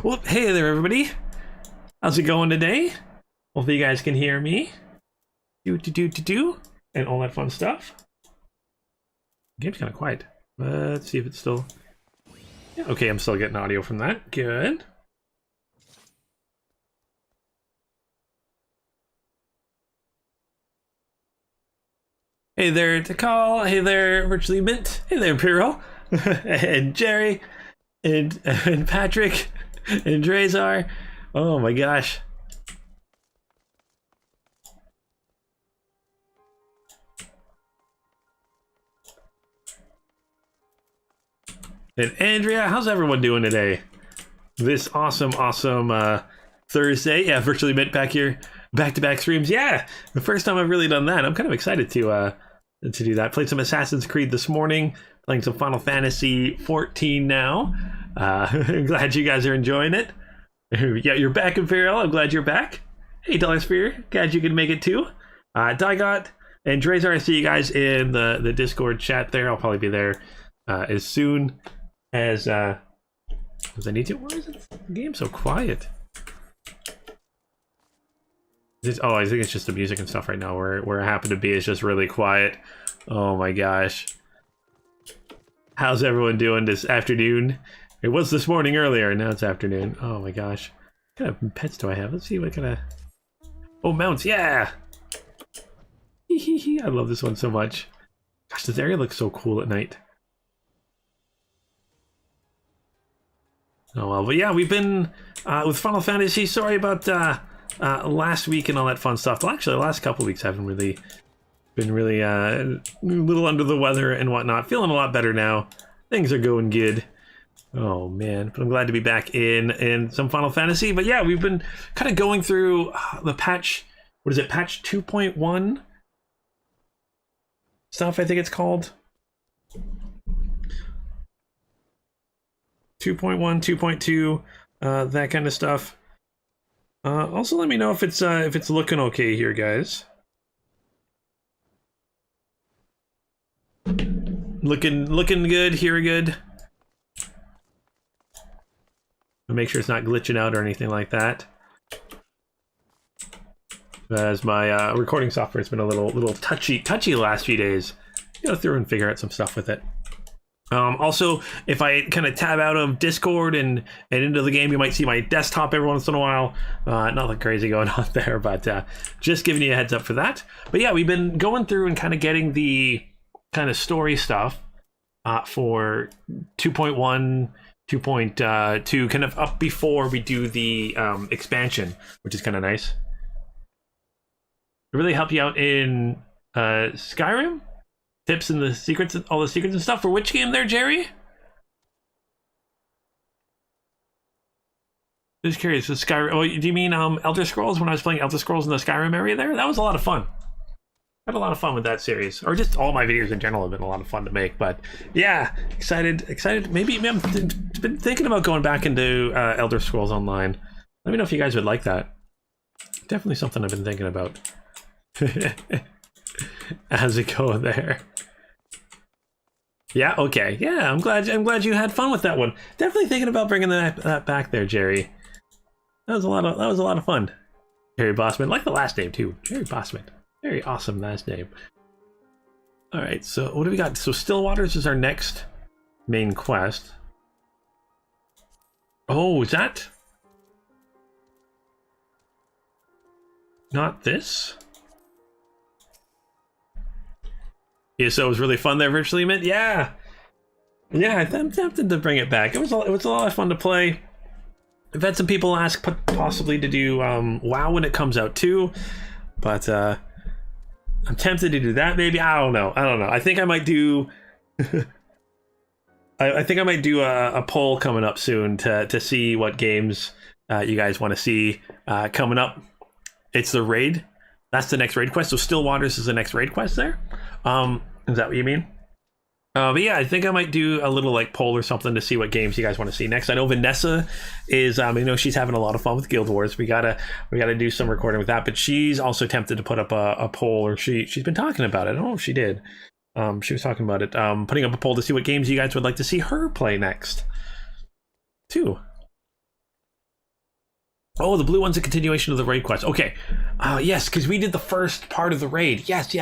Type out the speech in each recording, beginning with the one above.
Well, hey there, everybody. How's it going today? Hopefully you guys can hear me. And all that fun stuff. Game's kind of quiet. Let's see if it's still... Yeah, okay, I'm still getting audio from that. Good. Hey there, Takal. Hey there, Virtually Mint. Hey there, Imperial. And Jerry. And Patrick. And Drazar. Oh my gosh. And Andrea, how's everyone doing today? This awesome Thursday. Yeah, Virtually Mint back here. Back-to-back streams. Yeah, the first time I've really done that. I'm kind of excited to do that. Played some Assassin's Creed this morning. Playing some Final Fantasy XIV now. I'm glad you guys are enjoying it. Yeah, you're back, Imperial. I'm glad you're back. Hey, Dollar Spear. Glad you could make it too. Daigot and Drazar, I see you guys in the Discord chat there. I'll probably be there as soon as I need to. Why is the game so quiet? Oh, I think it's just the music and stuff right now. Where I happen to be is just really quiet. Oh my gosh. How's everyone doing this afternoon? It was this morning earlier, now it's afternoon. Oh my gosh. What kind of pets do I have? Let's see what kind of... Oh, mounts, yeah! I love this one so much. Gosh, this area looks so cool at night. Oh well, but yeah, we've been with Final Fantasy. Sorry about last week and all that fun stuff. Well, actually, the last couple of weeks haven't really been a little under the weather and whatnot. Feeling a lot better now. Things are going good. Oh man, but I'm glad to be back in some Final Fantasy. But yeah, we've been kind of going through the patch. What is it? Patch 2.1 stuff, I think it's called. 2.1, 2.2, that kind of stuff. Also, let me know if it's looking okay here, guys. Looking good, here good. Make sure it's not glitching out or anything like that. As my recording software has been a little touchy the last few days. Go through and figure out some stuff with it. Also, if I kind of tab out of Discord and into the game, you might see my desktop every once in a while. Nothing crazy going on there, but just giving you a heads up for that. But yeah, we've been going through and kind of getting the kind of story stuff for 2.1, 2.2, kind of up before we do the expansion, which is kind of nice. It really help you out in Skyrim. Tips and the secrets, all the secrets and stuff. For which game there, Jerry? Just curious. The Skyrim. Oh, do you mean Elder Scrolls? When I was playing Elder Scrolls in the Skyrim area there, that was a lot of fun. Had a lot of fun with that series, or just all my videos in general have been a lot of fun to make. But yeah, excited. Maybe I've been thinking about going back into Elder Scrolls Online. Let me know if you guys would like that. Definitely something I've been thinking about. How's it going there? Yeah, okay. Yeah, I'm glad you had fun with that one. Definitely thinking about bringing that back there, Jerry. That was a lot of fun. Jerry Bossman, like the last name too. Jerry Bossman. Very awesome last name. All right, so what do we got? So Stillwaters is our next main quest. Oh, is that not this? Yeah, so it was really fun there, Virtually Mint. Yeah, I'm tempted to bring it back. It was a lot of fun to play. I've had some people ask possibly to do WoW when it comes out too, but I'm tempted to do that. Maybe I don't know. I think I might do. I think I might do a poll coming up soon to see what games you guys want to see coming up. It's the raid. That's the next raid quest. So Stillwaters is the next raid quest there. Is that what you mean? But yeah, I think I might do a little like poll or something to see what games you guys want to see next. I know Vanessa is, she's having a lot of fun with Guild Wars. We gotta do some recording with that. But she's also tempted to put up a poll, or she's been talking about it. I don't know if she did. She was talking about it. Putting up a poll to see what games you guys would like to see her play next, too. Oh, the blue one's a continuation of the raid quest. Okay. Yes, because we did the first part of the raid. Yes.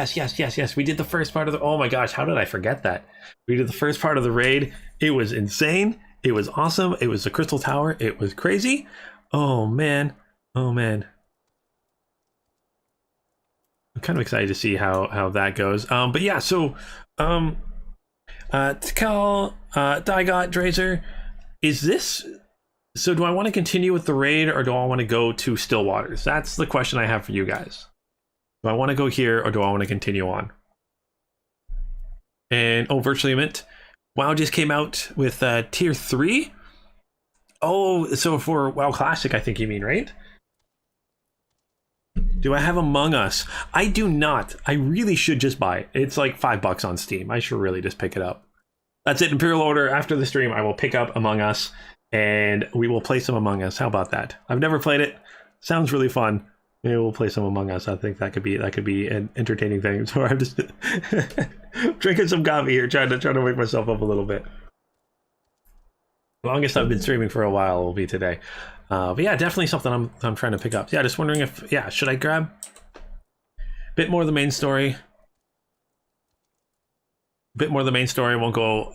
We did the first part of the... Oh my gosh, how did I forget that? We did the first part of the raid. It was insane. It was awesome. It was the Crystal Tower. It was crazy. Oh, man. I'm kind of excited to see how that goes. But yeah, so... Tikal, Daigot, Drazer, is this... So do I want to continue with the raid, or do I want to go to Stillwaters? That's the question I have for you guys. Do I want to go here, or do I want to continue on? And, oh, Virtually Mint. WoW just came out with Tier 3. Oh, so for WoW Classic, I think you mean, right? Do I have Among Us? I do not. I really should just buy it. It's like $5 on Steam. I should really just pick it up. That's it, Imperial Order. After the stream, I will pick up Among Us. And we will play some Among Us. How about that? I've never played it. Sounds really fun. Maybe we'll play some Among Us. I think that could be an entertaining thing. So I'm just drinking some coffee here, trying to wake myself up a little bit. The longest I've been streaming for a while will be today. But yeah, definitely something I'm trying to pick up. Yeah, just wondering if should I grab a bit more of the main story? A bit more of the main story. Won't go.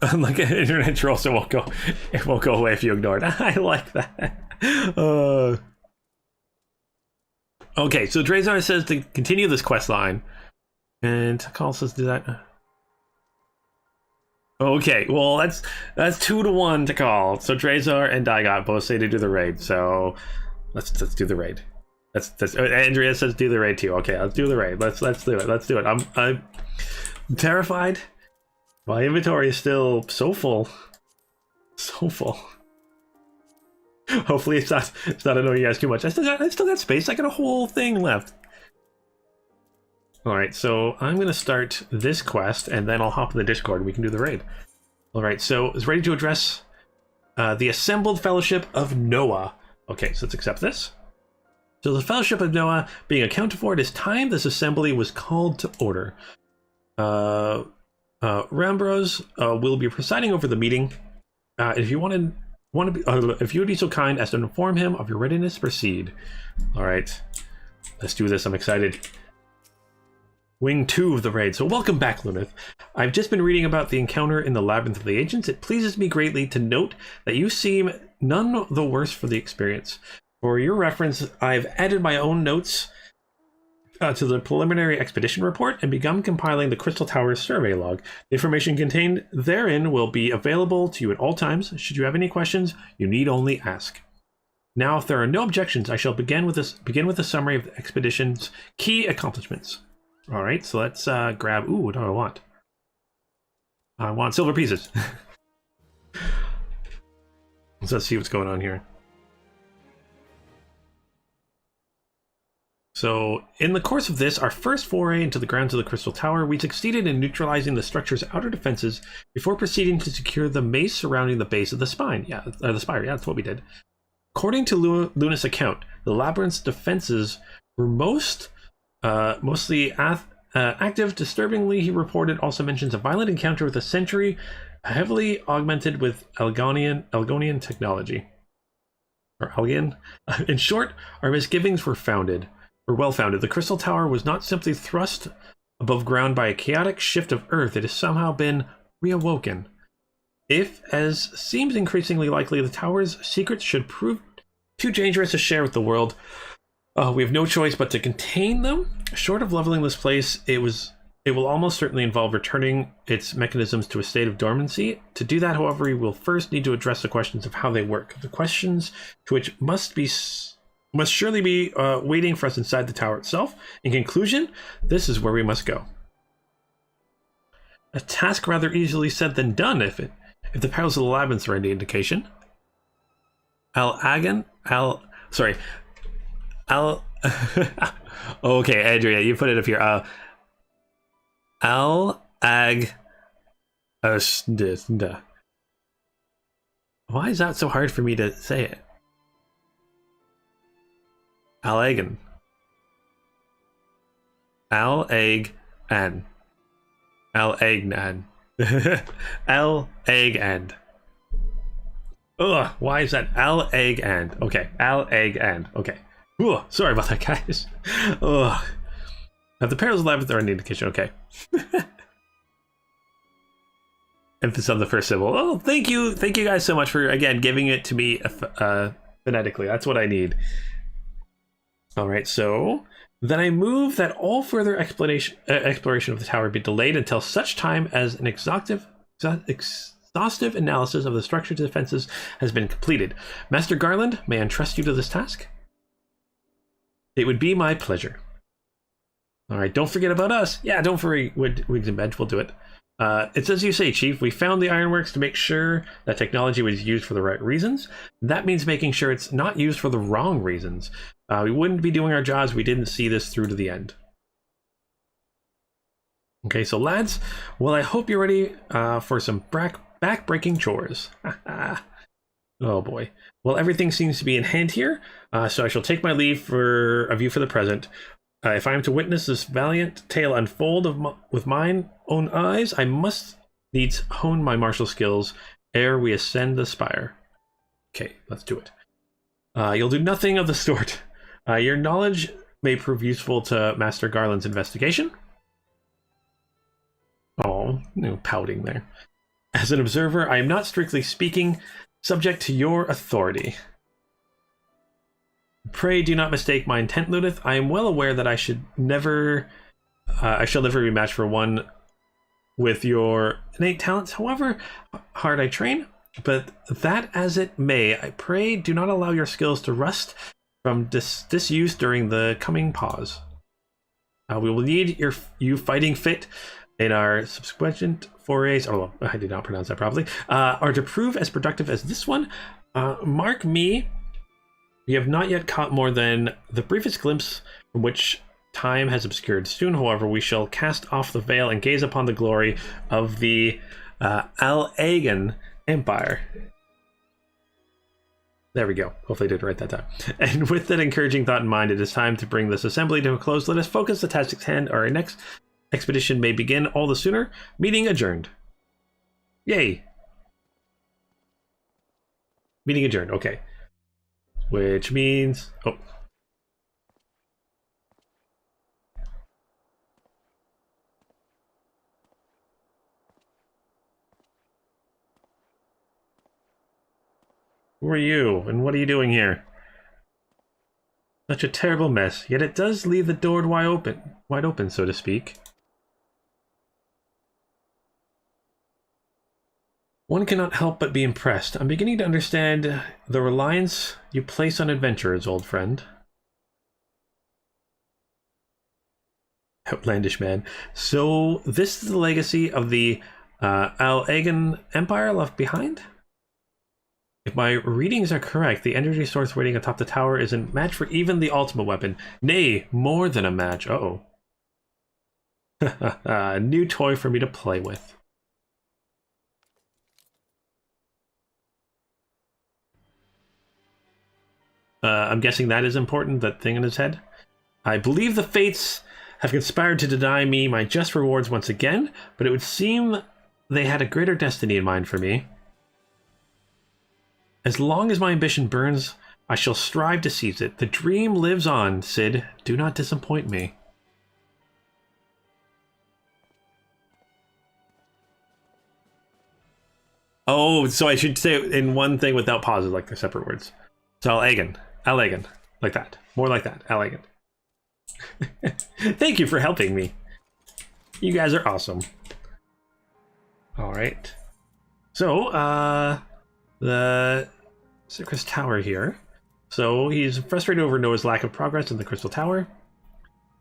Like an internet troll, so it won't go away if you ignore it. I like that. Okay, so Drazar says to continue this quest line, and Takal says do that. Okay, well that's 2-1 to call. So Drazar and Daigot both say to do the raid. So let's do the raid. That's Andrea says do the raid too. Okay, let's do the raid. Let's do it. Let's do it. I'm terrified. My inventory is still so full. So full. Hopefully it's not annoying you guys too much. I still got space. I got a whole thing left. Alright, so I'm gonna start this quest and then I'll hop in the Discord and we can do the raid. Alright, so it's ready to address the Assembled Fellowship of Noah. Okay, so let's accept this. So the Fellowship of Noah being accounted for, it is time this assembly was called to order. Rambros will be presiding over the meeting. If you if you would be so kind as to inform him of your readiness to proceed. All right, let's do this. I'm excited. Wing 2 of the raid. So welcome back, Lunith. I've just been reading about the encounter in the Labyrinth of the Ancients. It pleases me greatly to note that you seem none the worse for the experience. For your reference, I've added my own notes to the preliminary expedition report and begun compiling the Crystal Tower's survey log. The information contained therein will be available to you at all times. Should you have any questions, you need only ask. Now, if there are no objections, I shall begin with a summary of the expedition's key accomplishments. All right, so let's grab... Ooh, what do I want? I want silver pieces. Let's see what's going on here. So, in the course of this, our first foray into the grounds of the Crystal Tower, we succeeded in neutralizing the structure's outer defenses before proceeding to secure the maze surrounding the base of the spine. Yeah, the spire. Yeah, that's what we did. According to Luna's account, the labyrinth's defenses were mostly active. Disturbingly, he reported also mentions a violent encounter with a sentry, heavily augmented with Algonian technology. Or Allagan. In short, our misgivings were well founded. The Crystal Tower was not simply thrust above ground by a chaotic shift of Earth. It has somehow been reawoken. If, as seems increasingly likely, the tower's secrets should prove too dangerous to share with the world, we have no choice but to contain them. Short of leveling this place, it will almost certainly involve returning its mechanisms to a state of dormancy. To do that, however, we will first need to address the questions of how they work. The questions to which must surely be waiting for us inside the tower itself. In conclusion, this is where we must go. A task rather easily said than done, if the perils of the labyrinth are any indication. Okay, Andrea, you put it up here. Why is that so hard for me to say it? Allagan. Allagnan. Allagnan. Allagnan. Ugh, why is that Allagan? Okay, Allagan. Okay. Ugh, sorry about that, guys. Ugh. Have the perils of life are an indication. Okay. Emphasis on the first syllable. Oh, thank you guys so much for again giving it to me phonetically. That's what I need. All right, so then I move that all further exploration of the tower be delayed until such time as an exhaustive analysis of the structured defenses has been completed. Master Garland, may I entrust you to this task? It would be my pleasure. All right, don't forget about us. Yeah, don't worry, Wigs and Bench, we'll do it. It's as you say, Chief. We found the ironworks to make sure that technology was used for the right reasons. That means making sure it's not used for the wrong reasons. We wouldn't be doing our jobs if we didn't see this through to the end. Okay, so lads, well, I hope you're ready for some back-breaking chores. Oh boy. Well, everything seems to be in hand here, so I shall take my leave of you for the present. If I am to witness this valiant tale unfold with mine own eyes, I must needs hone my martial skills ere we ascend the spire. Okay, let's do it. You'll do nothing of the sort. Your knowledge may prove useful to Master Garland's investigation. Oh, no pouting there. As an observer, I am not strictly speaking subject to your authority. Pray do not mistake my intent, Ludith. I am well aware that I shall never be matched for one with your innate talents, however hard I train. But that as it may, I pray do not allow your skills to rust from disuse during the coming pause. We will need you fighting fit in our subsequent forays, although I did not pronounce that properly, are to prove as productive as this one. Mark me. We have not yet caught more than the briefest glimpse from which time has obscured. Soon, however, we shall cast off the veil and gaze upon the glory of the Allagan Empire. There we go. Hopefully I did write that down. And with that encouraging thought in mind, it is time to bring this assembly to a close. Let us focus the task at hand, or our next expedition may begin all the sooner. Meeting adjourned. Yay. Meeting adjourned. Okay. Which means... Oh. Who are you, and what are you doing here? Such a terrible mess, yet it does leave the door wide open, so to speak. One cannot help but be impressed. I'm beginning to understand the reliance you place on adventurers, old friend. Outlandish man. So this is the legacy of the Allagan Empire left behind? If my readings are correct, the energy source waiting atop the tower is a match for even the ultimate weapon. Nay, more than a match. Uh-oh. A new toy for me to play with. I'm guessing that is important, that thing in his head. I believe the fates have conspired to deny me my just rewards once again, but it would seem they had a greater destiny in mind for me. As long as my ambition burns, I shall strive to seize it. The dream lives on, Cid. Do not disappoint me. Oh, so I should say it in one thing without pauses, like the separate words. So Allagan, like that. More like that, Allagan. Thank you for helping me. You guys are awesome. All right. So, the Crystal Tower here. So he's frustrated over Noah's lack of progress in the Crystal Tower.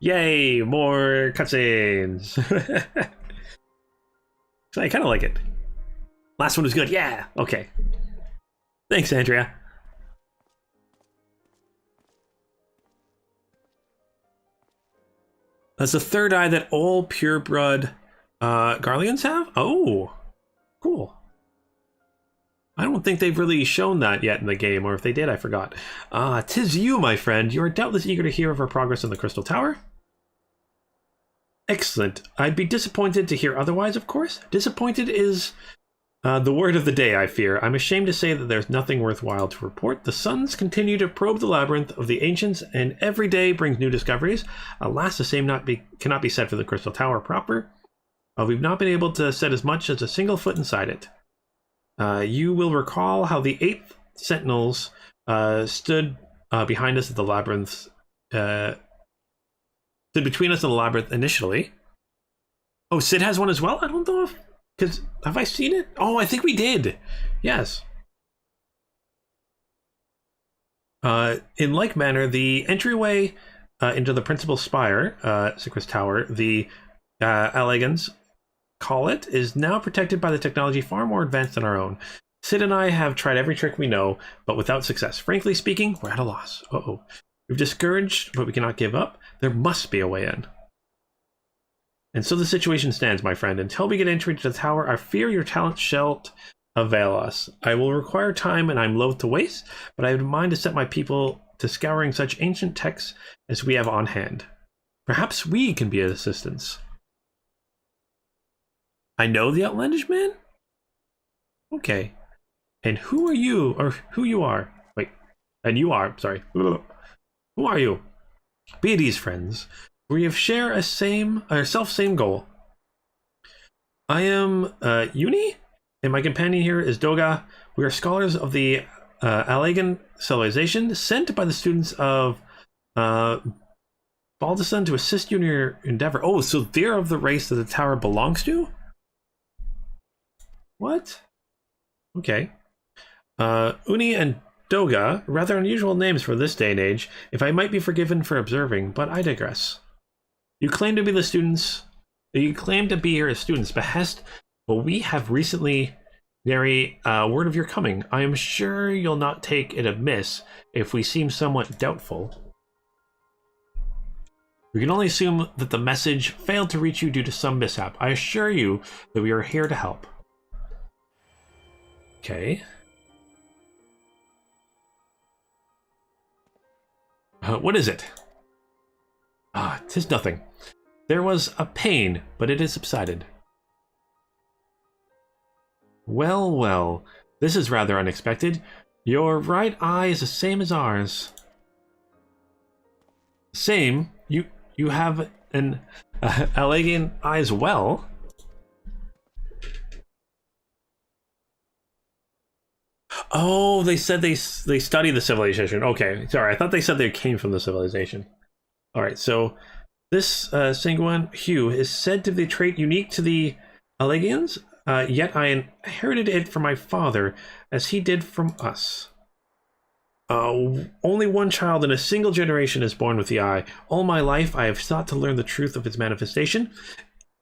Yay, more cutscenes. So I kind of like it. Last one was good. Yeah. Okay. Thanks, Andrea. That's the third eye that all pureblood Garleans have? Oh, cool. I don't think they've really shown that yet in the game, or if they did, I forgot. Tis you, my friend. You are doubtless eager to hear of our progress in the Crystal Tower. Excellent. I'd be disappointed to hear otherwise, of course. Disappointed is The word of the day, I fear. I'm ashamed to say that there's nothing worthwhile to report. The suns continue to probe the labyrinth of the ancients, and every day brings new discoveries. Alas, the same cannot be said for the Crystal Tower proper. We've not been able to set as much as a single foot inside it. You will recall how the 8th Sentinels stood behind us at the labyrinth. Stood between us and the labyrinth initially. Oh, Sid has one as well? I don't know if... Because, have I seen it? Oh, I think we did. Yes. In like manner, the entryway into the principal spire, Sicri's Tower, the Allagans call it, is now protected by the technology far more advanced than our own. Sid and I have tried every trick we know, but without success. Frankly speaking, we're at a loss. Uh-oh. We've discouraged, but we cannot give up. There must be a way in. And so the situation stands, my friend. Until we get entry to the tower, I fear your talent shall avail us. I will require time, and I'm loath to waste, but I have in mind to set my people to scouring such ancient texts as we have on hand. Perhaps we can be of assistance. I know the outlandish man? Okay. And who are you, or who you are? Wait. And you are, sorry. Who are you? Be at ease, friends. We have share a same goal. I am Une, and my companion here is Doga. We are scholars of the Allagan civilization, sent by the students of Baldasan to assist you in your endeavor. Oh, so they're of the race that the tower belongs to? What? Okay. Une and Doga, rather unusual names for this day and age, if I might be forgiven for observing, but I digress. You claim to be the students. You claim to be here as students' behest, but we have recently nary word of your coming. I am sure you'll not take it amiss if we seem somewhat doubtful. We can only assume that the message failed to reach you due to some mishap. I assure you that we are here to help. Okay. What is it? Ah, 'tis nothing. There was a pain, but it has subsided. Well, well, this is rather unexpected. Your right eye is the same as ours. Same? You have an Allagan eye as well? Oh, they said they study the civilization. Okay, sorry, I thought they said they came from the civilization. All right, so this sanguine hue is said to be a trait unique to the Allagans, yet I inherited it from my father, as he did from us. Only one child in a single generation is born with the eye. All my life I have sought to learn the truth of its manifestation.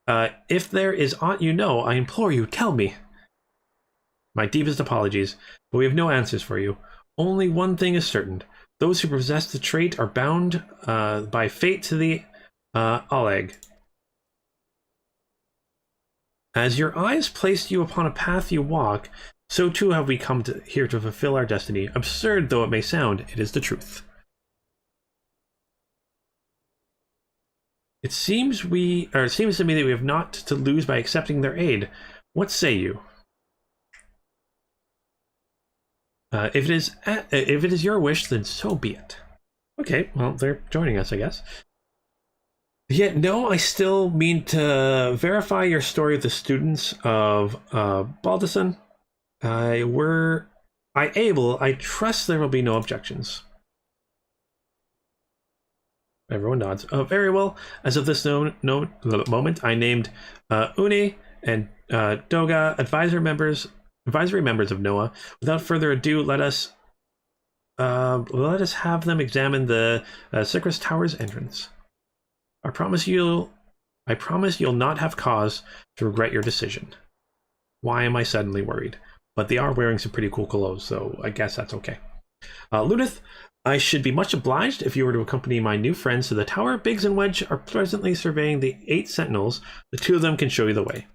If there is aught you know, I implore you, tell me. My deepest apologies, but we have no answers for you. Only one thing is certain. Those who possess the trait are bound by fate to the Allag. As your eyes placed you upon a path you walk, so too have we come here to fulfill our destiny. Absurd though it may sound, it is the truth. It seems to me that we have naught to lose by accepting their aid. What say you? If it is your wish, then so be it. Okay, well, they're joining us, I guess. Yet, no, I still mean to verify your story with the students of Baldasan. I trust there will be no objections. Everyone nods. Very well. As of this moment, I named Une and Doga advisory members of Noah. Without further ado, let us have them examine the Sicri's Tower's entrance. I promise you'll not have cause to regret your decision. Why am I suddenly worried? But they are wearing some pretty cool clothes, so I guess that's okay. Ludith, I should be much obliged if you were to accompany my new friends to the tower. Biggs and Wedge are presently surveying the 8 sentinels. The 2 of them can show you the way.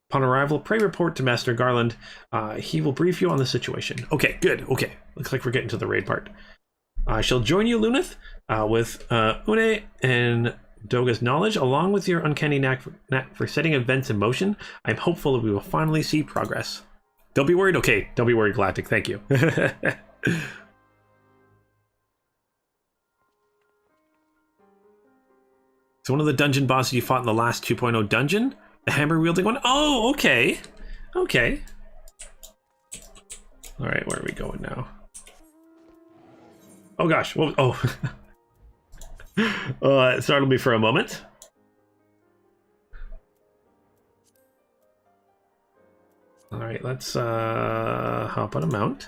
Upon arrival, pray report to Master Garland. He will brief you on the situation. Okay, good. Okay, looks like we're getting to the raid part. I shall join you, Lunith, with Une and Doga's knowledge, along with your uncanny knack for setting events in motion, I'm hopeful that we will finally see progress. Don't be worried. Okay, don't be worried, Galactic. Thank you. So one of the dungeon bosses you fought in the last 2.0 dungeon? The hammer-wielding one? Oh, okay. Okay. Alright, where are we going now? Oh gosh, what was, it startled me for a moment. Alright, let's hop on a mount.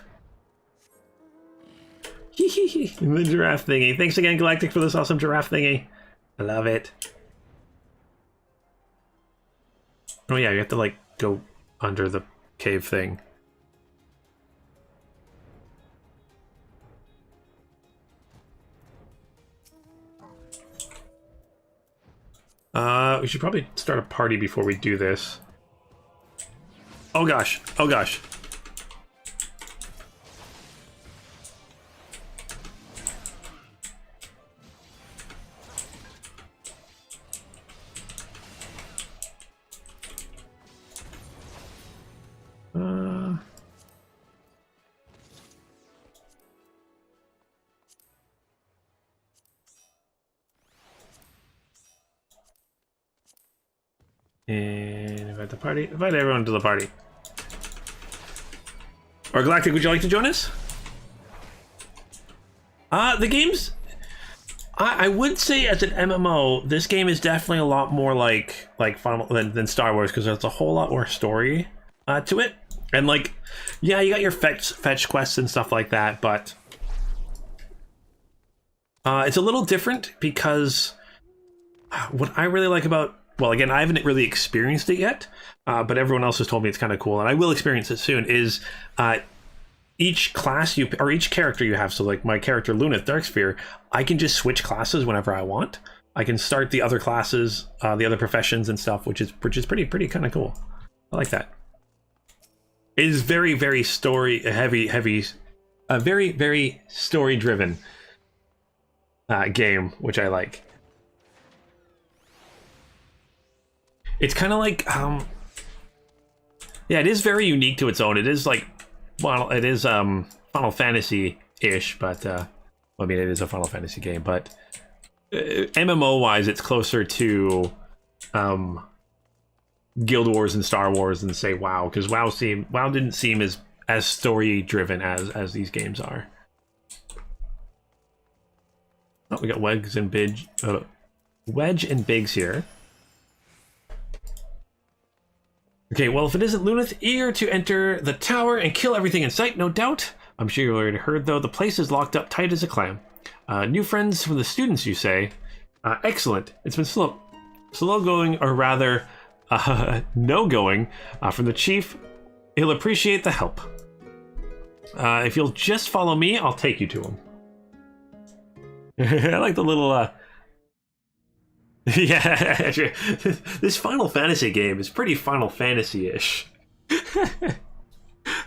The giraffe thingy. Thanks again, Galactic, for this awesome giraffe thingy. I love it. Oh yeah, you have to like go under the cave thing. We should probably start a party before we do this. Oh gosh, oh gosh. And invite the party. Invite everyone to the party. Or Galactic, would you like to join us? The game's... I would say as an MMO, this game is definitely a lot more like Final than Star Wars, because there's a whole lot more story to it. And like, yeah, you got your fetch quests and stuff like that, but it's a little different because what I really like about, well, again, I haven't really experienced it yet, but everyone else has told me it's kind of cool, and I will experience it soon, is each class or each character you have, so like my character Lunith Darksphere, I can just switch classes whenever I want. I can start the other classes, the other professions and stuff, which is pretty kind of cool. I like that. It is very story heavy, very story driven game, which I like. It's kind of like, yeah, it is very unique to its own. It is like, well, it is Final Fantasy-ish, but I mean, it is a Final Fantasy game, but MMO-wise, it's closer to Guild Wars and Star Wars and say WoW, because WoW didn't seem as story-driven as these games are. Oh, we got Wedge and Biggs here. Okay, well, if it isn't Lunith, eager to enter the tower and kill everything in sight, no doubt. I'm sure you already heard, though, the place is locked up tight as a clam. New friends from the students, you say? Excellent. It's been slow going, or rather, no going, from the chief. He'll appreciate the help. If you'll just follow me, I'll take you to him. I like the little, yeah, this Final Fantasy game is pretty Final Fantasy-ish.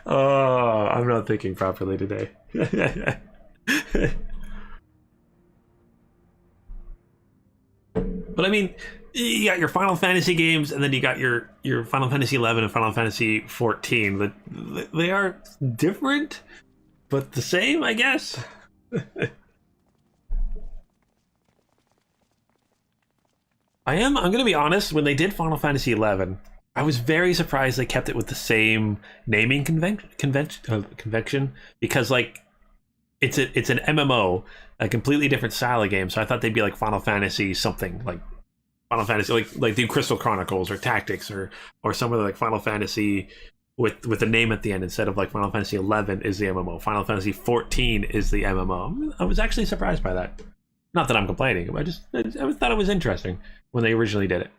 Oh, I'm not thinking properly today. But I mean, you got your Final Fantasy games, and then you got your Final Fantasy XI and Final Fantasy XIV. They are different, but the same, I guess. I'm gonna be honest, when they did Final Fantasy XI, I was very surprised they kept it with the same naming convention, because like it's an MMO, a completely different style of game, so I thought they'd be like Final Fantasy something, like Final Fantasy like the Crystal Chronicles or Tactics or some of the like Final Fantasy with a name at the end instead of like Final Fantasy XI is the MMO, Final Fantasy XIV is the MMO. I was actually surprised by that. Not that I'm complaining, I thought it was interesting when they originally did it.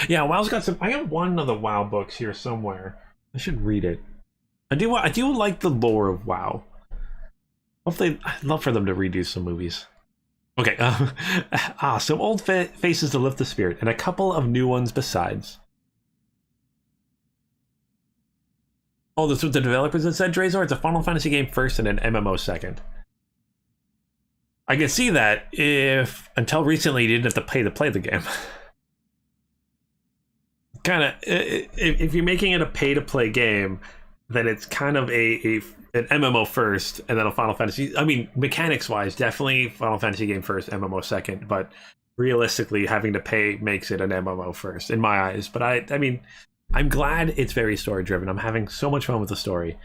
Yeah, WoW's got some. I got one of the WoW books here somewhere. I should read it. I do like the lore of WoW. Hopefully, I'd love for them to redo some movies. Okay, some old faces to lift the spirit, and a couple of new ones besides. Oh, that's what the developers had said, Drazor? It's a Final Fantasy game first and an MMO second. I can see that if until recently you didn't have to pay to play the game. Kind of, if you're making it a pay to play game, then it's kind of an MMO first, and then a Final Fantasy. I mean, mechanics wise, definitely Final Fantasy game first, MMO second. But realistically, having to pay makes it an MMO first in my eyes. But I mean, I'm glad it's very story driven. I'm having so much fun with the story.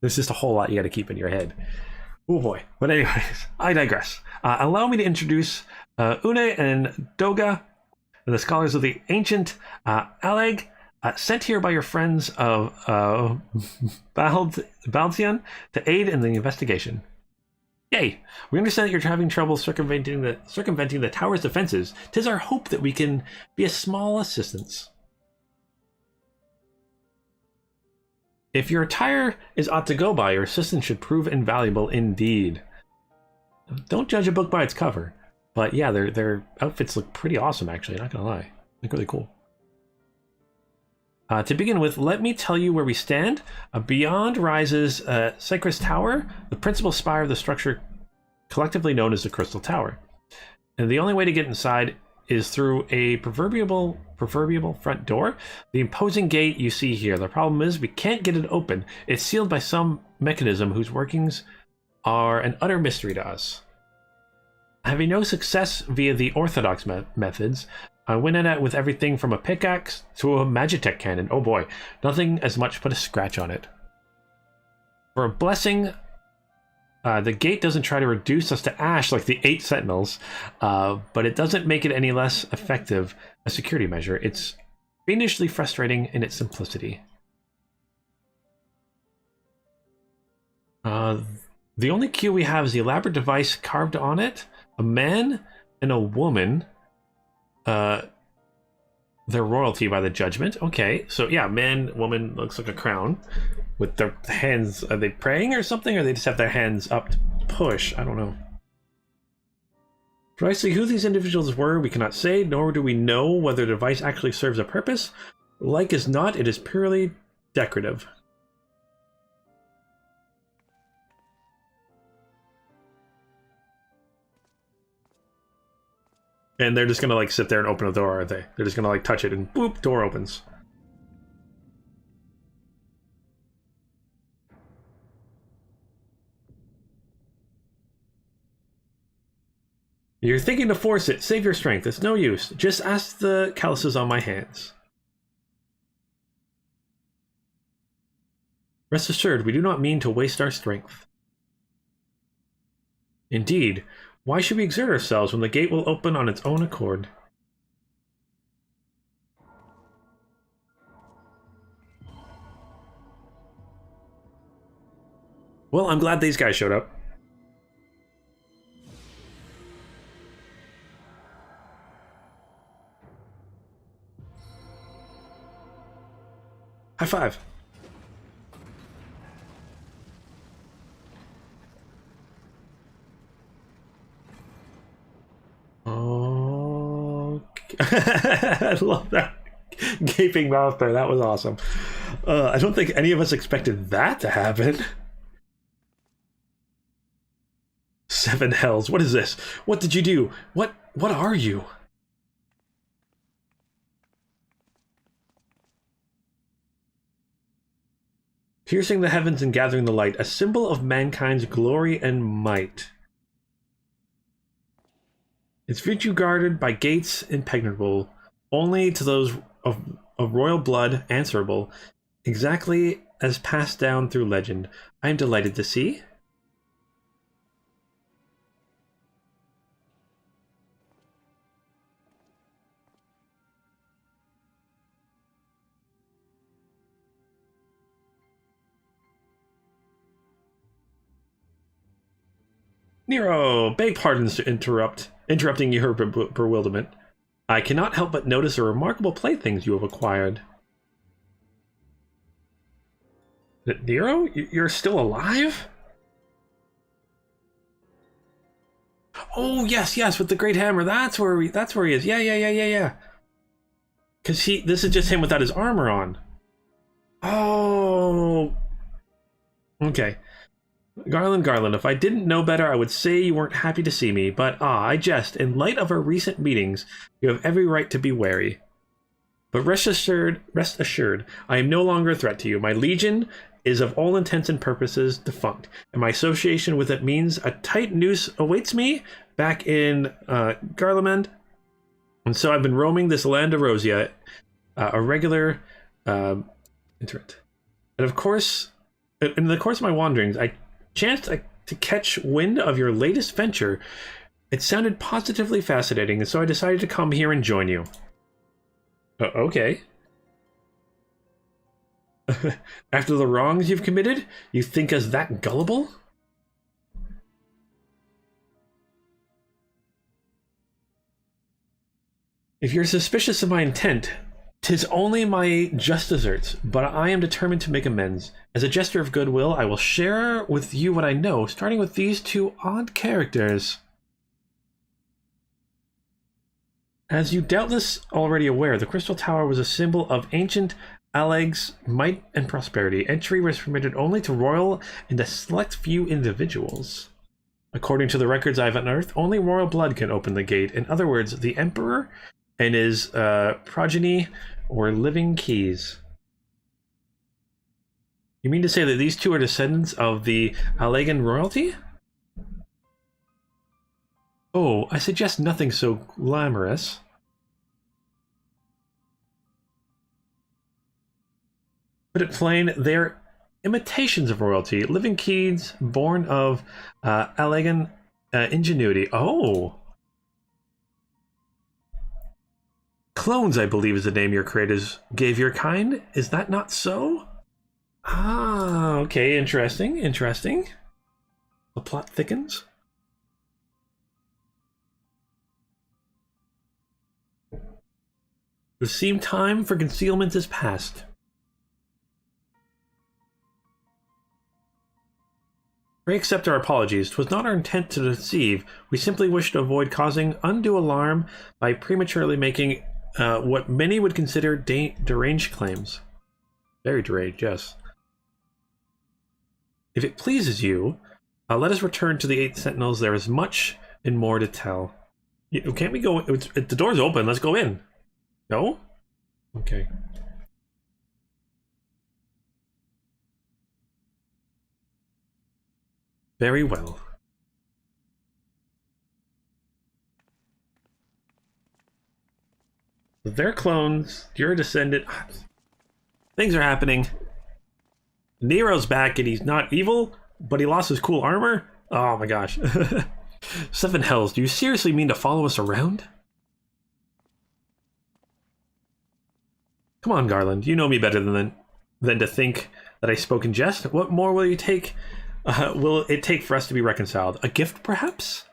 There's just a whole lot you got to keep in your head. Oh boy. But anyways, I digress. Allow me to introduce Une and Doga, the scholars of the ancient Allagan, sent here by your friends of Balzian to aid in the investigation. Yay! We understand that you're having trouble circumventing the tower's defenses. 'Tis our hope that we can be a small assistance. If your attire is ought to go by, your assistance should prove invaluable indeed. Don't judge a book by its cover. But yeah, their outfits look pretty awesome, actually, not gonna lie. They look really cool. To begin with, let me tell you where we stand. Beyond rises Sacred's Tower, the principal spire of the structure collectively known as the Crystal Tower. And the only way to get inside is through a proverbial front door. The imposing gate you see here. The problem is we can't get it open. It's sealed by some mechanism whose workings are an utter mystery to us. Having no success via the orthodox methods, I went at it with everything from a pickaxe to a Magitech cannon. Oh boy, nothing as much put a scratch on it. For a blessing, the gate doesn't try to reduce us to ash like the 8 sentinels, but it doesn't make it any less effective a security measure. It's fiendishly frustrating in its simplicity. The only cue we have is the elaborate device carved on it. A man and a woman, their royalty by the judgment. Okay, so yeah, man, woman looks like a crown with their hands. Are they praying or something, or they just have their hands up to push? I don't know. Precisely who these individuals were, we cannot say, nor do we know whether the device actually serves a purpose. Like as not, it is purely decorative. And they're just gonna like sit there and open a door, aren't they? They're just gonna like touch it and boop, door opens. You're thinking to force it. Save your strength. It's no use. Just ask the calluses on my hands. Rest assured, we do not mean to waste our strength. Indeed. Why should we exert ourselves when the gate will open on its own accord? Well, I'm glad these guys showed up. High five. I love that gaping mouth there. That was awesome. I don't think any of us expected that to happen. 7 hells. What is this? What did you do? What are you? Piercing the heavens and gathering the light, a symbol of mankind's glory and might. Its virtue guarded by gates impenetrable, only to those of royal blood answerable, exactly as passed down through legend. I am delighted to see. Nero, beg pardons to interrupting your bewilderment. I cannot help but notice the remarkable playthings you have acquired. Nero, you're still alive? Oh yes, with the great hammer. That's where he is. Yeah. Because this is just him without his armor on. Oh, okay. Garland, Garland, if I didn't know better, I would say you weren't happy to see me, but I jest. In light of our recent meetings, you have every right to be wary. But rest assured, I am no longer a threat to you. My legion is of all intents and purposes defunct, and my association with it means a tight noose awaits me back in Garlemend. And so I've been roaming this land of Rosia, a regular interest. And of course, in the course of my wanderings, I chanced to catch wind of your latest venture. It sounded positively fascinating, and so I decided to come here and join you. Okay. After the wrongs you've committed, you think us that gullible? If you're suspicious of my intent, 'tis only my just deserts, but I am determined to make amends. As a gesture of goodwill, I will share with you what I know, starting with these two odd characters. As you doubtless already aware, the Crystal Tower was a symbol of ancient Allag's might and prosperity. Entry was permitted only to royal and a select few individuals. According to the records I've unearthed, only royal blood can open the gate. In other words, the Emperor and his progeny were living keys. You mean to say that these two are descendants of the Allagan royalty? Oh, I suggest nothing so glamorous. Put it plain, they're imitations of royalty, living keys born of Allagan ingenuity. Oh! Clones, I believe, is the name your creators gave your kind. Is that not so? Ah, okay, interesting, interesting. The plot thickens. The seem time for concealment is past. Pray accept our apologies. 'Twas not our intent to deceive. We simply wish to avoid causing undue alarm by prematurely making what many would consider deranged claims. Very deranged, yes. If it pleases you, let us return to the 8 Sentinels. There is much and more to tell. Can't we go? The door's open. Let's go in. No? Okay. Very well. They're clones. You're a descendant. Things are happening. Nero's back and he's not evil, but he lost his cool armor? Oh my gosh. 7 hells, do you seriously mean to follow us around? Come on, Garland. You know me better than to think that I spoke in jest. What more will you take? Will it take for us to be reconciled? A gift, perhaps?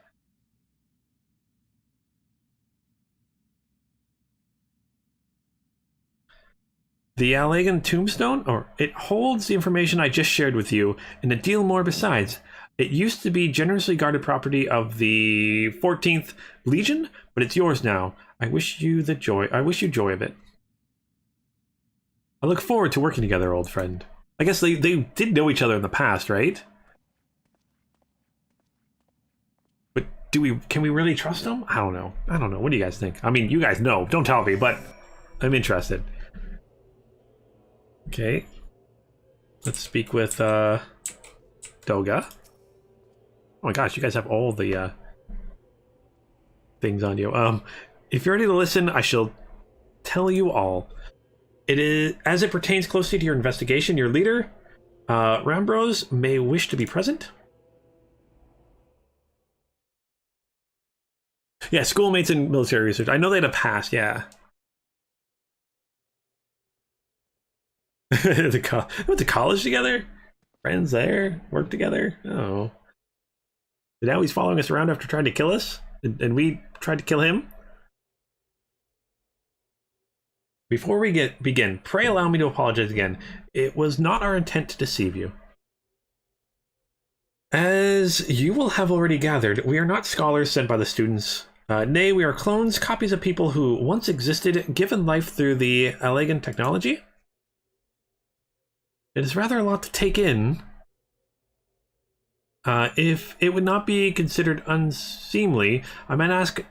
The Allagan tombstone? Or it holds the information I just shared with you, and a deal more besides. It used to be generously guarded property of the 14th Legion, but it's yours now. I wish you joy of it. I look forward to working together, old friend. I guess they did know each other in the past, right? But can we really trust them? I don't know. What do you guys think? I mean, you guys know. Don't tell me, but I'm interested. Okay. Let's speak with Doga. Oh my gosh, you guys have all the things on you. If you're ready to listen, I shall tell you all. It is, as it pertains closely to your investigation, your leader, Rambros, may wish to be present. Yeah, schoolmates in military research. I know they had a past, yeah. Went to college together? Friends there? Work together? Oh. And now he's following us around after trying to kill us? And we tried to kill him? Before we begin, pray allow me to apologize again. It was not our intent to deceive you. As you will have already gathered, we are not scholars sent by the students. Nay, we are clones, copies of people who once existed, given life through the Allagan technology. It is rather a lot to take in. If it would not be considered unseemly, I might ask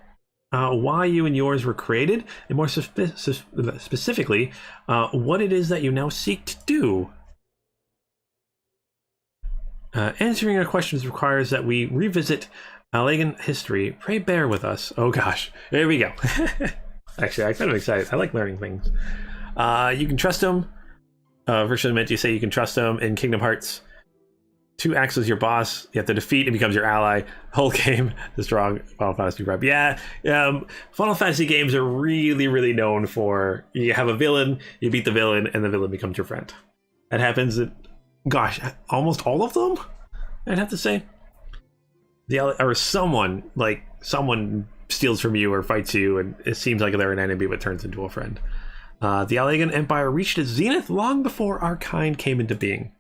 why you and yours were created, and more specifically, what it is that you now seek to do. Answering our questions requires that we revisit Allagan history. Pray bear with us. Oh gosh, here we go. Actually, I'm kind of excited. I like learning things. You can trust him. Virtually meant you say you can trust him in Kingdom Hearts. 2 acts as your boss. You have to defeat and becomes your ally. Whole game is strong. Final Fantasy prep. Yeah, Final Fantasy games are really, really known for you have a villain, you beat the villain, and the villain becomes your friend. That happens in, gosh, almost all of them. I'd have to say. Or someone steals from you or fights you, and it seems like they're an enemy but turns into a friend. The Allagan Empire reached its zenith long before our kind came into being.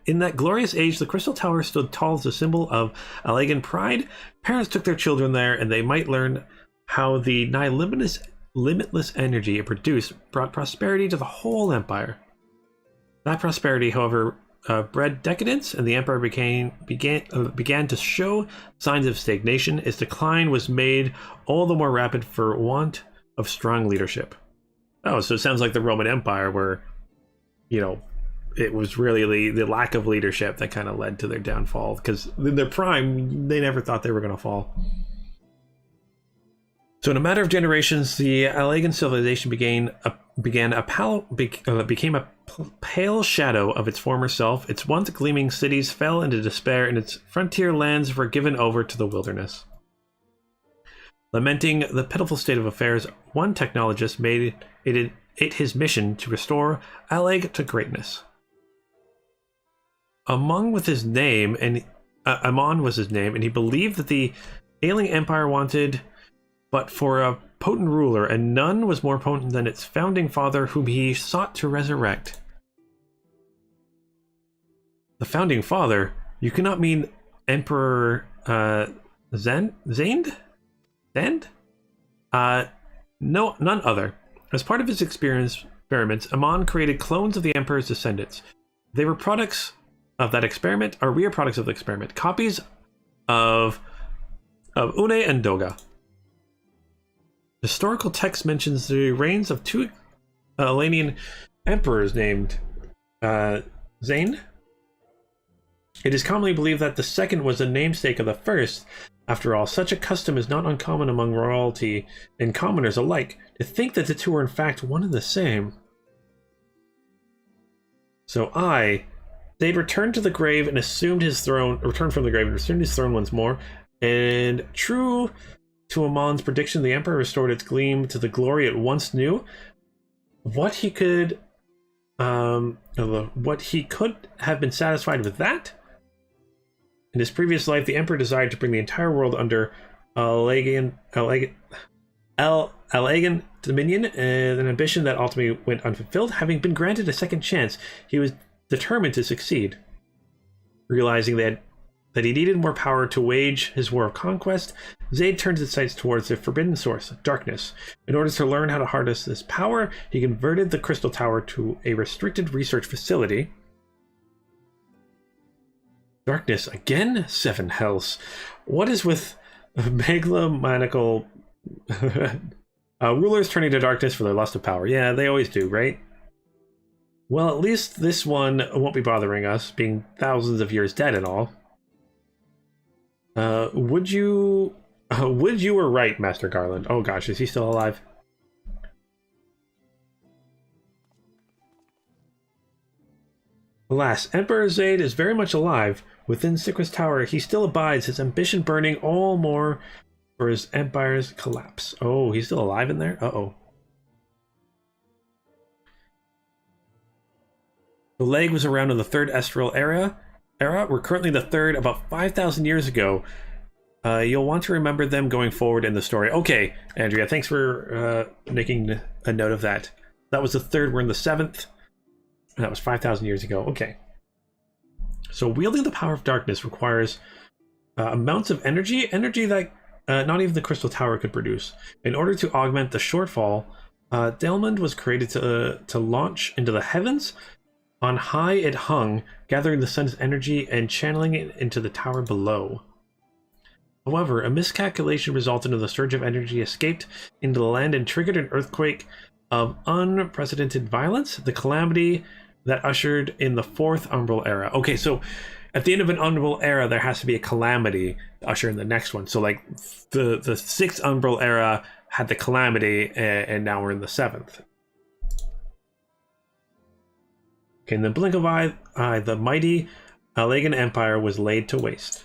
In that glorious age, the Crystal Tower stood tall as a symbol of Allagan pride. Parents took their children there, and they might learn how the nigh limitless energy it produced brought prosperity to the whole empire. That prosperity, however, bred decadence, and the empire began to show signs of stagnation. Its decline was made all the more rapid for want of strong leadership. Oh, so it sounds like the Roman Empire, where, it was really the lack of leadership that kind of led to their downfall, because in their prime, they never thought they were going to fall. So in a matter of generations, the Allagan civilization became a pale shadow of its former self. Its once gleaming cities fell into despair, and its frontier lands were given over to the wilderness. Lamenting the pitiful state of affairs, one technologist made it his mission to restore Allag to greatness. Amon was his name, and he believed that the ailing empire wanted but for a potent ruler, and none was more potent than its founding father, whom he sought to resurrect. The founding father? You cannot mean Emperor Xande? No, none other. As part of his experiments, Amon created clones of the Emperor's descendants. They were products of that experiment, or we are products of the experiment. Copies of Une and Doga. Historical text mentions the reigns of 2 Allanian emperors named Xande. It is commonly believed that the second was a namesake of the first. After all, such a custom is not uncommon among royalty and commoners alike. To think that the 2 are in fact one and the same. So they'd returned to the grave and assumed his throne, returned from the grave and assumed his throne once more. And true to Amon's prediction, the Emperor restored its gleam to the glory it once knew. What he could have been satisfied with that? In his previous life, the Emperor desired to bring the entire world under Allagan dominion, an ambition that ultimately went unfulfilled. Having been granted a second chance, he was determined to succeed. Realizing that he needed more power to wage his war of conquest, Xande turned his sights towards the forbidden source, darkness. In order to learn how to harness this power, he converted the Crystal Tower to a restricted research facility. Darkness again? 7 hells. What is with megalomaniacal rulers turning to darkness for their lust of power? Yeah, they always do, right? Well, at least this one won't be bothering us, being thousands of years dead and all. Would you were right, Master Garland. Oh gosh, is he still alive? Alas, Emperor Xande is very much alive. Within Sikra's tower, he still abides, his ambition burning all more for his empire's collapse. Oh, he's still alive in there? Uh-oh. The leg was around in the 3rd Estral era. We're currently the 3rd, about 5,000 years ago. You'll want to remember them going forward in the story. Okay, Andrea, thanks for making a note of that. That was the 3rd, we're in the 7th. That was 5,000 years ago. Okay. So wielding the power of darkness requires amounts of energy that not even the Crystal Tower could produce. In order to augment the shortfall, Delmond was created to launch into the heavens. On high it hung, gathering the sun's energy and channeling it into the tower below. However, a miscalculation resulted in the surge of energy escaped into the land and triggered an earthquake of unprecedented violence, the calamity that ushered in the fourth Umbral Era. Okay, so at the end of an Umbral Era, there has to be a calamity to usher in the next one. So, like, the sixth Umbral Era had the calamity, and now we're in the seventh. Okay, in the blink of an eye, the mighty Allagan Empire was laid to waste.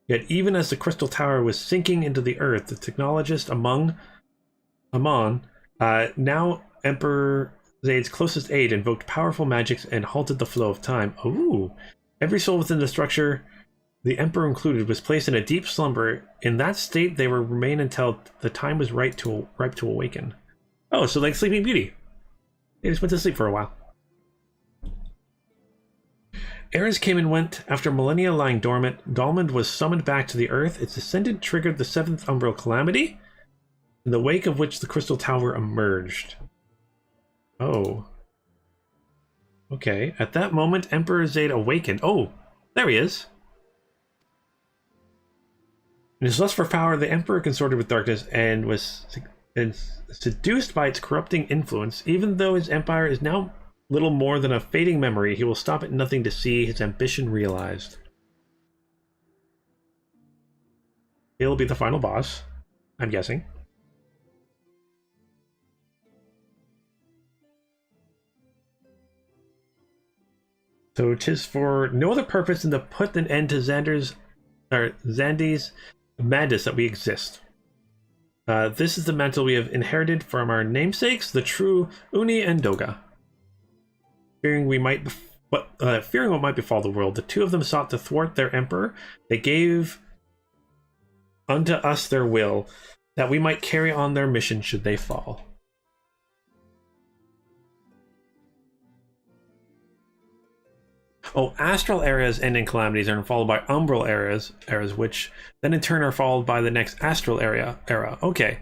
Yet even as the Crystal Tower was sinking into the earth, the technologist Amon, now Emperor Xande's closest aide, invoked powerful magics and halted the flow of time. Ooh! Every soul within the structure, the Emperor included, was placed in a deep slumber. In that state, they would remain until the time was ripe to awaken. Oh, so like Sleeping Beauty. They just went to sleep for a while. Eras came and went. After millennia lying dormant, Dalmond was summoned back to the Earth. Its descendant triggered the seventh Umbral Calamity, in the wake of which the Crystal Tower emerged. Oh. Okay. At that moment, Emperor Xande awakened. Oh, there he is. In his lust for power, the Emperor consorted with darkness and was seduced by its corrupting influence. Even though his empire is now little more than a fading memory, he will stop at nothing to see his ambition realized. He'll be the final boss, I'm guessing. So 'tis for no other purpose than to put an end to Xande's madness that we exist. This is the mantle we have inherited from our namesakes, the true Une and Doga. Fearing what might befall the world, the two of them sought to thwart their emperor. They gave unto us their will, that we might carry on their mission should they fall. Oh, astral eras ending calamities are followed by umbral eras, which then in turn are followed by the next astral era. Okay.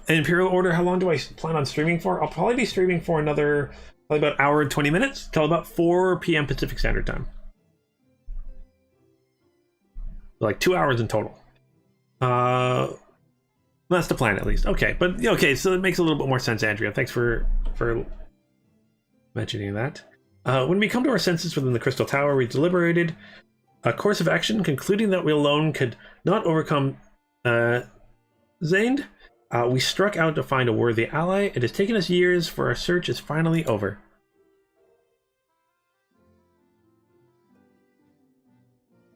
In Imperial Order, how long do I plan on streaming for? I'll probably be streaming for another, probably about an hour and 20 minutes, till about 4 p.m. Pacific Standard Time. Like 2 hours in total. That's the plan, at least. Okay, but okay, so it makes a little bit more sense, Andrea. Thanks for mentioning that. When we come to our senses within the Crystal Tower, we deliberated a course of action, concluding that we alone could not overcome Xande. We struck out to find a worthy ally. It has taken us years, for our search is finally over.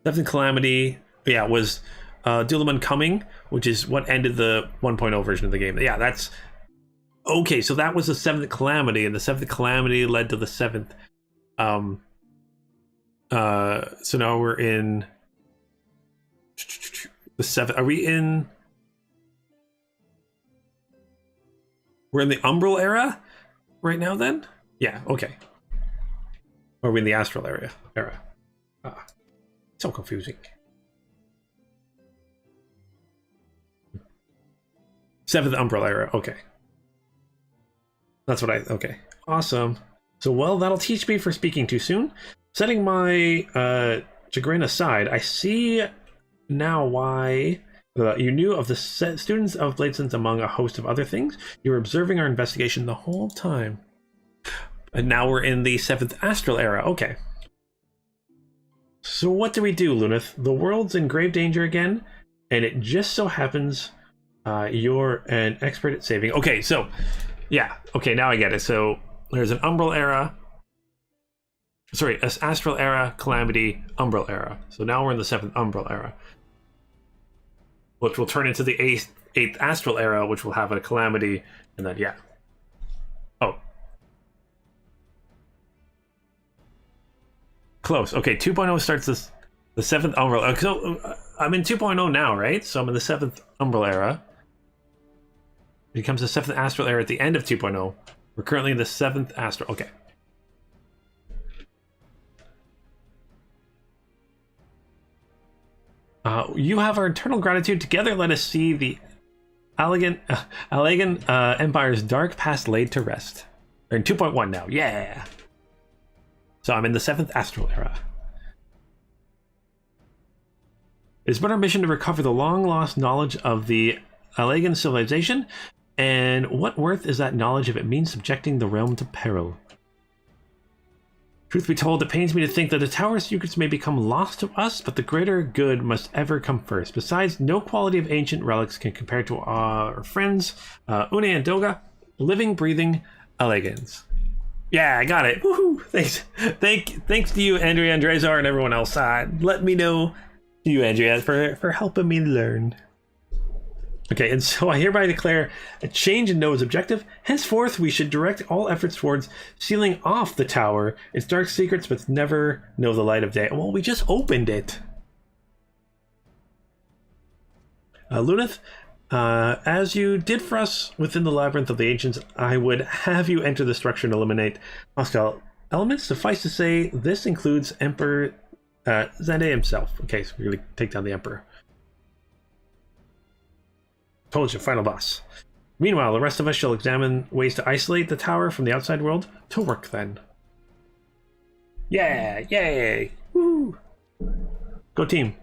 Seventh Calamity, yeah, was Dulaman Coming, which is what ended the 1.0 version of the game. Yeah, that's... Okay, so that was the seventh Calamity, and the seventh Calamity led to the seventh... so now we're in... the seventh... Are we in... We're in the Umbral Era right now, then? Yeah, okay. Or are we in the Astral era? So confusing. Seventh Umbral Era, okay. That's what okay. Awesome. So, well, that'll teach me for speaking too soon. Setting my chagrin aside, I see now why... you knew of the students of Bladesons among a host of other things. You were observing our investigation the whole time. And now we're in the seventh Astral Era. Okay. So what do we do, Lunith? The world's in grave danger again, and it just so happens you're an expert at saving. Okay, so, yeah. Okay, now I get it. So there's an Umbral Era. Sorry, Astral Era, Calamity, Umbral Era. So now we're in the seventh Umbral Era, which will turn into the eighth Astral Era, which will have a Calamity, and then, yeah. Oh. Close. Okay, 2.0 starts the seventh Umbral. So I'm in 2.0 now, right? So I'm in the seventh Umbral Era. It becomes the seventh Astral Era at the end of 2.0. We're currently in the seventh Astral. Okay. You have our eternal gratitude. Together, let us see the Allagan Empire's dark past laid to rest. We're in 2.1 now. Yeah. So I'm in the 7th astral era. It's been our mission to recover the long-lost knowledge of the Allagan civilization, and what worth is that knowledge if it means subjecting the realm to peril? Truth be told, it pains me to think that the tower's secrets may become lost to us, but the greater good must ever come first. Besides, no quality of ancient relics can compare to our friends, Une and Doga, living, breathing Allagans. Yeah, I got it. Woohoo! Thanks to you, Andrea, Andrezar, and everyone else. Let me know, you, Andrea, for helping me learn. Okay, and so I hereby declare a change in Noah's objective. Henceforth, we should direct all efforts towards sealing off the tower, its dark secrets, but never know the light of day. Well, we just opened it. Luneth, as you did for us within the labyrinth of the ancients, I would have you enter the structure and eliminate hostile elements. Suffice to say, this includes Emperor Xande himself. Okay, so we're going to take down the Emperor. Told you, final boss. Meanwhile, the rest of us shall examine ways to isolate the tower from the outside world. To work, then. Yeah! Yay! Woo! Go team.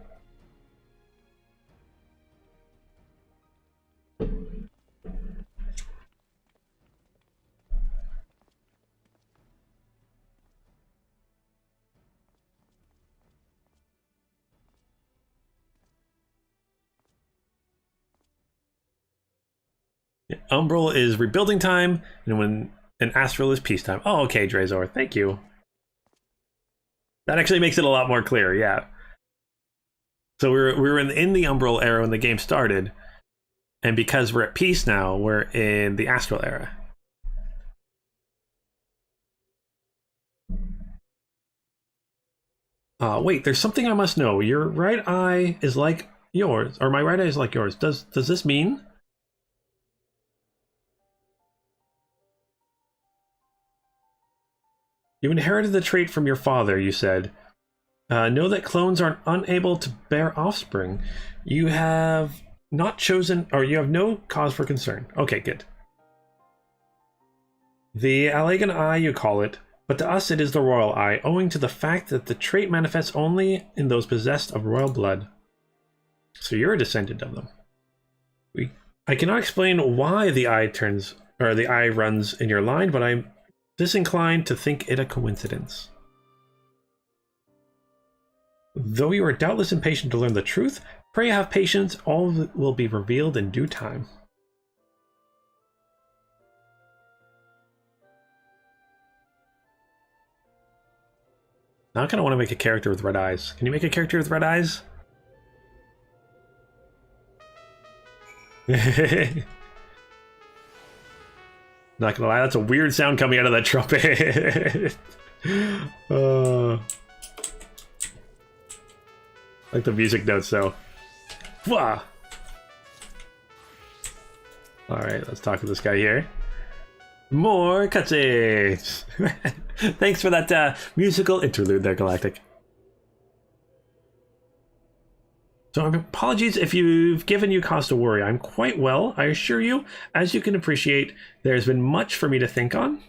Umbral is rebuilding time, and Astral is peacetime. Oh, okay, Drezor, thank you. That actually makes it a lot more clear, yeah. So we were in the Umbral era when the game started, and because we're at peace now, we're in the Astral era. Wait, there's something I must know. Your right eye is like yours, or my right eye is like yours. Does this mean? You inherited the trait from your father, you said. Know that clones are unable to bear offspring. You have not chosen, or you have no cause for concern. Okay, good. The Allagan Eye, you call it, but to us it is the Royal Eye, owing to the fact that the trait manifests only in those possessed of royal blood. So you're a descendant of them. I cannot explain why the eye runs in your line, but I'm disinclined to think it a coincidence. Though you are doubtless impatient to learn the truth, pray have patience, all will be revealed in due time. Now I kind of want to make a character with red eyes. Can you make a character with red eyes? Not gonna lie, that's a weird sound coming out of that trumpet. Like the music notes, though. Wah! Alright, let's talk to this guy here. More cutscenes! Thanks for that musical interlude there, Galactic. So apologies if you've given you cause to worry. I'm quite well, I assure you. As you can appreciate, there's been much for me to think on.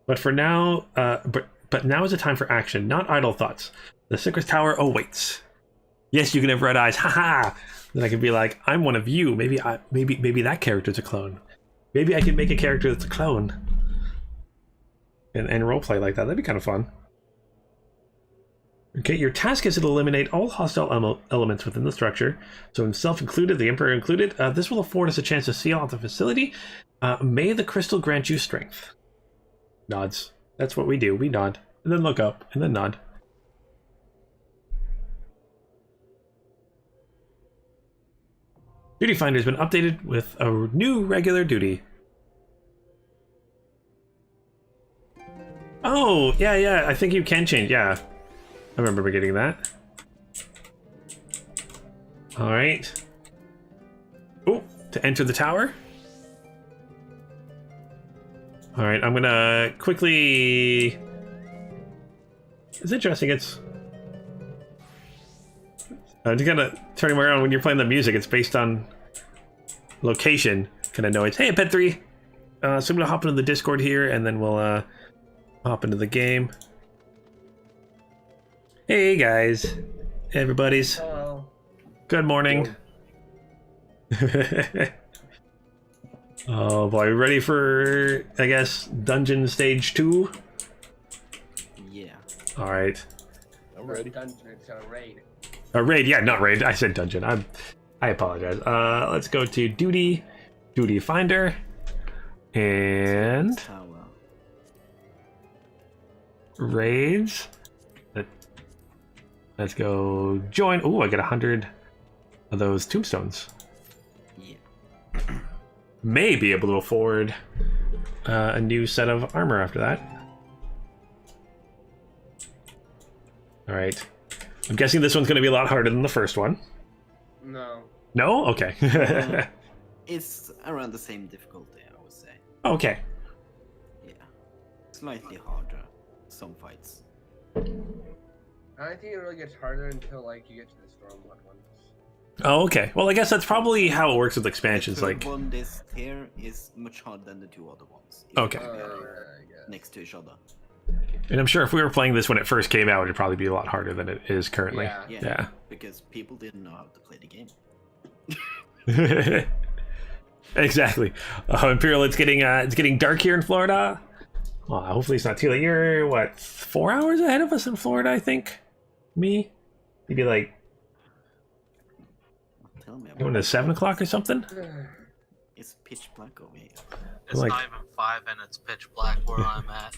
But for now, but now is the time for action, not idle thoughts. The Secret Tower awaits. Yes, you can have red eyes. Haha! Then I can be like, I'm one of you. Maybe that character's a clone. Maybe I can make a character that's a clone. And roleplay like that. That'd be kind of fun. Okay, your task is to eliminate all hostile elements within the structure, so himself included, the Emperor included. This will afford us a chance to seal out the facility. May the crystal grant you strength. Nods. That's what we do. We nod, and then look up, and then nod. Duty Finder has been updated with a new regular duty. Oh, yeah, I think you can change, yeah. I remember getting that. Alright. Oh, to enter the tower. Alright, I'm gonna quickly... It's interesting, it's... I'm just kind of turning around when you're playing the music, it's based on location kind of know it's, hey, Pet 3. So I'm going to hop into the Discord here, and then we'll hop into the game. Hey, guys. Hey, everybody's. Hello. Good morning. Oh, boy. Ready for, I guess, Dungeon Stage 2? Yeah. All right. I'm ready. Dungeon, it's a raid. A raid, yeah, not raid. I said dungeon. I apologize. Let's go to duty finder, and raids. Let's go join. Oh, I get 100 of those tombstones. Yeah. May be able to afford a new set of armor after that. All right. I'm guessing this one's going to be a lot harder than the first one. No. No? Okay. It's around the same difficulty, I would say. Okay. Yeah. Slightly harder, some fights. I don't think it really gets harder until like you get to the Stormblood ones. Oh, okay. Well, I guess that's probably how it works with expansions. The Like, one this here is much harder than the two other ones. Okay. Next to each other. and I'm sure if we were playing this when it first came out, it'd probably be a lot harder than it is currently. Yeah. Yeah. Because people didn't know how to play the game. Exactly. Imperial, it's getting dark here in Florida. Well, hopefully it's not too late. You're what, 4 hours ahead of us in Florida, I think. Me, maybe like Tell me about going to 7 o'clock or something. It's pitch black over here. It's Like- not even 5 and it's pitch black where I'm at.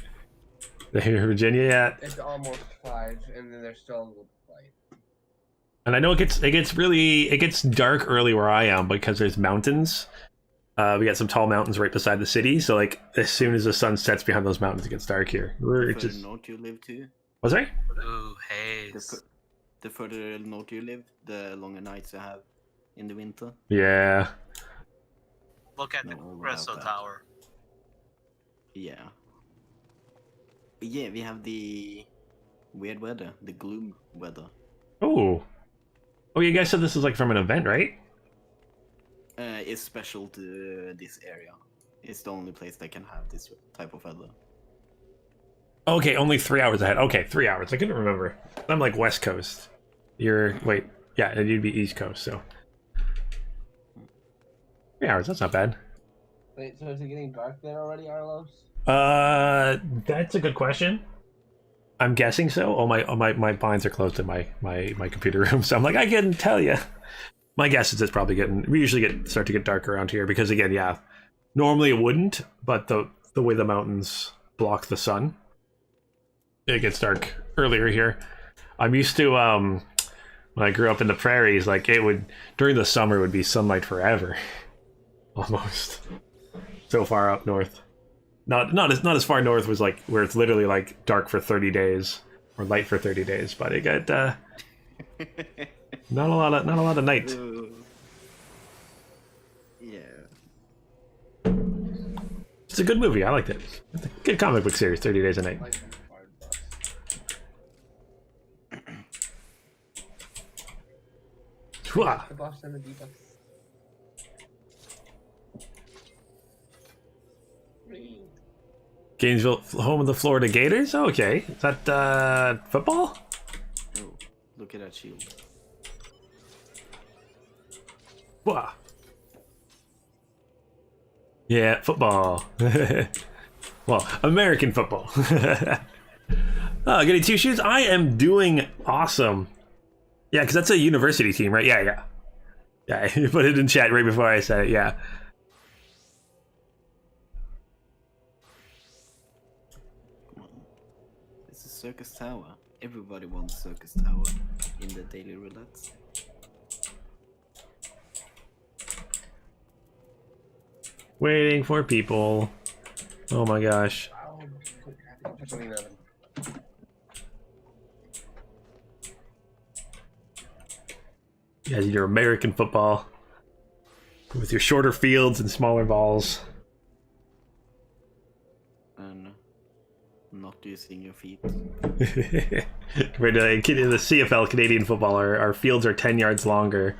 Virginia, yeah. It's almost 5, and then there's still a little light. And I know it gets dark early where I am because there's mountains. We got some tall mountains right beside the city, so like as soon as the sun sets behind those mountains, it gets dark here. We're The just further north you live to, was I? Ooh, haze. the further north you live, the longer nights you have in the winter. Yeah. Look at the No, all Espresso about that. Tower. Yeah. But yeah, we have the weird weather, the gloom weather. Oh. Oh, you guys said this is like from an event, right? It's special to this area. It's the only place that can have this type of weather. Okay, only 3 hours ahead. Okay, 3 hours. I couldn't remember. I'm like West Coast. Wait, yeah, and you'd be East Coast, so 3 hours. That's not bad. Wait, so is it getting dark there already, Arlos? That's a good question. I'm guessing so. Oh, my blinds are closed in my computer room, so I'm like, I couldn't tell you. My guess is it's probably we usually start to get dark around here because again, yeah, normally it wouldn't, but the way the mountains block the sun, it gets dark earlier here. I'm used to when I grew up in the prairies, like during the summer it would be sunlight forever, almost. So far up north, not as far north was like where it's literally like dark for 30 days or light for 30 days, but it got not a lot of night. Yeah. It's a good movie. I liked it. It's a good comic book series. 30 Days a Night. Like some hard bus. Hwah. The boss and the debuff. Gainesville, home of the Florida Gators. Okay, is that football? Oh, look at that shield. Hwah. Yeah, football. Well, American football. Oh, getting 2 shoes. I am doing awesome. Yeah, because that's a university team, right? Yeah. You put it in chat right before I said it. Yeah. Come on. It's a circus tower. Everybody wants circus tower in the daily roulette. Waiting for people. Oh my gosh. You guys, your American football with your shorter fields and smaller balls. And not using your feet. Compared to the CFL Canadian football, our fields are 10 yards longer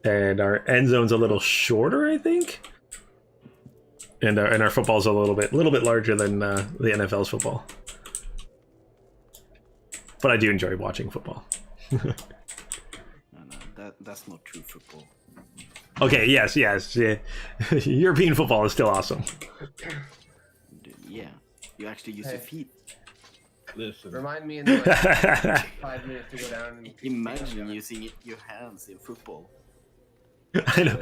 and our end zone's a little shorter, I think. And our football's a little bit larger than the NFL's football. But I do enjoy watching football. No, that's not true football. Okay, yes, yeah. European football is still awesome. Yeah, you actually use your feet. Listen. Remind me in like 5 minutes to go down and Imagine using your hands in football. I know.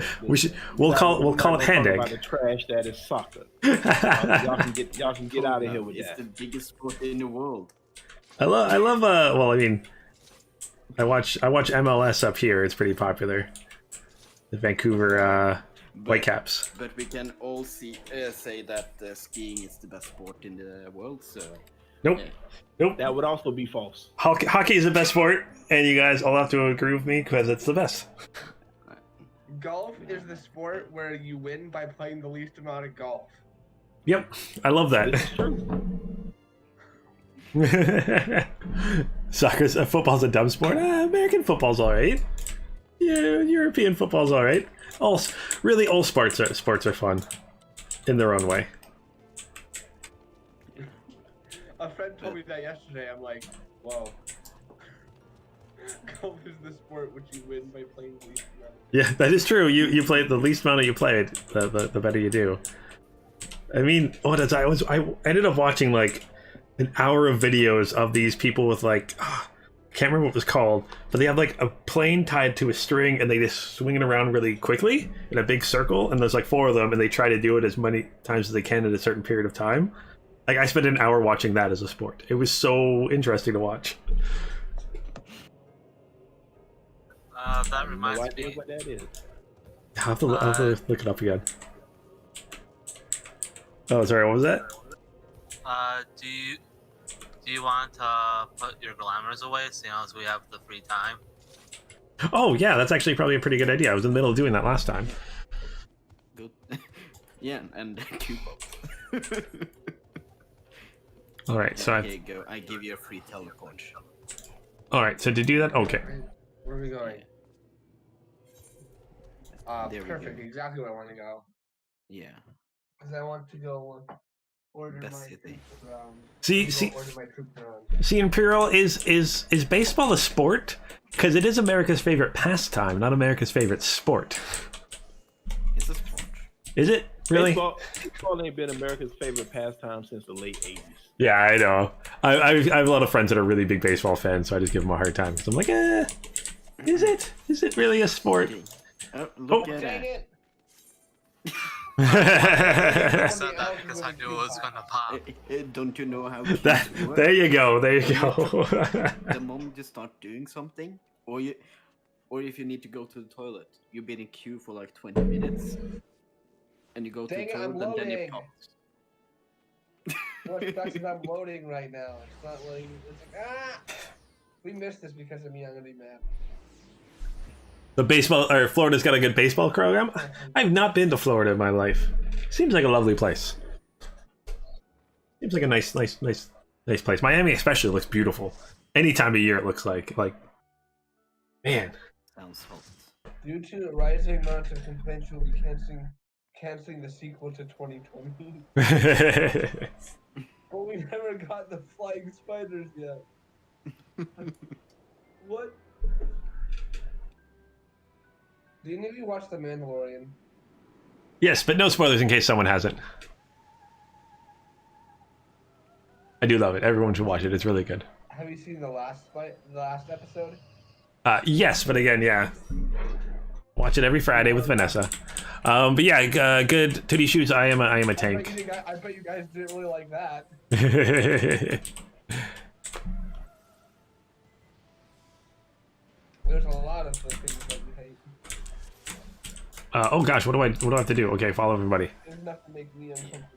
We'll call it hand About egg. the trash that is soccer. Y'all can get out of here with It's that. the biggest sport in the world. I love well, I mean, I watch MLS up here. It's pretty popular. The Vancouver Whitecaps. But we can all say that skiing is the best sport in the world. So Nope. yeah. Nope. That would also be false. Hockey is the best sport, and you guys all have to agree with me because it's the best. golf is the sport where you win by playing the least amount of golf. Yep, I love that. This is true. Football's a dumb sport. American football's all right. Yeah, European football's all right. All sports are fun in their own way. A friend told me that yesterday. I'm like, whoa. Golf is the sport which you win by playing the least amount. Yeah, that is true. You play the least amount you played, the better you do. I mean, I ended up watching like an hour of videos of these people with like, I can't remember what it was called, but they have like a plane tied to a string and they just swing it around really quickly in a big circle, and there's like 4 of them, and they try to do it as many times as they can in a certain period of time. Like, I spent an hour watching that as a sport. It was so interesting to watch. That reminds No idea me. what that is. I'll have to look it up again. Oh, sorry, what was that? Do you want to put your glamours away, seeing as we have the free time? Oh, yeah, that's actually probably a pretty good idea. I was in the middle of doing that last time. Good. Yeah, and coupons. All right, so Okay, go. I give you a free teleport. all right, so to do that, okay. Where are we going? There we Perfect. go. Exactly where I want to go. Yeah. Because I want to go order Best my city. troops around. See, Order my troops around. see, Imperial is baseball a sport? Because it is America's favorite pastime, not America's favorite sport. It's a sport. Is it really? Baseball ain't been America's favorite pastime since the late 80s. Yeah, I know. I have a lot of friends that are really big baseball fans, so I just give them a hard time. Because I'm like, is it? Is it really a sport? Oh, look at Dang that. it! I said that because I knew it was gonna pop. Don't you know how kids work? There you go. There you go. The moment you start doing something, or if you need to go to the toilet, you've been in queue for like 20 minutes, and you go to Dang the it, I'm toilet and then you loading. pop. What sucks is I'm loading right now. It's not loading. It's like, we missed this because of me. I'm gonna be mad. The baseball, or Florida's got a good baseball program. I've not been to Florida in my life. Seems like a lovely place. Seems like a nice place. Miami especially looks beautiful. Any time of year it looks like man. Sounds hot. Due to a rising amount of complaints, we'll be canceling the sequel to 2020. But we never got the flying spiders yet. What? Do any of you watch The Mandalorian? Yes, but no spoilers in case someone hasn't. I do love it. Everyone should watch it. It's really good. Have you seen the last episode? Yes, but again, yeah. Watch it every Friday with Vanessa. But yeah, good Tootie Shoes. I am a tank. I bet you guys didn't really like that. There's a lot of things that you hate. Oh gosh, what do I have to do? Okay, follow everybody. There's enough to make me uncomfortable.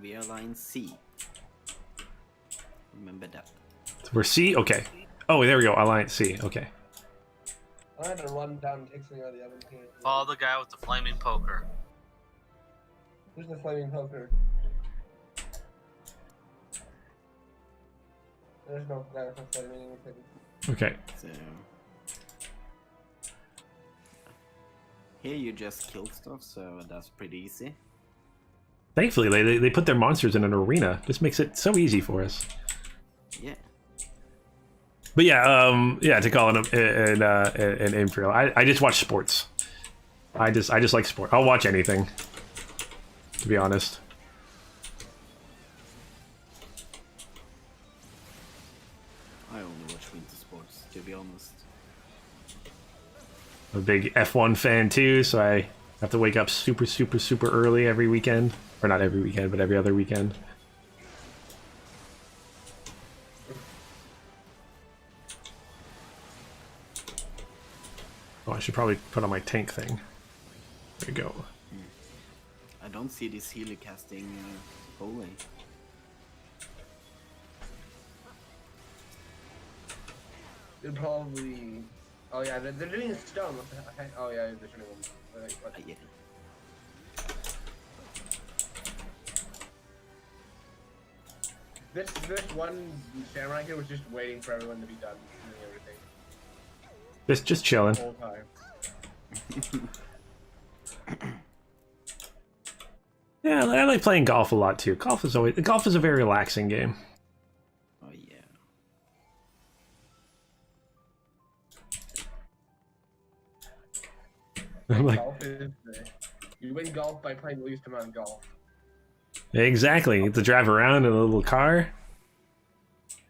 We are line C. Remember that. We're C? Okay. Oh, there we go. Alliance C. Okay. I had to run down and take something out of the oven here. Follow the guy with the flaming poker. Who's the flaming poker? There's no guy with a flaming anything. Okay. So Here you just kill stuff, so that's pretty easy. Thankfully, they put their monsters in an arena. This makes it so easy for us. Yeah. But yeah, yeah. To call it an imperial, I just watch sports. I just like sport. I'll watch anything. To be honest. I only watch winter sports, to be honest. I'm a big F1 fan too, so I have to wake up super early every weekend. Or not every weekend, but every other weekend. Oh, I should probably put on my tank thing. There we go. I don't see this healer casting bowling. They're probably. Oh yeah, they're doing stone. What the heck? Oh yeah, they're turning them. Yeah. This one samurai here was just waiting for everyone to be done doing everything Just chilling. the whole time. Yeah, I like playing golf a lot too. Golf is a very relaxing game. Oh yeah. I'm like, Golf is you win golf by playing the least amount of golf. exactly. You get to drive around in a little car.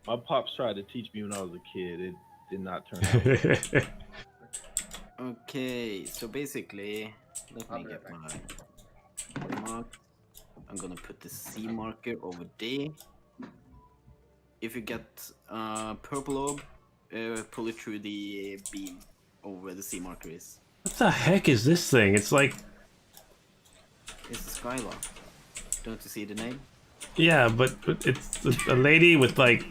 My pops tried to teach me when I was a kid. It did not turn out. Okay, so basically, let I'll me be get right my mark. I'm gonna put the C marker over D. If you get purple orb, pull it through the beam over where the C marker is. What the heck is this thing? It's like, It's a Skylar. Don't you see the name? yeah, but it's a lady with like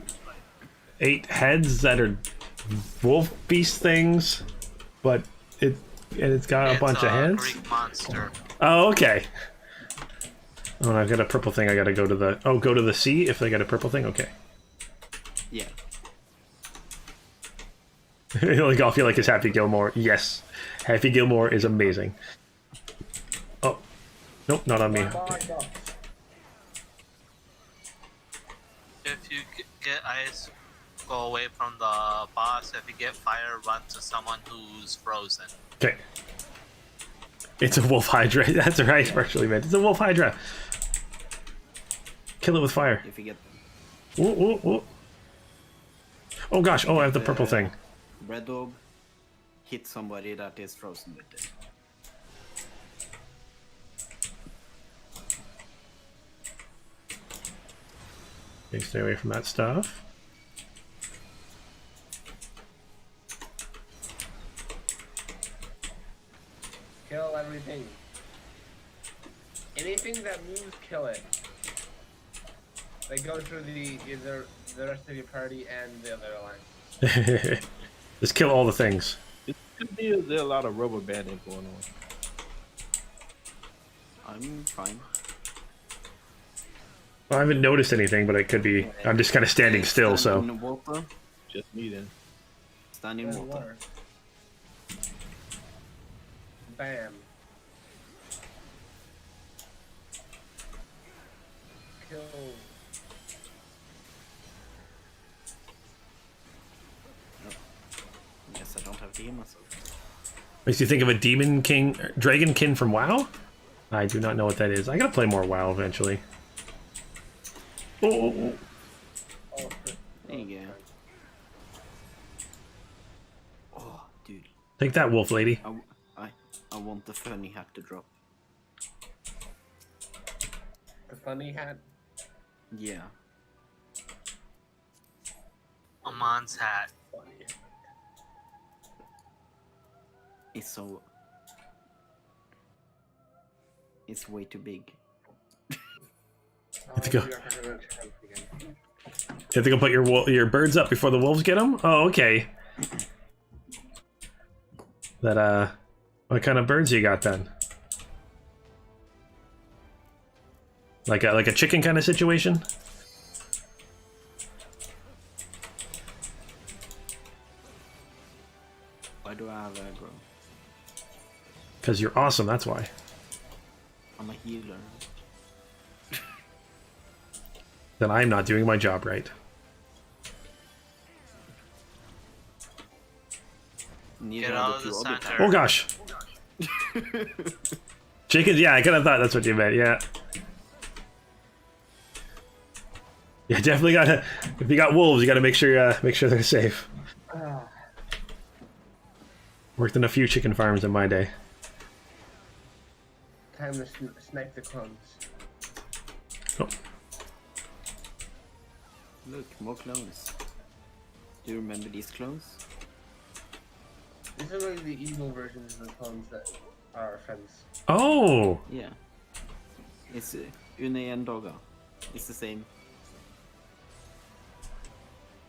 8 heads that are wolf beast things, but it's got a bunch of heads. Greek monster. Oh, okay. Oh, and I've got a purple thing. I gotta go to the go to the sea if they got a purple thing. Okay. Yeah. Like I'll feel like it's Happy Gilmore. Yes, Happy Gilmore is amazing. Oh, nope, not on me. Okay. If you get ice, go away from the boss. If you get fire, run to someone who's frozen. Okay. It's a wolf hydra. That's right, partially meant. It's a wolf hydra. Kill it with fire. If you get Whoa, whoa, whoa. Oh gosh, oh, I have the purple thing. red orb, hit somebody that is frozen with it. Okay, stay away from that stuff. Kill everything. Anything that moves, kill it. They go through either the rest of your party and the other alliance. Just kill all the things. It could be there's a lot of rubber banding going on. I'm fine. Well, I haven't noticed anything, but it could be. I'm just kind of standing still, so. Stand in water. Just me then. Stand in water. Bam. Kill. Guess I don't have demons. Makes you think of a demon king, dragonkin from WoW? I do not know what that is. I gotta play more WoW eventually. Oh, oh, oh. Oh, There you go. Oh, dude. Take that, wolf lady. I want the funny hat to drop. the funny hat. Yeah. Amon's hat. Funny. It's so... It's way too big. Have to go. You have to go put your birds up before the wolves get them? Oh, okay. That, what kind of birds you got then? Like a chicken kind of situation? Why do I have aggro? Because you're awesome, that's why. I'm a healer. Then I'm not doing my job right. Neither Get are out of two the other center. Oh gosh. Chickens, yeah, I kind of thought that's what you meant, yeah. Yeah, definitely gotta, if you got wolves, you gotta make sure they're safe. Worked in a few chicken farms in my day. Time to snipe the clones. Oh. Look, more clones. Do you remember these clones? These are like the evil versions of the clones that are our friends. Oh! Yeah. It's Une and Doga. It's the same.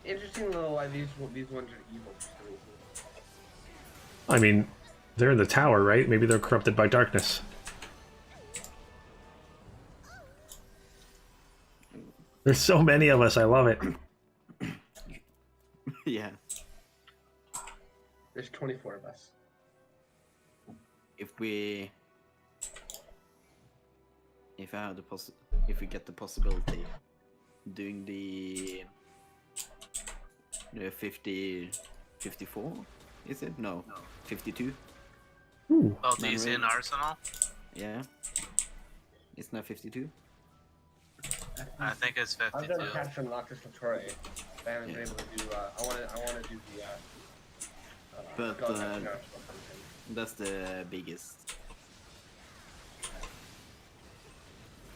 Interesting though why these ones are evil for some reason. I mean, they're in the tower, right? Maybe they're corrupted by darkness. There's so many of us, I love it. Yeah. There's 24 of us. If we get the possibility doing the 54, is it? No, 52. Ooh. Oh, do you see an arsenal? Yeah. It's not 52. I think it's I've 52. done capture and Noctis Victoria. I haven't been able to do. I want to do the. But God, that's an arsenal something. that's the biggest.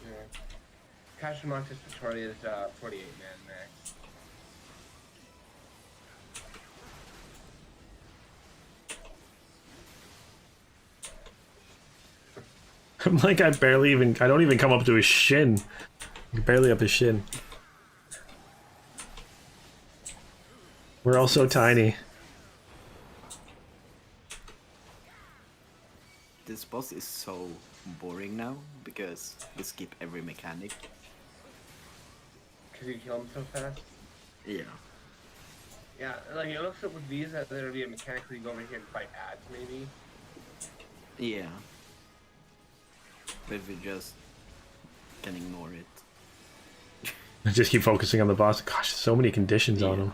Yeah. Capture and Noctis Victoria is 48 man max. I'm like, I don't even come up to his shin. I'm barely up his shin. We're all so tiny. This boss is so boring now because we skip every mechanic. Cause you kill him so fast. Yeah. Yeah, like it looks like with these that there'll be a mechanic where you go over here and fight ads maybe. Yeah. But we just can ignore it. I just keep focusing on the boss. Gosh, so many conditions on him.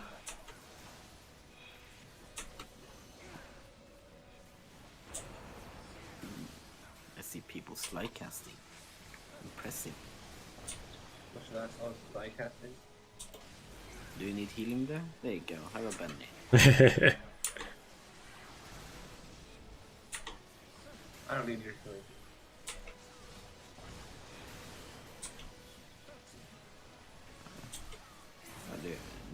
I see people slide casting. Impressive. What's that? Oh, spy casting. Do you need healing there? There you go. Have a Benny. I don't need your healing.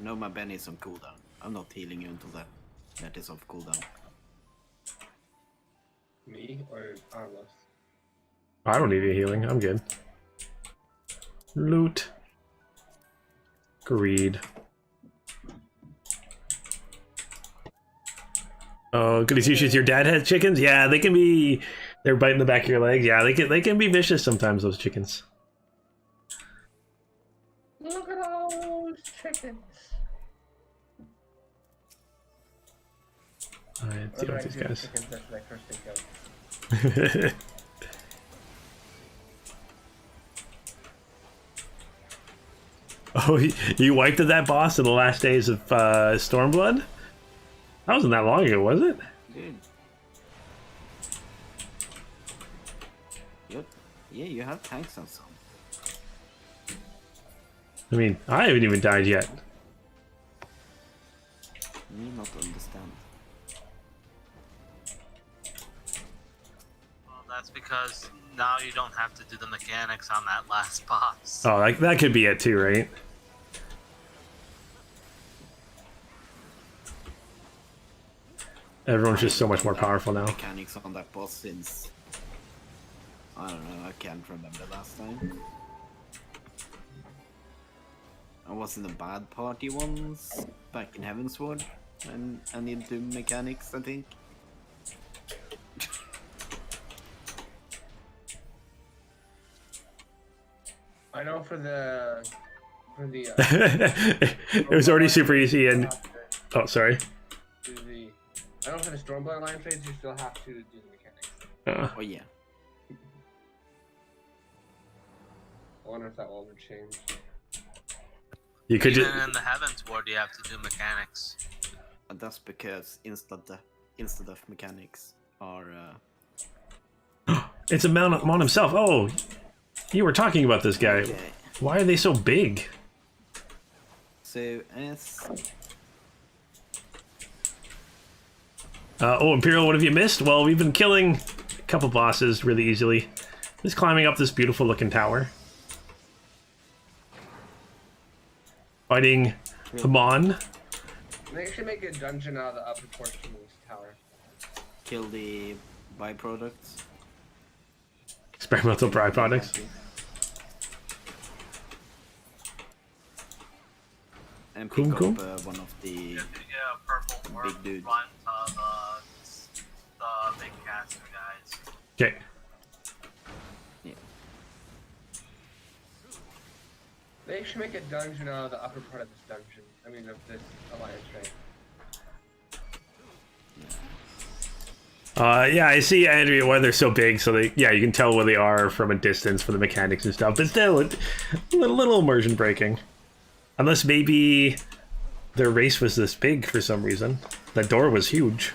No, my Benny is on cooldown. I'm not healing you until that is off cooldown. Me or Arlos? I don't need any healing. I'm good. Loot. Greed. Oh, goody two shoes. Your dad has chickens? Yeah, they can be. They're biting the back of your legs. Yeah, they can be vicious sometimes. Those chickens. Look at all those chickens. Alright, deal with these guys. Chickens, that's my first thing of. Oh, you wiped at that boss in the last days of Stormblood? That wasn't that long ago, was it? Dude. Yep. Yeah, you have tanks on some. I mean, I haven't even died yet. You not understand. Well, that's because now you don't have to do the mechanics on that last boss. Oh, that could be it too, right? Everyone's just so much more powerful now. Mechanics on that boss since I don't know. I can't remember last time. I was in a bad party once back in Heavensward, and I need to do mechanics. I think. I know for the It was already super easy and... Oh, sorry. I know for the Stormblood line trades, you still have to do the mechanics. Oh yeah. I wonder if that will ever change. You could Even just in the Heavens Ward, you have to do mechanics. And that's because instant death mechanics are. it's a Mon himself. Oh, you were talking about this guy. Okay. Why are they so big? So as Oh, Imperial, what have you missed? Well, we've been killing a couple bosses really easily. Just climbing up this beautiful looking tower. Fighting Mon. They should make a dungeon out of the upper portion of this tower. kill the byproducts. Experimental byproducts. And pick Cool, up cool. one of the. If you get a purple orb, Big dude. run to the big caster guys. Okay. Yeah. They should make a dungeon out of the upper part of this dungeon. I mean, of this alliance, right? Yeah, I see, Andrea, why they're so big. So they, yeah, you can tell where they are from a distance for the mechanics and stuff. But still, a little immersion breaking. Unless maybe their race was this big for some reason. That door was huge.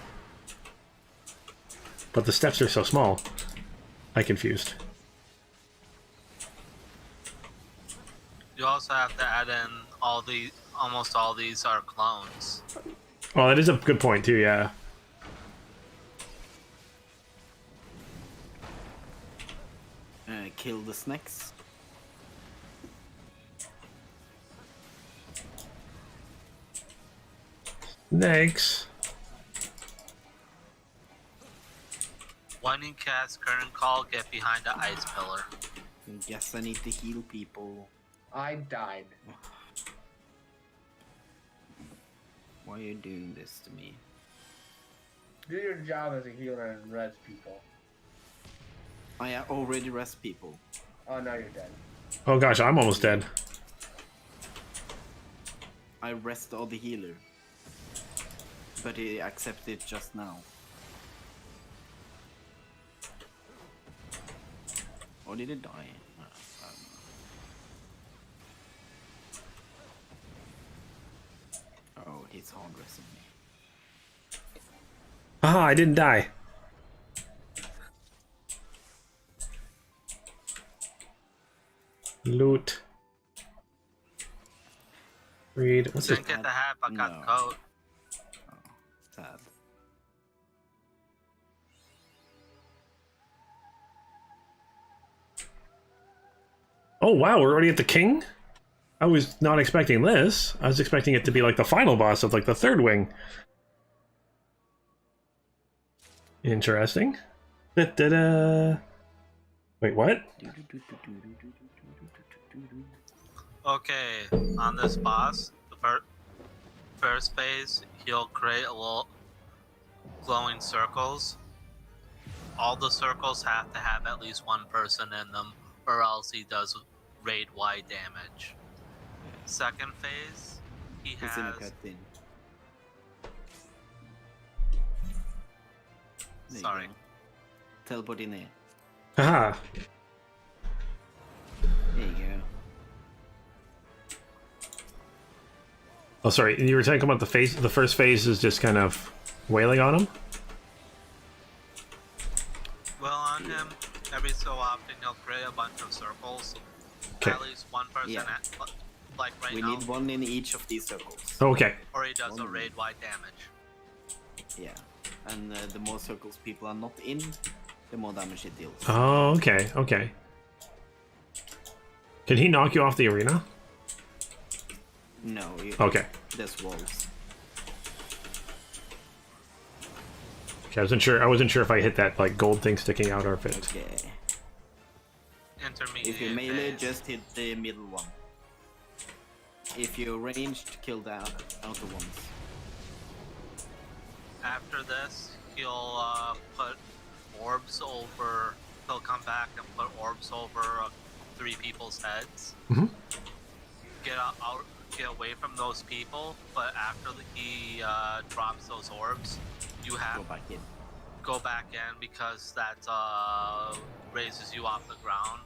But the steps are so small. I'm confused. You also have to add in almost all these are clones. Well, that is a good point too, yeah. Kill the snakes. Next. When you cast current call, get behind the ice pillar. Guess I need to heal people. I died. Why are you doing this to me? Do your job as a healer and res people. I already rest people. Oh, now you're dead. Oh gosh, I'm almost dead. I rest all the healer. But he accepted just now. Or did it die? I don't know. Oh, he's hard resting me. Ah, I didn't die. Loot. Read. What's this? Didn't get the hat, but got No. the coat. Sad. Oh wow, we're already at the king? I was not expecting this. I was expecting it to be like the final boss of like the third wing. Interesting. Da-da-da. Wait, what? Okay, on this boss, the first phase, he'll create a little glowing circles. All the circles have to have at least one person in them, or else he does raid-wide damage. Second phase, he It's in a has... cutscene. There you Sorry. go. Teleport in there. Haha. There you go. Oh, sorry. You were talking about the phase. The first phase is just kind of wailing on him. Well, on him, every so often he'll create a bunch of circles. Okay. At least one person Yeah. at, like right We now, need one in each of these circles. Okay. or he does a one. raid-wide damage. Yeah. And the more circles people are not in, the more damage it deals. Oh, okay. Okay. Can he knock you off the arena? No, Okay. there's walls. Okay. I wasn't sure if I hit that like gold thing sticking out or if it. Okay. Intermediate If you melee, phase. just hit the middle one. If you're ranged, kill the outer ones. After this, he'll put orbs over. He'll come back and put orbs over 3 people's heads. Mhm. Get away from those people. But after he drops those orbs, you Go have back in. go back in because that raises you off the ground,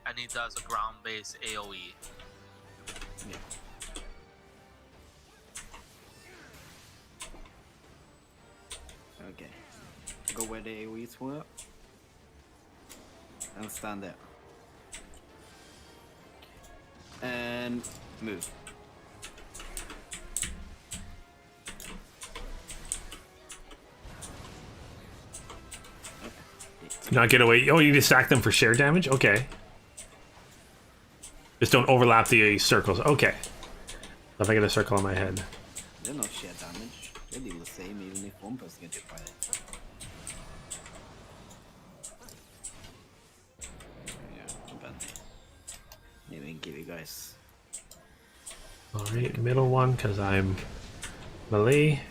and he does a ground-based AOE. Yeah. Okay. Go where the AoEs were. And stand there. And move. Not get away. Oh, you need to stack them for share damage? Okay. Just don't overlap the circles. Okay. If I get a circle on my head. They're not share damage. They deal the same even if one person gets hit by it. Yeah, but maybe give you guys. Alright, middle one, because I'm melee.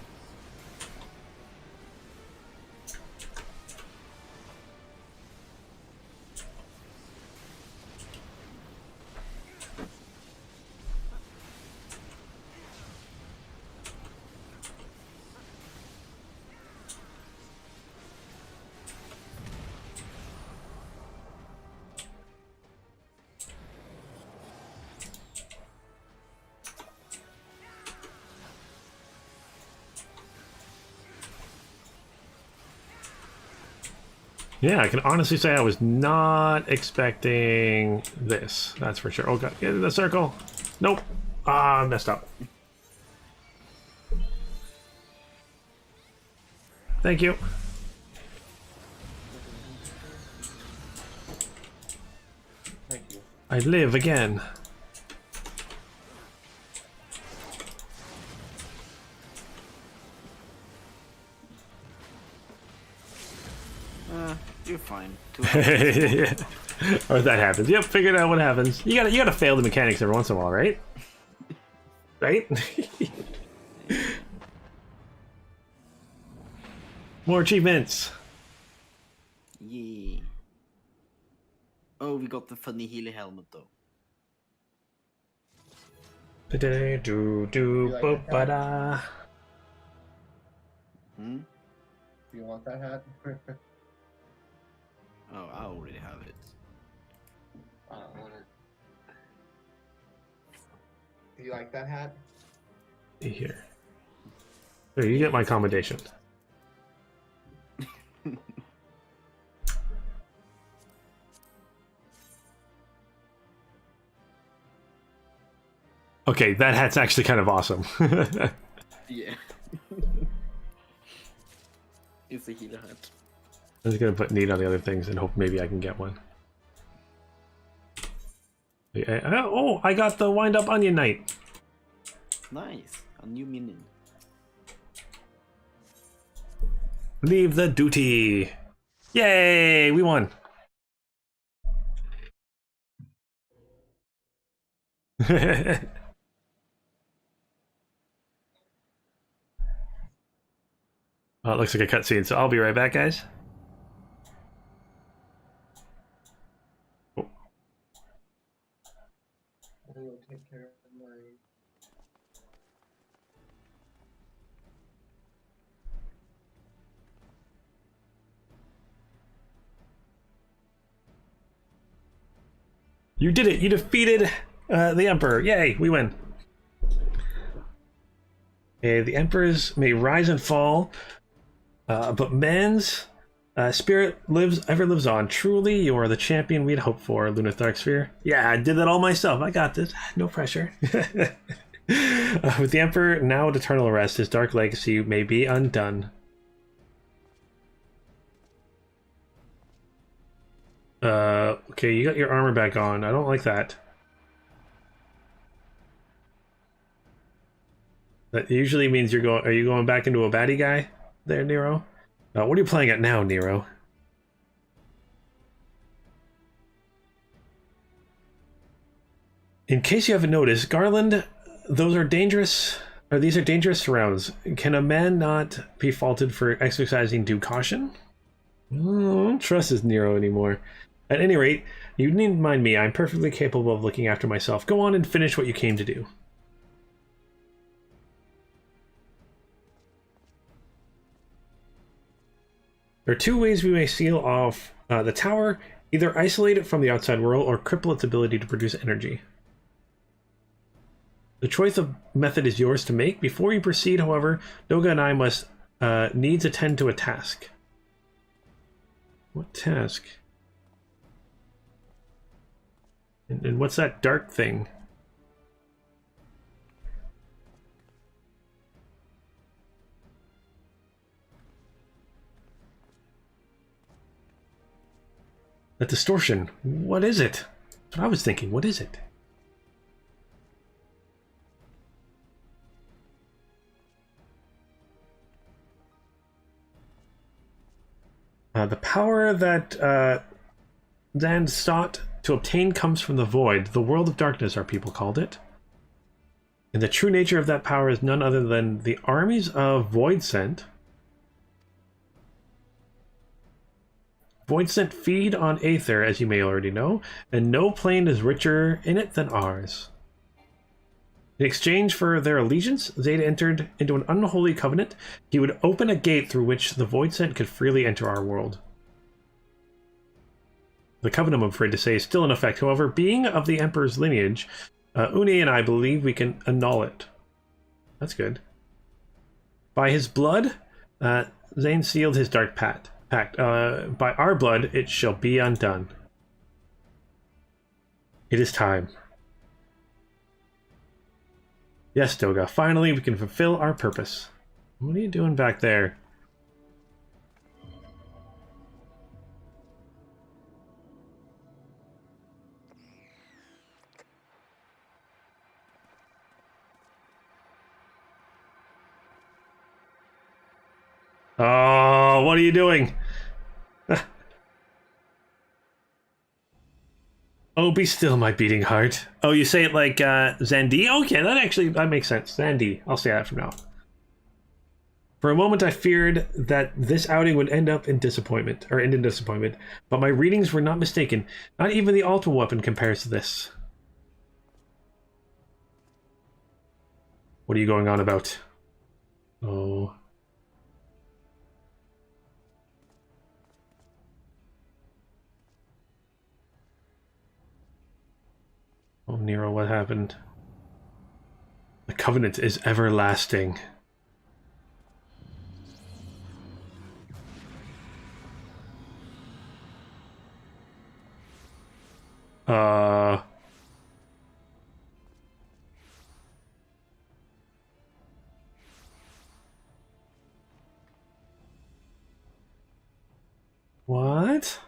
Yeah, I can honestly say I was not expecting this. That's for sure. Oh god, get in the circle. Nope. Ah, I messed up. Thank you. Thank you. I live again. You're fine. Yeah. Or that happens. Yep, figured out what happens. You gotta fail the mechanics every once in a while, right? Right? More achievements. Yeah. Oh, we got the funny healer helmet though. Do do do like bo that? ba da. Hmm? Do you want that hat? Oh, I already have it. I don't want it. Do you like that hat? Here. There, you get my commendation. Okay, that hat's actually kind of awesome. Yeah. It's a healer hat. I'm just gonna put need on the other things and hope maybe I can get one. Oh, I got the wind up onion knight. Nice. A new minion. Leave the duty. Yay, we won. Well, it looks like a cutscene, so I'll be right back, guys. Oh. I will take care of mine. You did it! You defeated the Emperor! Yay, we win. Okay, the Emperors may rise and fall, but man's spirit ever lives on. Truly, you are the champion we'd hoped for, Lunathark Sphere. Yeah, I did that all myself. I got this. No pressure. With the Emperor now at eternal rest, his dark legacy may be undone. Okay, you got your armor back on. I don't like that. That usually means you're going. Are you going back into a baddie guy there, Nero? What are you playing at now, Nero? In case you haven't noticed, Garland, those are dangerous. Or these are dangerous surrounds. Can a man not be faulted for exercising due caution? I don't trust this Nero anymore. At any rate, you needn't mind me. I'm perfectly capable of looking after myself. Go on and finish what you came to do. There are two ways we may seal off the tower: either isolate it from the outside world or cripple its ability to produce energy. The choice of method is yours to make. Before you proceed, however, Doga and I must needs attend to a task. What task? And what's that dark thing? That distortion. What is it? That's what I was thinking. What is it? The power that Xande sought to obtain comes from the void. The world of darkness, our people called it. And the true nature of that power is none other than the armies of Voidsent. Voidsent feed on Aether, as you may already know, and no plane is richer in it than ours. In exchange for their allegiance, Xande entered into an unholy covenant. He would open a gate through which the Voidsent could freely enter our world. The covenant, I'm afraid to say, is still in effect. However, being of the Emperor's lineage, Une and I believe we can annul it. That's good. By his blood, Xande sealed his dark pact. By our blood, it shall be undone. It is time. Yes, Doga, finally we can fulfill our purpose. What are you doing back there? Oh, what are you doing? Oh, be still, my beating heart. Oh, you say it like Xande? Okay, that makes sense. Xande. I'll say that from now on. For a moment, I feared that this outing would end in disappointment, but my readings were not mistaken. Not even the ultimate weapon compares to this. What are you going on about? Oh. Oh, Nero, what happened? The covenant is everlasting. What?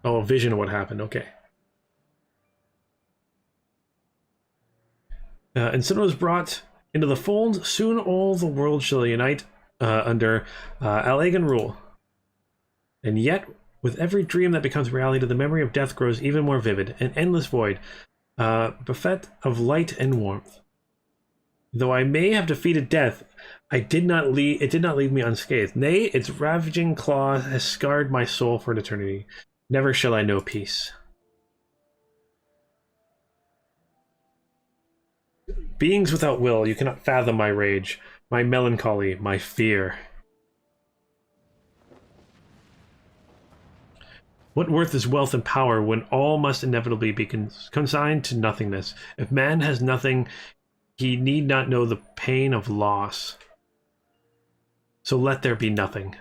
Oh, a vision of what happened. Okay. And Sin was brought into the fold. Soon all the world shall unite under Allagan rule. And yet, with every dream that becomes reality, the memory of death grows even more vivid. An endless void, buffet of light and warmth. Though I may have defeated death, it did not leave me unscathed. Nay, its ravaging claw has scarred my soul for an eternity. Never shall I know peace. Beings without will, you cannot fathom my rage, my melancholy, my fear. What worth is wealth and power when all must inevitably be consigned to nothingness? If man has nothing, he need not know the pain of loss. So let there be nothing.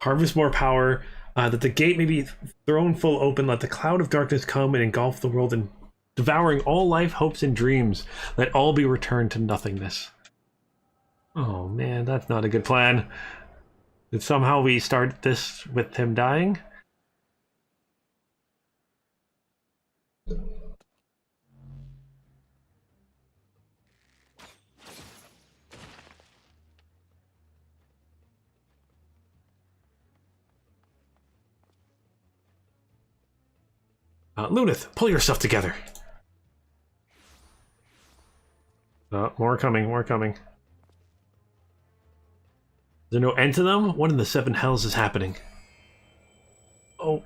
Harvest more power, that the gate may be thrown full open. Let the cloud of darkness come and engulf the world, and devouring all life, hopes, and dreams, let all be returned to nothingness. Oh man, that's not a good plan. Did somehow we start this with him dying? Lunith, pull yourself together. More coming, more coming. there no end to them? What in the seven hells is happening? Oh.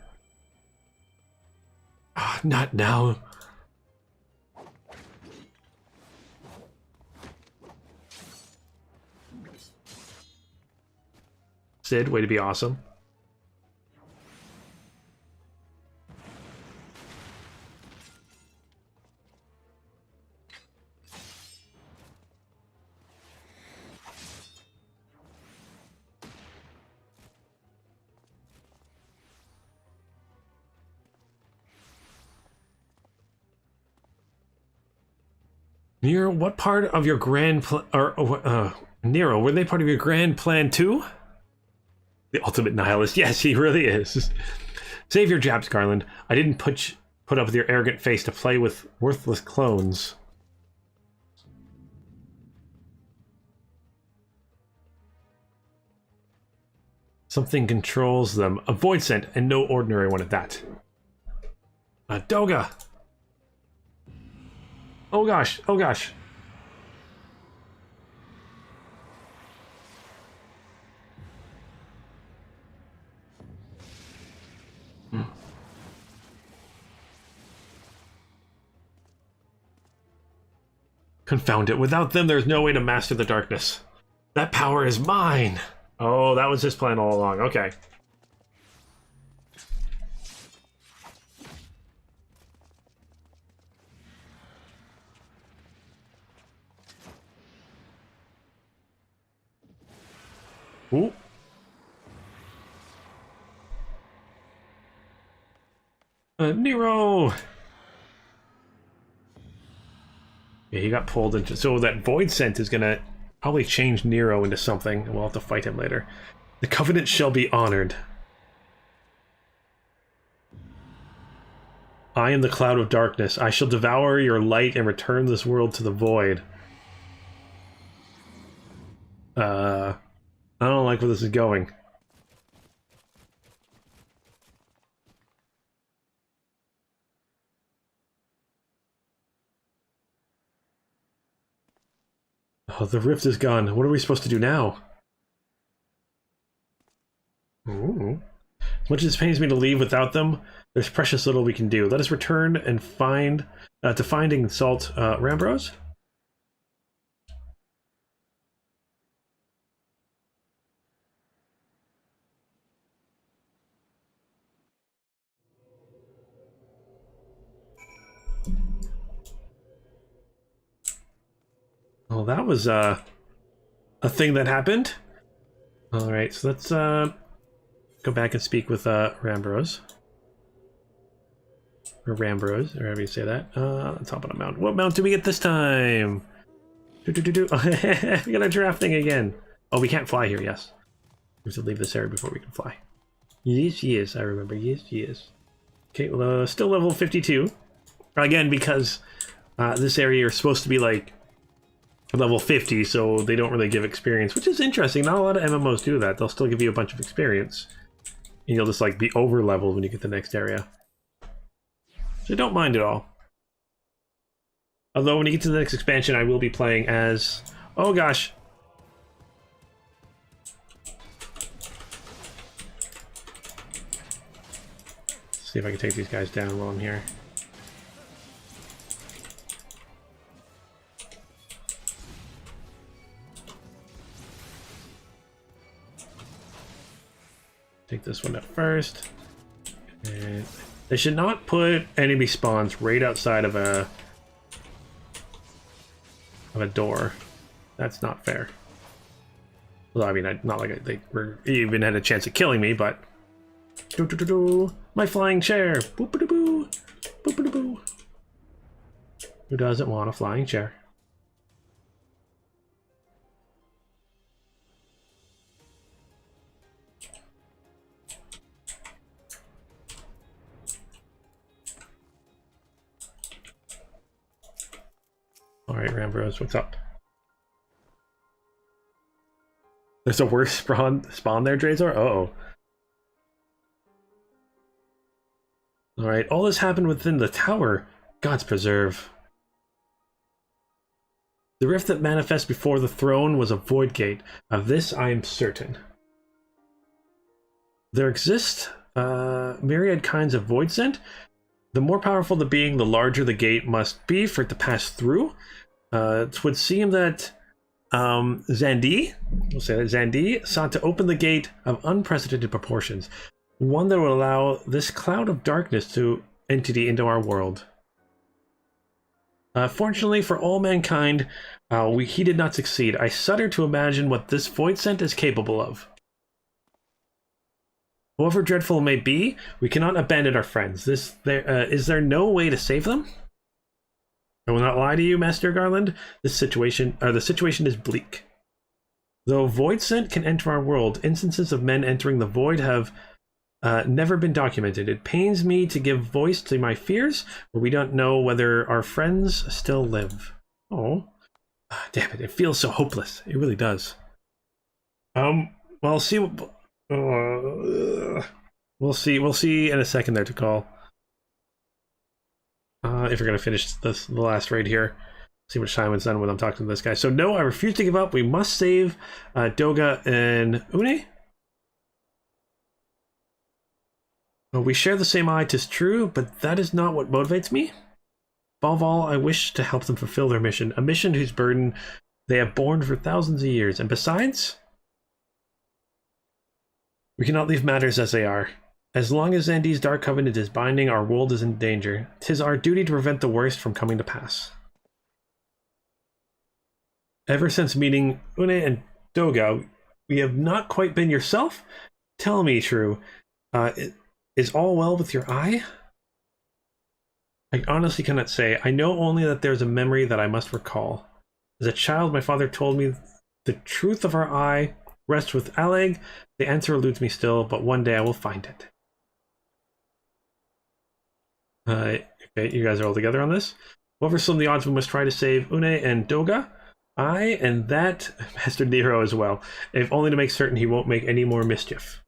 Ah, not now. Sid, way to be awesome. Nero, what part of your grand Nero, were they part of your grand plan too? The ultimate nihilist. Yes, he really is. Save your jabs, Garland. I didn't put up with your arrogant face to play with worthless clones. Something controls them. A void scent, and no ordinary one at that. Doga! Oh gosh, oh gosh. Confound it. Without them, there's no way to master the darkness. That power is mine! Oh, that was his plan all along. Okay. Ooh. Nero! Yeah, he got pulled into... So that void scent is gonna probably change Nero into something, and we'll have to fight him later. The Covenant shall be honored. I am the cloud of darkness. I shall devour your light and return this world to the void. I don't like where this is going. Oh, the rift is gone. What are we supposed to do now? Ooh. As much as it pains me to leave without them, there's precious little we can do. Let us return and find to finding Salt Rambros. Well, that was a thing that happened. All right, so let's go back and speak with Rambros. Or Rambros, or however you say that. Let's hop on a mount. What mount do we get this time? We got our giraffe thing again. Oh, we can't fly here, yes. We have to leave this area before we can fly. Yes, yes, I remember. Yes, yes. Okay, well, still level 52. Again, because this area is supposed to be like level 50, so they don't really give experience, which is interesting. Not a lot of MMOs do that. They'll still give you a bunch of experience, and you'll just like be over leveled when you get to the next area. So I don't mind at all. Although when you get to the next expansion, I will be playing as... Oh gosh. Let's see if I can take these guys down while I'm here. Take this one up first. And they should not put enemy spawns right outside of a door. That's not fair. Well, I mean, not like they were even had a chance of killing me, but my flying chair. Boop-a-doo-boo. Boop-a-doo-boo. Who doesn't want a flying chair? Alright, Rambros, what's up? There's a worse spawn there, Drazor? Uh-oh. Alright, all this happened within the tower. God's preserve. The rift that manifests before the throne was a void gate. Of this I am certain. There exist myriad kinds of void scent. The more powerful the being, the larger the gate must be for it to pass through. It would seem that Xande, we'll say that Xande, sought to open the gate of unprecedented proportions. One that would allow this cloud of darkness to entity into our world. Fortunately for all mankind, he did not succeed. I shudder to imagine what this void scent is capable of. However dreadful it may be, we cannot abandon our friends. Is there no way to save them? I will not lie to you, Master Garland. The situation is bleak. Though void scent can enter our world, instances of men entering the void have never been documented. It pains me to give voice to my fears, but we don't know whether our friends still live. Oh, damn it! It feels so hopeless. It really does. Well, see. We'll see in a second there to call. If we're gonna finish the last raid here, see what time it's done when I'm talking to this guy. So no, I refuse to give up. We must save Doga and Une. We share the same eye, 'tis true, but that is not what motivates me. Above all, I wish to help them fulfill their mission, a mission whose burden they have borne for thousands of years. And besides, we cannot leave matters as they are. As long as Xande's Dark Covenant is binding, our world is in danger. 'Tis our duty to prevent the worst from coming to pass. Ever since meeting Une and Doga, we have not quite been yourself. Tell me, true, is all well with your eye? I honestly cannot say. I know only that there's a memory that I must recall. As a child, my father told me the truth of our eye rests with Allagan. The answer eludes me still, but one day I will find it. Okay, you guys are all together on this. Whatever sum the odds, we must try to save Une and Doga. I and that Master Nero as well, if only to make certain he won't make any more mischief.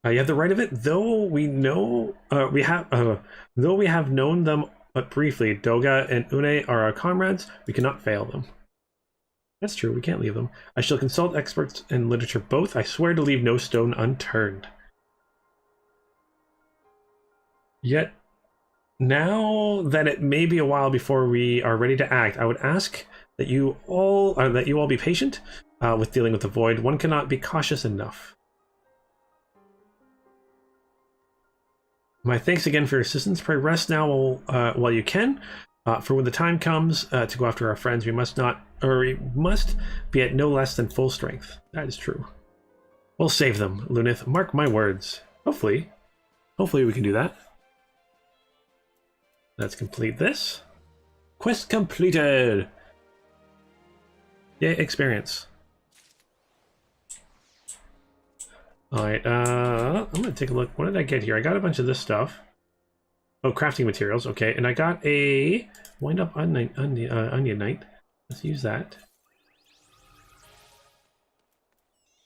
You have the right of it, though we know we have known them but briefly. Doga and Une are our comrades. We cannot fail them. That's true, we can't leave them. I shall consult experts in literature both. I swear to leave no stone unturned. Yet, now that it may be a while before we are ready to act, I would ask that you all be patient with dealing with the void. One cannot be cautious enough. My thanks again for your assistance. Pray rest now while you can. For when the time comes to go after our friends, we must be at no less than full strength. That is true. We'll save them, Lunith. Mark my words. Hopefully we can do that. Let's complete this. Quest completed. Yay, experience. Alright, I'm gonna take a look. What did I get here? I got a bunch of this stuff. Oh, crafting materials, okay. And I got a wind-up onion knight. Let's use that.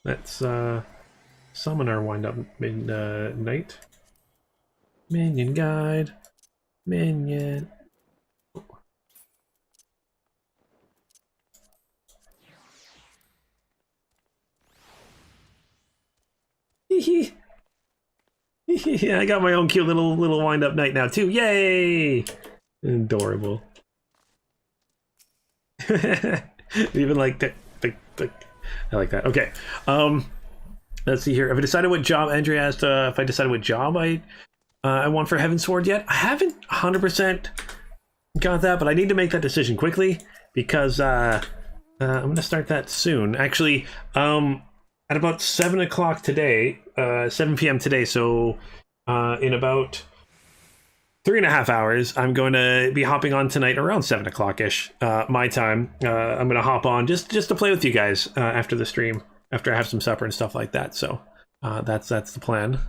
Let's summon our wind-up knight. Minion guide. Minion. Yeah, I got my own cute little wind-up knight now too. Yay! Adorable. Even like the I like that. Okay. Let's see here. Have I decided what job? Andrea asked if I decided what job I want for Heavensward yet. I haven't 100% got that, but I need to make that decision quickly because I'm gonna start that soon. Actually, at about 7 o'clock today, 7 p.m. today, so in about 3.5 hours, I'm going to be hopping on tonight around 7 o'clock-ish, my time. I'm going to hop on just to play with you guys after the stream, after I have some supper and stuff like that. So that's the plan.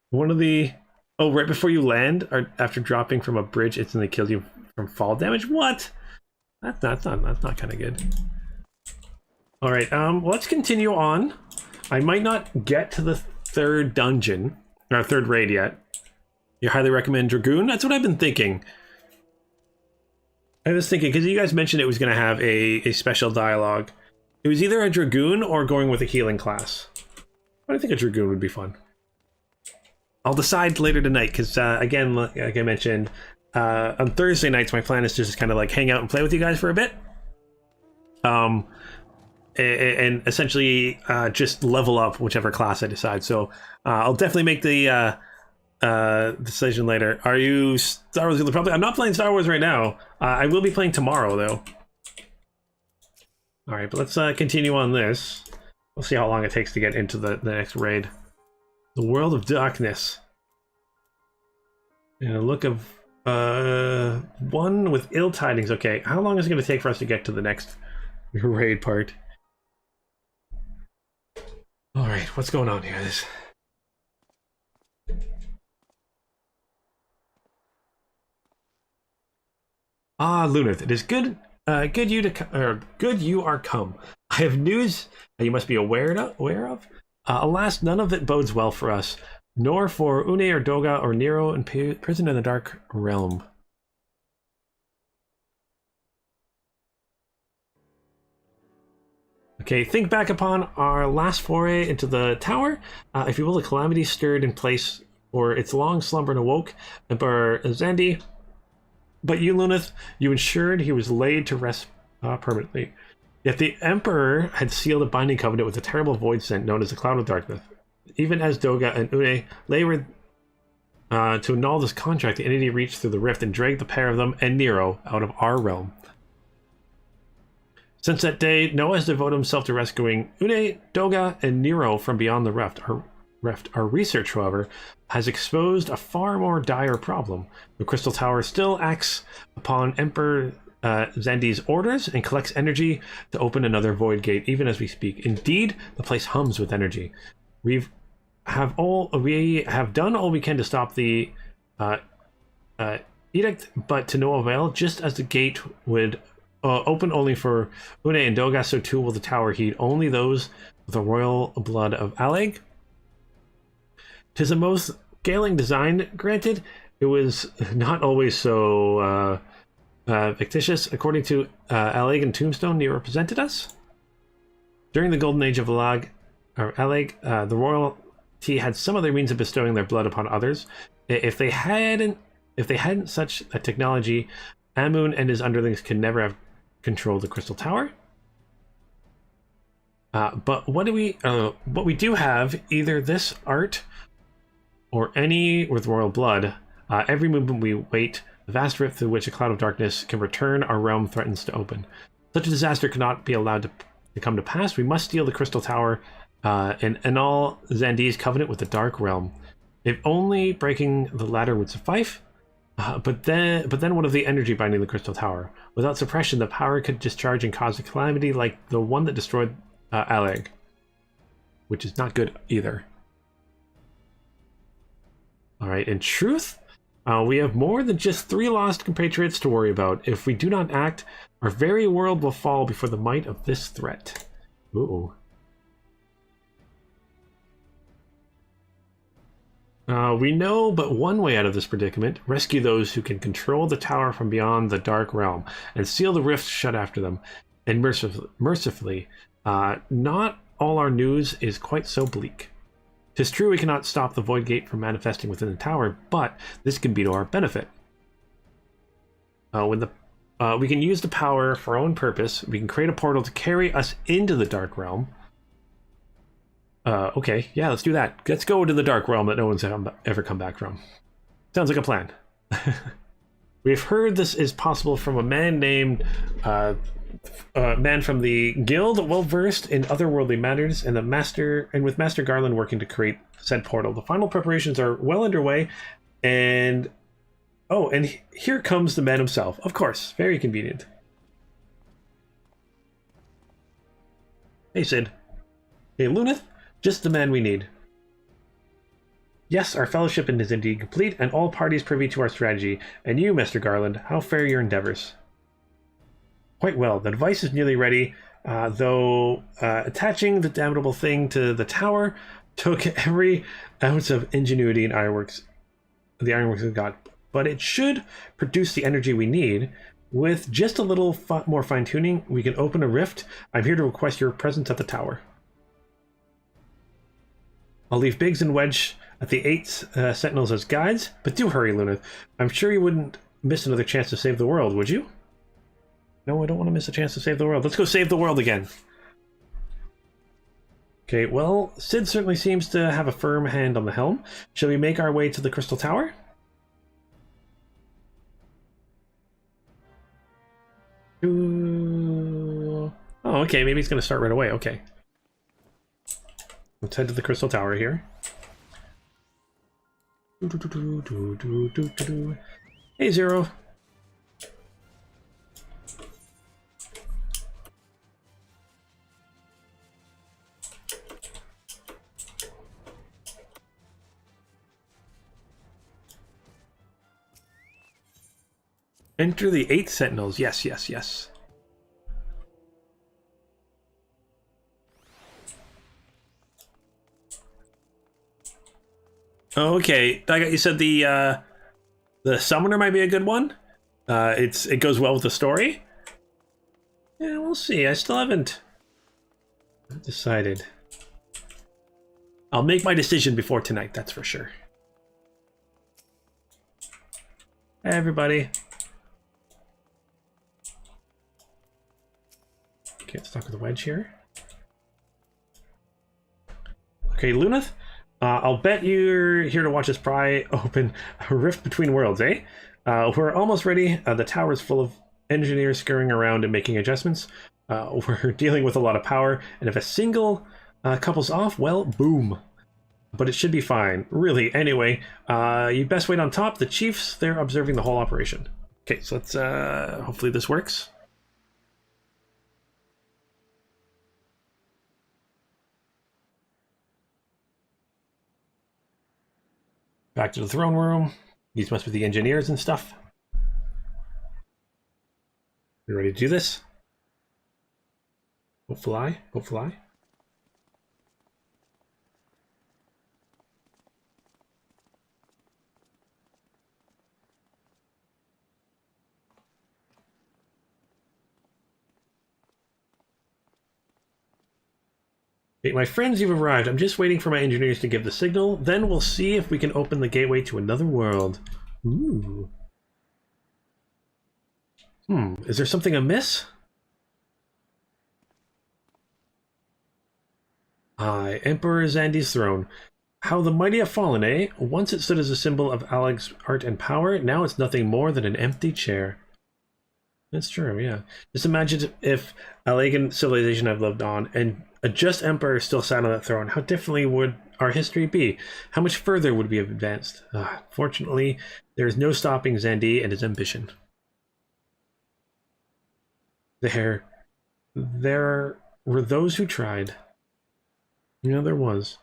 One of the... Oh, right before you land, or after dropping from a bridge, instantly kills you from fall damage? What? That's not kind of good. All right, let's continue on. I might not get to the third dungeon, or third raid yet. You highly recommend Dragoon? That's what I've been thinking. I was thinking, because you guys mentioned it was going to have a special dialogue. It was either a Dragoon or going with a healing class. But I think a Dragoon would be fun. I'll decide later tonight, because again, like I mentioned, on Thursday nights, my plan is to just kind of like hang out and play with you guys for a bit. And essentially just level up whichever class I decide. So I'll definitely make the decision later. Are you Star Wars? Probably. I'm not playing Star Wars right now. I will be playing tomorrow, though. All right, but let's continue on this. We'll see how long it takes to get into the next raid. The World of Darkness. And a look of one with ill tidings. Okay, how long is it going to take for us to get to the next raid part? All right, what's going on here? Ah, Lunith, it is good good you are come. I have news you must be aware of. Alas, none of it bodes well for us, nor for Une or Doga or Nero in prison in the Dark Realm. Okay, think back upon our last foray into the tower. If you will, the calamity stirred in place, for its long slumber and awoke Emperor Xande. But you, Lunith, you ensured he was laid to rest permanently. Yet the Emperor had sealed a binding covenant with a terrible void sent known as the Cloud of Darkness. Even as Doga and Une labored to annul this contract, the entity reached through the rift and dragged the pair of them and Nero out of our realm. Since that day, Noah has devoted himself to rescuing Une, Doga, and Nero from beyond the rift. Our research, however, has exposed a far more dire problem. The Crystal Tower still acts upon Emperor Xande's orders and collects energy to open another void gate, even as we speak. Indeed, the place hums with energy. We have done all we can to stop the edict, but to no avail. Just as the gate would open only for Une and Doga, so too will the tower heed only those with the royal blood of Allagan. 'Tis a most scaling design, granted. It was not always so fictitious. According to Allagan Tombstone, Nero represented us. During the golden age of Allagan, the royalty had some other means of bestowing their blood upon others. If they hadn't such a technology, Amun and his underlings could never have controlled the Crystal Tower. But what we do have, either this art or any with royal blood, every movement we wait, the vast rift through which a cloud of darkness can return our realm threatens to open. Such a disaster cannot be allowed to come to pass. We must steal the Crystal Tower and annul Xande's covenant with the Dark Realm. If only breaking the ladder would suffice. But then what of the energy binding the Crystal Tower? Without suppression, the power could discharge and cause a calamity like the one that destroyed Allagan, which is not good either. All right, in truth, we have more than just 3 lost compatriots to worry about. If we do not act, our very world will fall before the might of this threat. Ooh. We know but one way out of this predicament: rescue those who can control the tower from beyond the Dark Realm and seal the rift shut after them. And mercifully, not all our news is quite so bleak. 'Tis true we cannot stop the Void Gate from manifesting within the tower, but this can be to our benefit. We can use the power for our own purpose. We can create a portal to carry us into the Dark Realm. Okay, yeah, let's do that. Let's go to the Dark Realm that no one's ever come back from. Sounds like a plan. We've heard this is possible from a man named man from the guild, well versed in otherworldly matters, and with Master Garland working to create said portal. The final preparations are well underway, and here comes the man himself. Of course, very convenient. Hey, Sid. Hey, Lunith. Just the man we need. Yes, our fellowship is indeed complete, and all parties privy to our strategy. And you, Master Garland, how fare your endeavors? Quite well. The device is nearly ready, though attaching the damnable thing to the tower took every ounce of ingenuity and ironworks the ironworks have got, but it should produce the energy we need. With just a little more fine-tuning, we can open a rift. I'm here to request your presence at the tower. I'll leave Biggs and Wedge at the 8 Sentinels as guides, but do hurry, Luna. I'm sure you wouldn't miss another chance to save the world, would you? No, I don't want to miss a chance to save the world. Let's go save the world again. Okay, well, Sid certainly seems to have a firm hand on the helm. Shall we make our way to the Crystal Tower? Oh, okay, maybe he's going to start right away. Okay. Let's head to the Crystal Tower here. Hey, Zero. Enter the 8 Sentinels. Yes, yes, yes. Oh, okay. You said the summoner might be a good one. It goes well with the story. Yeah, we'll see. I still haven't decided. I'll make my decision before tonight. That's for sure. Hey, everybody. Okay, let's talk with the Wedge here. Okay, Luneth. I'll bet you're here to watch us pry open a rift between worlds, eh? We're almost ready. The tower's full of engineers scurrying around and making adjustments. We're dealing with a lot of power, and if a single couples off, well, boom. But it should be fine. Really, anyway, you best wait on top. The chiefs, they're observing the whole operation. Okay, so let's, hopefully this works. Back to the throne room. These must be the engineers and stuff. You ready to do this? Hopefully. Hey, my friends, you've arrived. I'm just waiting for my engineers to give the signal. Then we'll see if we can open the gateway to another world. Ooh. Is there something amiss? Aye, Emperor Xande's throne. How the mighty have fallen, eh? Once it stood as a symbol of Alag's art and power, now it's nothing more than an empty chair. That's true, yeah. Just imagine if Allagan civilization had lived on, and a just emperor still sat on that throne. How differently would our history be? How much further would we have advanced? Fortunately, there is no stopping Xande and his ambition. There were those who tried. You know, there was.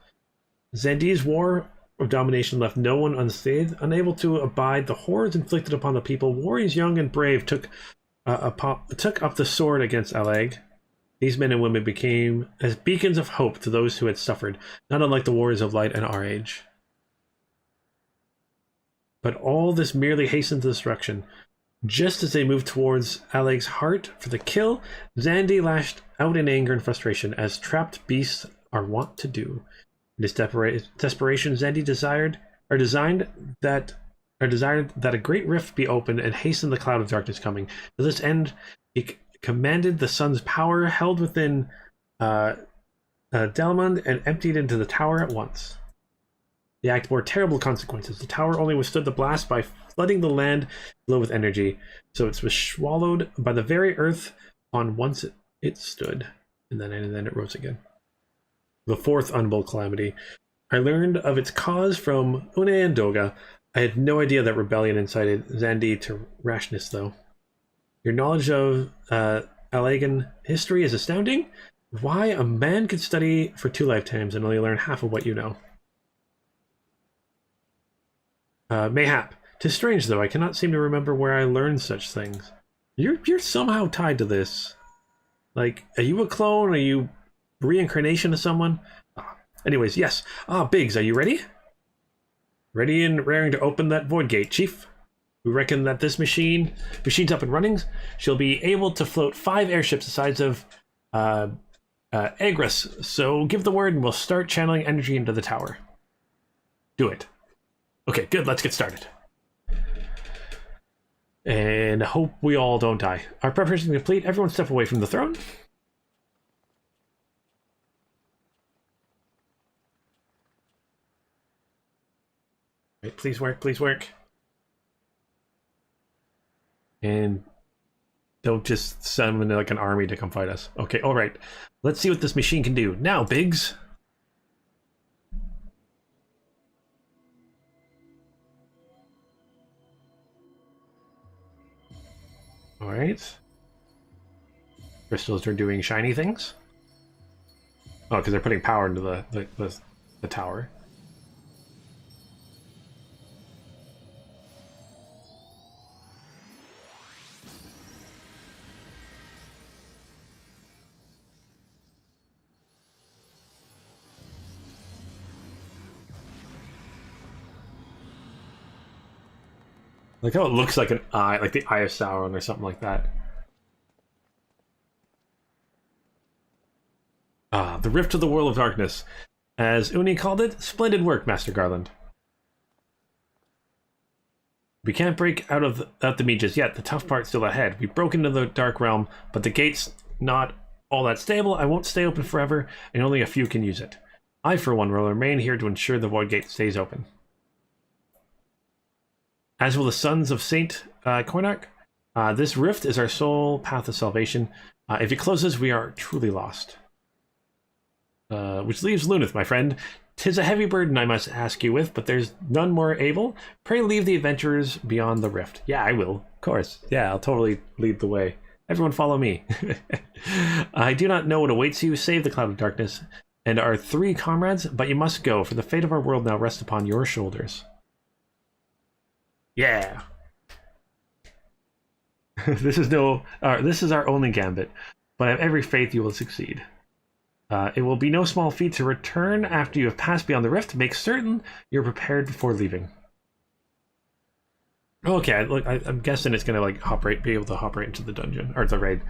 Xande's war of domination left no one unscathed. Unable to abide the horrors inflicted upon the people, warriors young and brave took up the sword against Allag. These men and women became as beacons of hope to those who had suffered, not unlike the warriors of light in our age. But all this merely hastened destruction. Just as they moved towards Allag's heart for the kill, Xande lashed out in anger and frustration, as trapped beasts are wont to do. In his desperation, Xande desired that a great rift be opened and hasten the cloud of darkness coming. To this end, he commanded the sun's power held within Delmond and emptied into the tower at once. The act bore terrible consequences. The tower only withstood the blast by flooding the land below with energy, so it was swallowed by the very earth on once it stood, and then it rose again. The fourth unbold calamity. I learned of its cause from Une and Doga. I had no idea that rebellion incited Xande to rashness, though. Your knowledge of Allagan history is astounding. Why a man could study for 2 lifetimes and only learn half of what you know. Mayhap. 'Tis strange, though. I cannot seem to remember where I learned such things. You're somehow tied to this. Like, are you a clone? Are you reincarnation of someone? Anyways, yes. Biggs, are you ready? Ready and raring to open that void gate, Chief. We reckon that this machine's up and running. She'll be able to float 5 airships the size of Agris. So give the word and we'll start channeling energy into the tower. Do it. Okay, good. Let's get started. And hope we all don't die. Our preparation is complete. Everyone step away from the throne. Right, please work, please work. And don't just summon like an army to come fight us. Okay, all right. Let's see what this machine can do. Now, Biggs. All right. Crystals are doing shiny things. Oh, because they're putting power into the tower. Like how it looks like an eye, like the Eye of Sauron or something like that. The Rift of the World of Darkness. As Une called it, splendid work, Master Garland. We can't break out the meat just yet. The tough part's still ahead. We broke into the Dark Realm, but the gate's not all that stable. I won't stay open forever, and only a few can use it. I, for one, will remain here to ensure the Void Gate stays open. As will the Sons of Saint Koinarch, this rift is our sole path of salvation. If it closes, we are truly lost. Which leaves Luneth, my friend. 'Tis a heavy burden I must ask you with, but there's none more able. Pray leave the adventurers beyond the rift. Yeah, I will, of course. Yeah, I'll totally lead the way. Everyone follow me. I do not know what awaits you, save the cloud of darkness and our 3 comrades, but you must go, for the fate of our world now rests upon your shoulders. Yeah. This is our only gambit, but I have every faith you will succeed. It will be no small feat to return after you have passed beyond the rift. Make certain you're prepared before leaving. Okay, look, I'm guessing it's gonna like be able to hop right into the dungeon or the raid.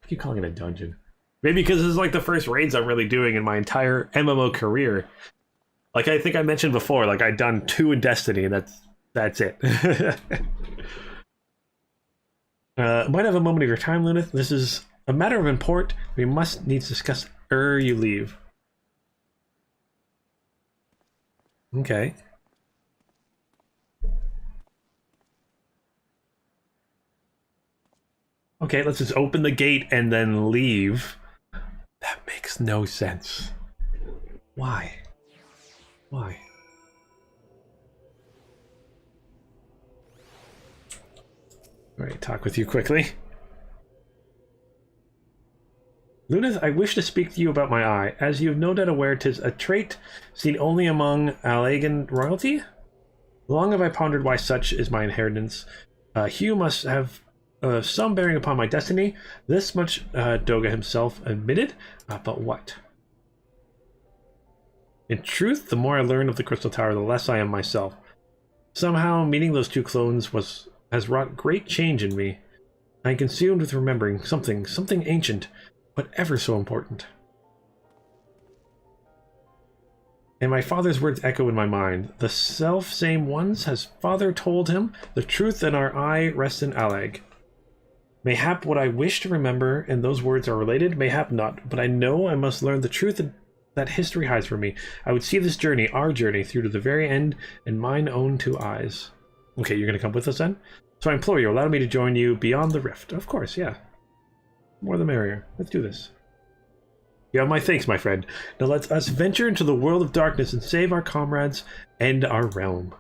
I keep calling it a dungeon. Maybe because this is like the first raids I'm really doing in my entire MMO career. Like I think I mentioned before, like I'd done 2 in Destiny, and that's it. Might have a moment of your time, Luneth. This is a matter of import. We must needs discuss ere you leave. Okay. Okay, let's just open the gate and then leave. That makes no sense. Why? Why? All right, talk with you quickly. Luneth, I wish to speak to you about my eye. As you have no doubt aware, 'tis a trait seen only among Allagan royalty. Long have I pondered why such is my inheritance. Hugh must have some bearing upon my destiny. This much Doga himself admitted, but what? In truth, the more I learn of the Crystal Tower, the less I am myself. Somehow, meeting those 2 clones has wrought great change in me. I am consumed with remembering something ancient, but ever so important. And my father's words echo in my mind. The self-same ones has father told him, the truth in our eye rests in Allag. Mayhap what I wish to remember and those words are related, mayhap not, but I know I must learn the truth that history hides from me. I would see this journey, our journey, through to the very end in mine own 2 eyes. Okay, you're going to come with us then? So I implore you, allow me to join you beyond the rift. Of course, yeah. More the merrier. Let's do this. You have my thanks, my friend. Now let us venture into the world of darkness and save our comrades and our realm.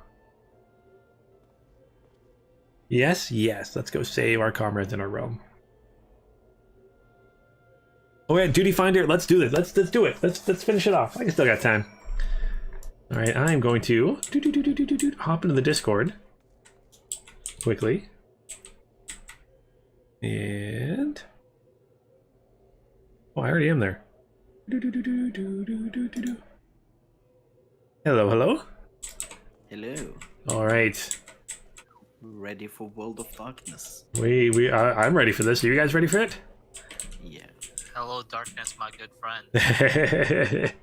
Yes, yes. Let's go save our comrades in our realm. Oh yeah, duty finder. Let's do this. Let's do it. Let's finish it off. I still got time. All right, I'm going to hop into the Discord quickly, and oh, I already am there. Hello, hello. Hello. All right. Ready for World of Darkness? I'm ready for this. Are you guys ready for it? Yeah. Hello, darkness, my good friend.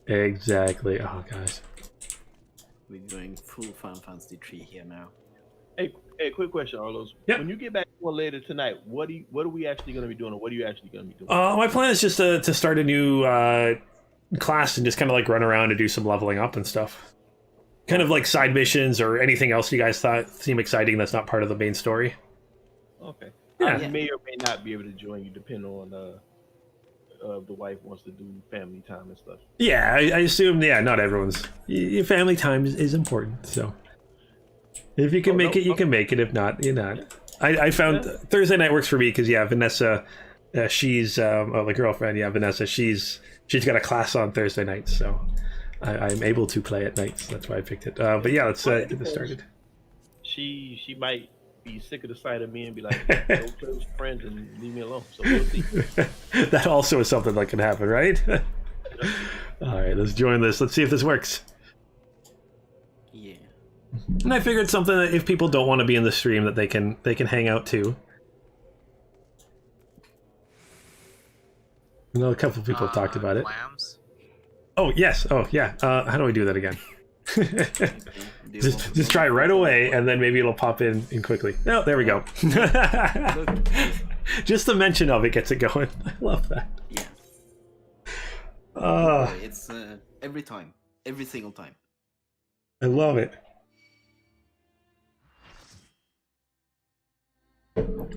Exactly. Oh gosh. We're going full Final Fantasy 3 here now. Hey, quick question, Arlos. Yeah. When you get back on later tonight, what are we actually going to be doing, or what are you actually going to be doing? My plan is just to start a new class and just kind of like run around and do some leveling up and stuff. Kind of like side missions or anything else you guys thought seem exciting that's not part of the main story. Okay. Yeah. I may or may not be able to join you, depending on if the wife wants to do family time and stuff. Yeah, I assume. Yeah, not everyone's. Your family time is important. So if you can make it, you can make it. If not, you're not. I found Thursday night works for me because Vanessa, she's the girlfriend. Yeah, Vanessa, she's got a class on Thursday nights, so I'm able to play at nights. That's why I picked it. But yeah, let's get this started. She might be sick of the sight of me and be like, "Go play with your friends and leave me alone." So we'll see. That also is something that can happen, right? All right, let's join this. Let's see if this works. Yeah. And I figured something that if people don't want to be in the stream, that they can hang out too. I know a couple of people have talked about it. Lambs? Oh yes. Oh yeah. How do I do that again? just try right away, and then maybe it'll pop in quickly. Oh, there we go. Just the mention of it gets it going. I love that. Yeah. It's every time, every single time. I love it.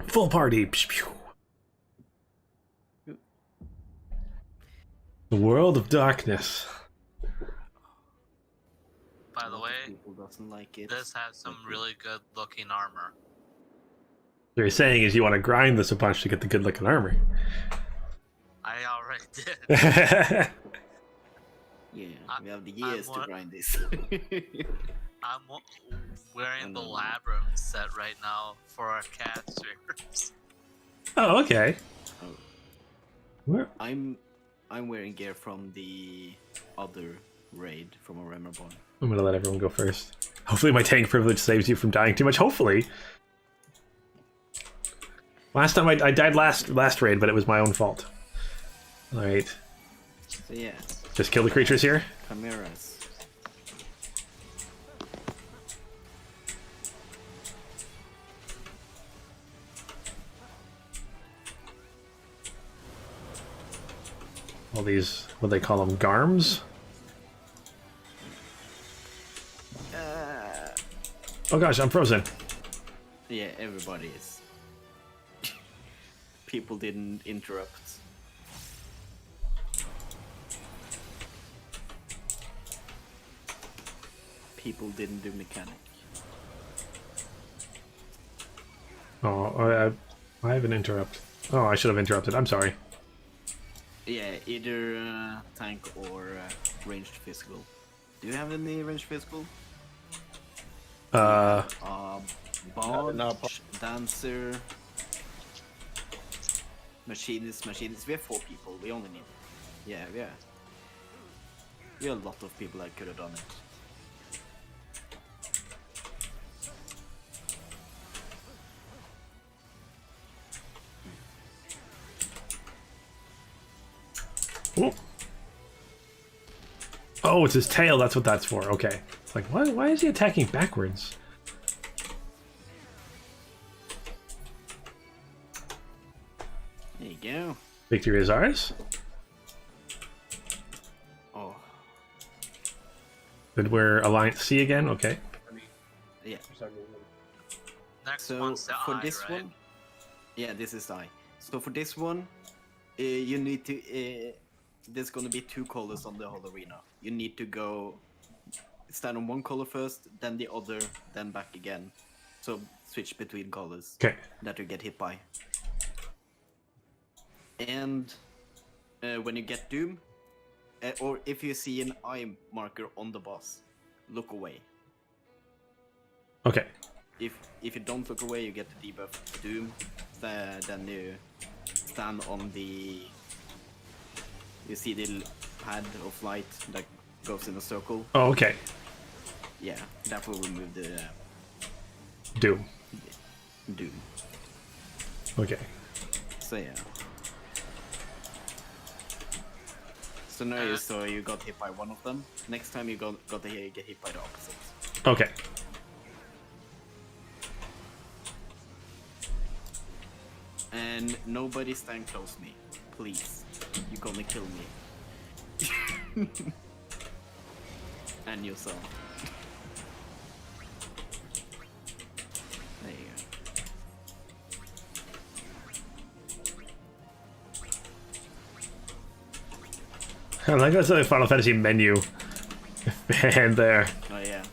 Full party. The world of darkness. By the way, People doesn't like it. this has some really good looking armor. What you're saying is you want to grind this a bunch to get the good looking armor. I already did. Yeah, we have the years to want- grind this. I'm wearing the Labyrinth set right now for our cat streamers. Oh, okay. Oh. Where? I'm wearing gear from the other raid from a Remerborn. I'm gonna let everyone go first. Hopefully my tank privilege saves you from dying too much. Hopefully. Last time I died last raid, but it was my own fault. Alright. So yeah, Just kill the creatures here. chimeras. All these, what do they call them, garms? Oh gosh, I'm frozen. Yeah, everybody is. People didn't interrupt. People didn't do mechanic. Oh, I have an interrupt. Oh, I should have interrupted. I'm sorry. Yeah, either tank or ranged physical. Do you have any ranged physical? Uh, Bard, No, dancer, machinist. We have 4 people. We only need. Yeah. We have a lot of people that could have done it. oh. Oh, it's his tail. That's what that's for. Okay. It's like, why is he attacking backwards? There you go. Victory is ours. Oh, Good, we're Alliance C again. Okay. yeah. For some reason. Next So one's the for eye, this right? one, yeah, this is I. So for this one, you need to. There's gonna be 2 colors on the whole arena. You need to go stand on one color first, then the other, then back again. So switch between colors Okay. that you get hit by. And when you get doom, or if you see an eye marker on the boss, look away. Okay. If you don't look away, you get the debuff doom. Then you stand on the. You see the pad of light that goes in a circle. Oh, okay. Yeah, that will remove the Doom. doom. Okay. So yeah. So now you saw you got hit by one of them. Next time you got to get hit by the opposite. Okay. And nobody stand close to me, please. You're gonna kill me. And yourself. There you go. I like that's the Final Fantasy menu. And there. Oh yeah.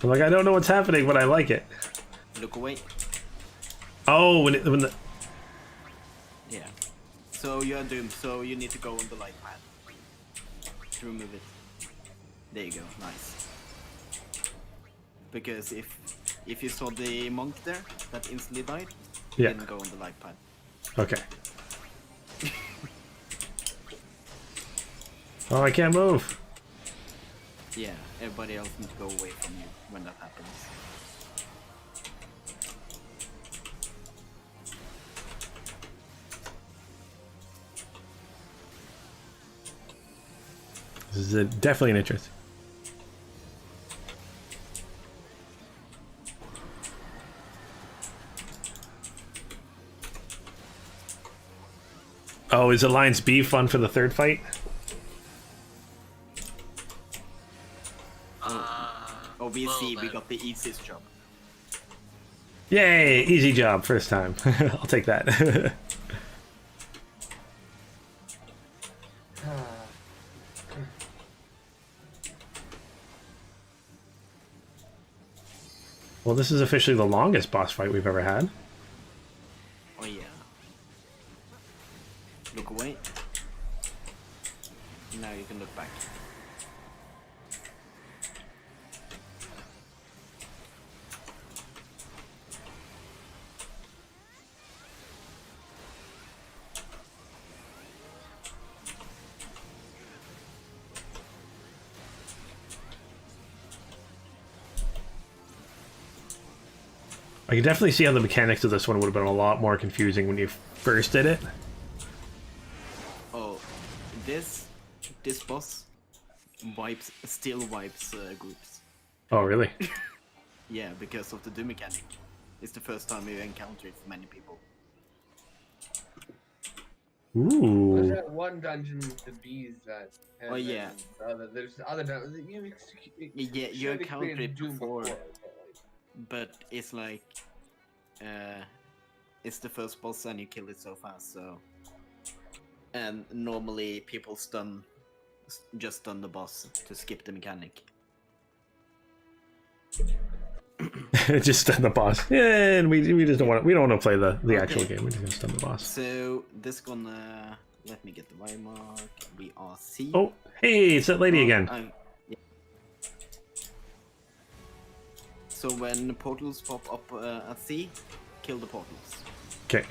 I'm like, I don't know what's happening, but I like it. Look away. Oh, when the Yeah. So you are doomed, so you need to go on the light pad. To remove it. There you go, nice. Because if you saw the monk there that instantly died, Yeah. didn't go on the light pad. Okay. Oh, I can't move. Yeah, everybody else needs to go away from you when that happens. This is definitely an interest. Oh, is Alliance B fun for the third fight? Obviously, well, we got the easiest job. Yay! Easy job, first time. I'll take that. Well, this is officially the longest boss fight we've ever had. Oh yeah. Look away. Now you can look back. I can definitely see how the mechanics of this one would have been a lot more confusing when you first did it. Oh, this boss still wipes groups. Oh, really? Yeah, because of the do mechanic. It's the first time you encounter it for many people. There's Ooh. that one dungeon with the bees that. And Oh, then yeah. There's other dungeons. Yeah, you should encountered experience it Doom before, like, but it's like, it's the first boss and you kill it so fast. So, and normally people just stun the boss to skip the mechanic. Just stun the boss. Yeah, and we just don't want to, we don't want to play the actual game. We're just gonna stun the boss. So this gonna let me get the Y mark. We are C. Oh, hey, it's that lady again. Yeah. So when portals pop up at C, kill the portals. Okay.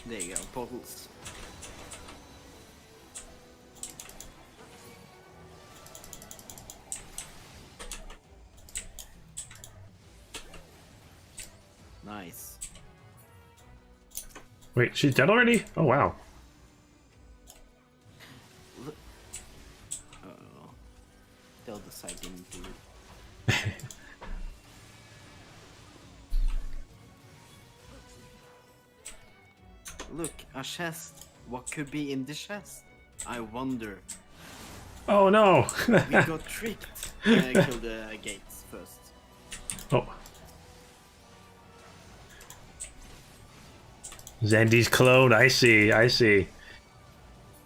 There you go, portals. Nice. Wait, she's dead already? Oh, wow. Look. Uh-oh. The other side didn't do it. Look, a chest. What could be in the chest? I wonder. Oh, no. We got tricked. Kill the gates first. Oh. Xande's clone, I see.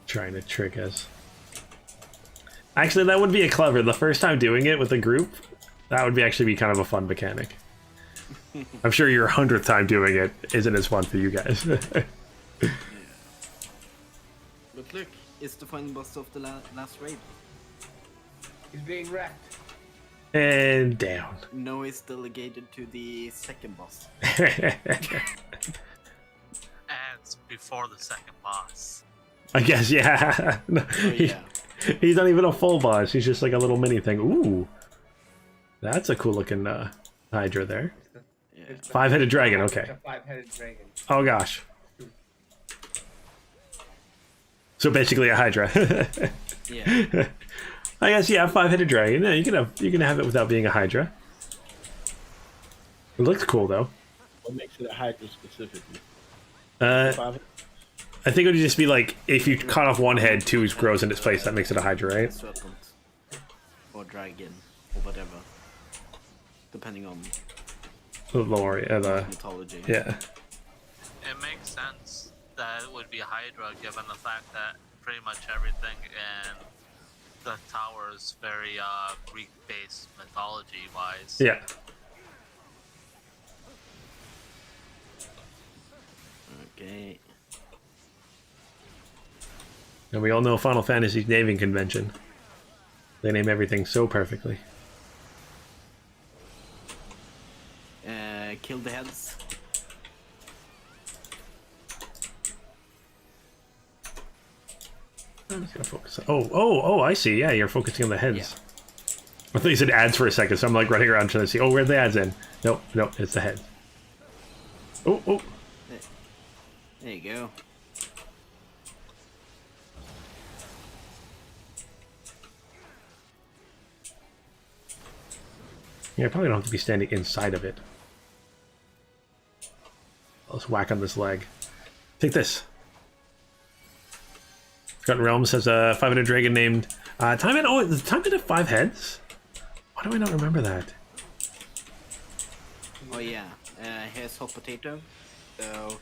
Trying to trick us. Actually, that would be a clever. The first time doing it with a group, that would actually be kind of a fun mechanic. I'm sure your 100th time doing it isn't as fun for you guys. Yeah. Look, it's the final boss of the last raid. He's being wrecked. And down. No, it's delegated to the second boss. And before the second boss. I guess, yeah. No, Oh yeah. he's not even a full boss. He's just like a little mini thing. Ooh. That's a cool looking Hydra there. Yeah. It's the- 5-headed dragon, okay. It's a 5-headed dragon. Oh gosh. So basically a Hydra. Yeah. I guess, yeah, 5-headed dragon. Yeah, you can have it without being a Hydra. It looks cool though. What makes it a Hydra specifically? Uh, Five- I think it would just be like if you cut off one head, two grows in its place. That makes it a Hydra, right? Serpent. Or dragon. Or whatever. Depending on The lore, the mythology. yeah. It makes sense that it would be Hydra given the fact that pretty much everything in the tower is very Greek-based mythology-wise. Yeah. Okay. And we all know Final Fantasy's naming convention. They name everything so perfectly. Kill the heads. I'm just gonna focus. Oh! I see. Yeah, you're focusing on the heads. I thought you said ads for a second, so I'm like running around trying to see. Oh, where are the ads in? Nope, it's the head. Oh! There you go. Yeah, I probably don't have to be standing inside of it. Let's whack on this leg. Take this. Forgotten Realms has a 5-headed dragon named Time. Oh, does Time have 5 heads? Why do I not remember that? Oh yeah. Here's hot potato. So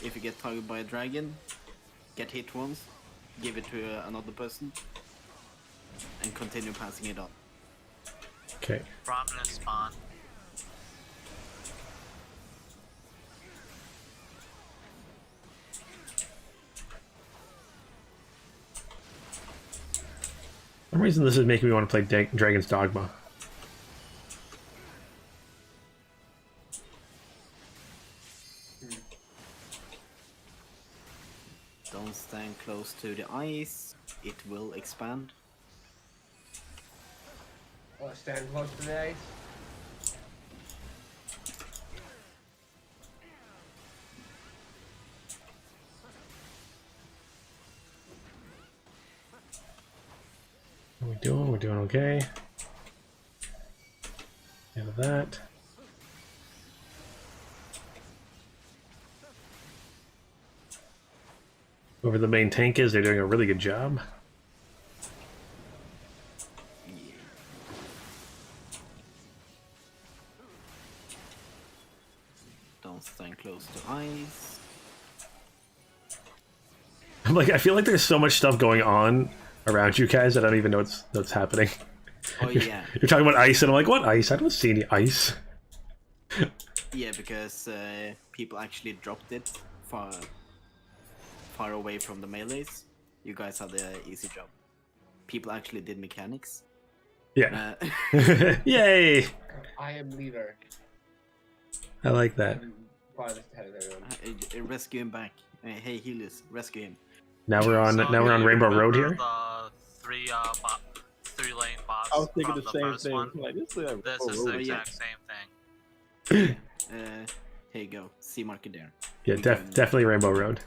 if you get targeted by a dragon, get hit once, give it to another person, and continue passing it on. Okay. Prominent spawn. For some reason, this is making me want to play Dragon's Dogma. Don't stand close to the ice, it will expand. Oh, stand close to the ice. How are we doing? We're doing okay. Out of that. Whoever the main tank is, they're doing a really good job. Don't stand close to ice. I'm like, I feel like there's so much stuff going on around you guys that I don't even know what's happening. Oh yeah. You're talking about ice, and I'm like, what ice? I don't see any ice. Yeah, because people actually dropped it far away from the melees. You guys had the easy job. People actually did mechanics. Yeah. Uh, Yay! I am leader. I like that. I'm farthest ahead of everyone. rescue him back. Hey, Helios, rescue him. Now we're on So we're on you Rainbow Road remember here. The three-lane boss I was thinking from the the same first thing. one. Like, this is like, This oh, is the really? exact same thing. Here you go. See marker there. Yeah, definitely Rainbow Road.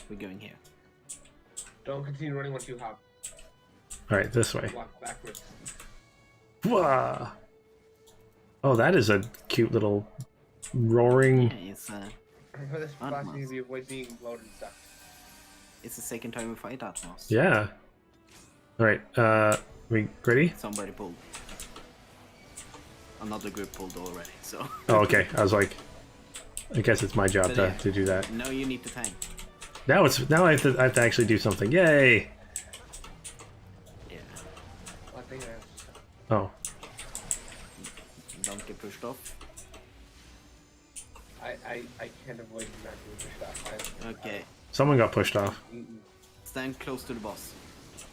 We're going here. Don't continue running once you hop. All right, this way. Walk backwards. Whoa. Oh, that is a cute little roaring. Yeah, For this Not boss, much. you need to avoid being loaded and stuff. it's the second time we fight Atmos. Yeah. All right. We ready? Somebody pulled. Another group pulled already. So. Oh, okay. I was like, I guess it's my job to do that. Now you need to tank. Now I have to actually do something. Yay! Yeah. I think Oh, Don't get pushed off. I can't avoid not doing stuff. Okay. someone got pushed off. Stand close to the boss.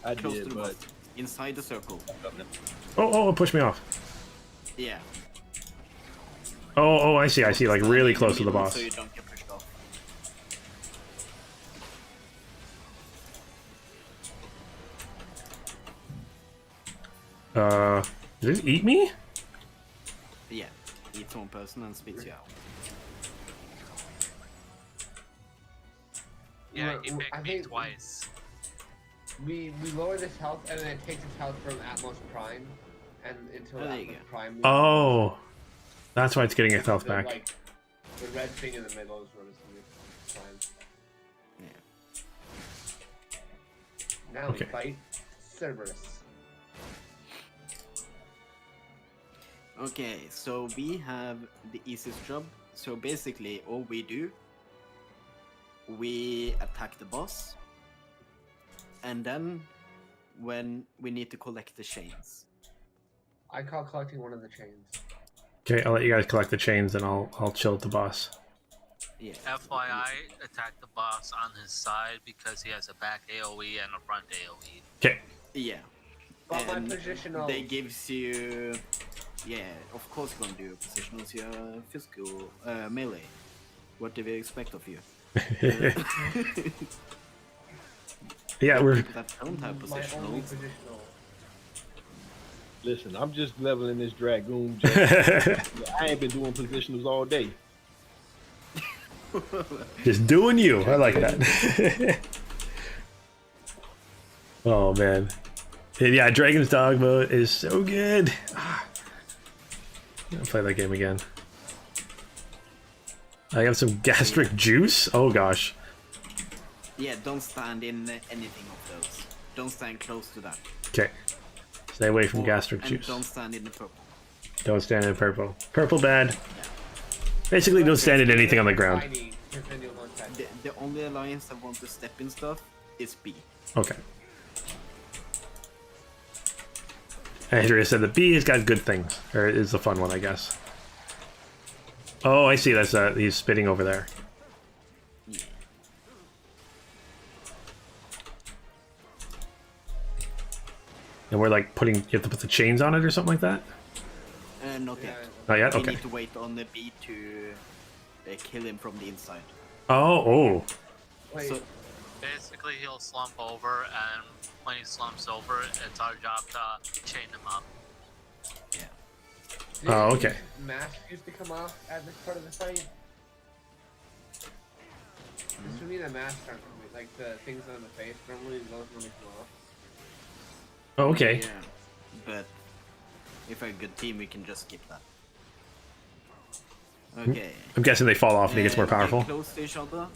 I Close to did, the but boss. inside the circle. Oh, push me off. Yeah. Oh, I see, like really Stand in close to the middle boss. So you don't get pushed off. Did it eat me? Yeah. Eats one person and spits you out. Yeah, he I picked me think- twice. We lower this health and then it takes its health from Atmos Prime and until Oh, there you Atmos go. Prime. Oh, that's why it's getting its health the, back. Like, the red thing in the middle is what is Prime. Yeah. Now Okay. we fight Cerberus. Okay, so we have the easiest job. So basically, all we do, we attack the boss, and then when we need to collect the chains. I call collecting one of the chains. Okay, I'll let you guys collect the chains, and I'll chill with the boss. Yeah. FYI, attack the boss on his side because he has a back AoE and a front AoE. Okay. Yeah. But my And positional. they gives you, yeah, of course gonna do positionals, your physical melee. What do we expect of you? Yeah, we're People that don't have My only positionals. positional. Listen, I'm just leveling this dragoon. I ain't been doing positionals all day. just doing you. I like that. Oh man, and yeah, Dragon's Dogma is so good. I'll play that game again. I have some gastric juice. Oh gosh. Yeah, don't stand in anything of those. Don't stand close to that. Okay. Stay away from Or- gastric and juice. don't stand in the purple. Don't stand in purple. Purple bad. Basically, don't stand in anything on the ground. Tiny, because then you'll not touch. The only alliance that want to step in stuff is B. Okay. Andrea said the B has got good things, or is the fun one, I guess. Oh, I see. That's he's spitting over there. Yeah. And we're like putting. You have to put the chains on it or something like that. Not Yeah, yet. Not yet. We Okay. need to wait on the B to kill him from the inside. Oh. wait, So Basically, he'll slump over, and when he slumps over, it's our job to chain him up. yeah. Oh, okay. Mask used to come off at this part of the fight. This would mean the masks aren't coming, like the things on the face. Normally, those normally come off. Oh, okay. Yeah. But if we're a good team, we can just skip that. Okay. I'm guessing they fall off and he gets more Get powerful. close to each other.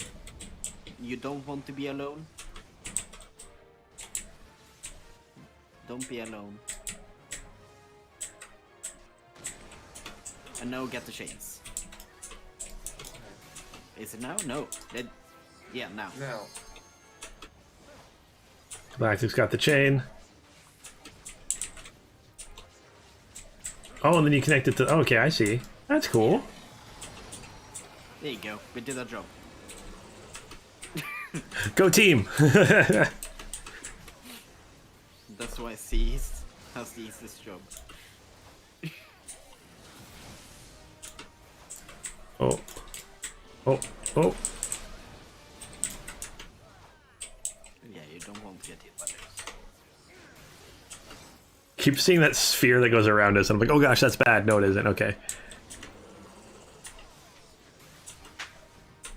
You don't want to be alone. Don't be alone. And now get the chains. Is it now? No. Yeah, now. Now, Galactic's got the chain. Oh, and then you connect it to. Oh, okay, I see. That's cool. There you go. We did our job. Go team. That's why C has the easiest job. Oh. Yeah, you don't want to get hit by those. Keep seeing that sphere that goes around us, and I'm like, oh gosh, that's bad. No, it isn't. Okay.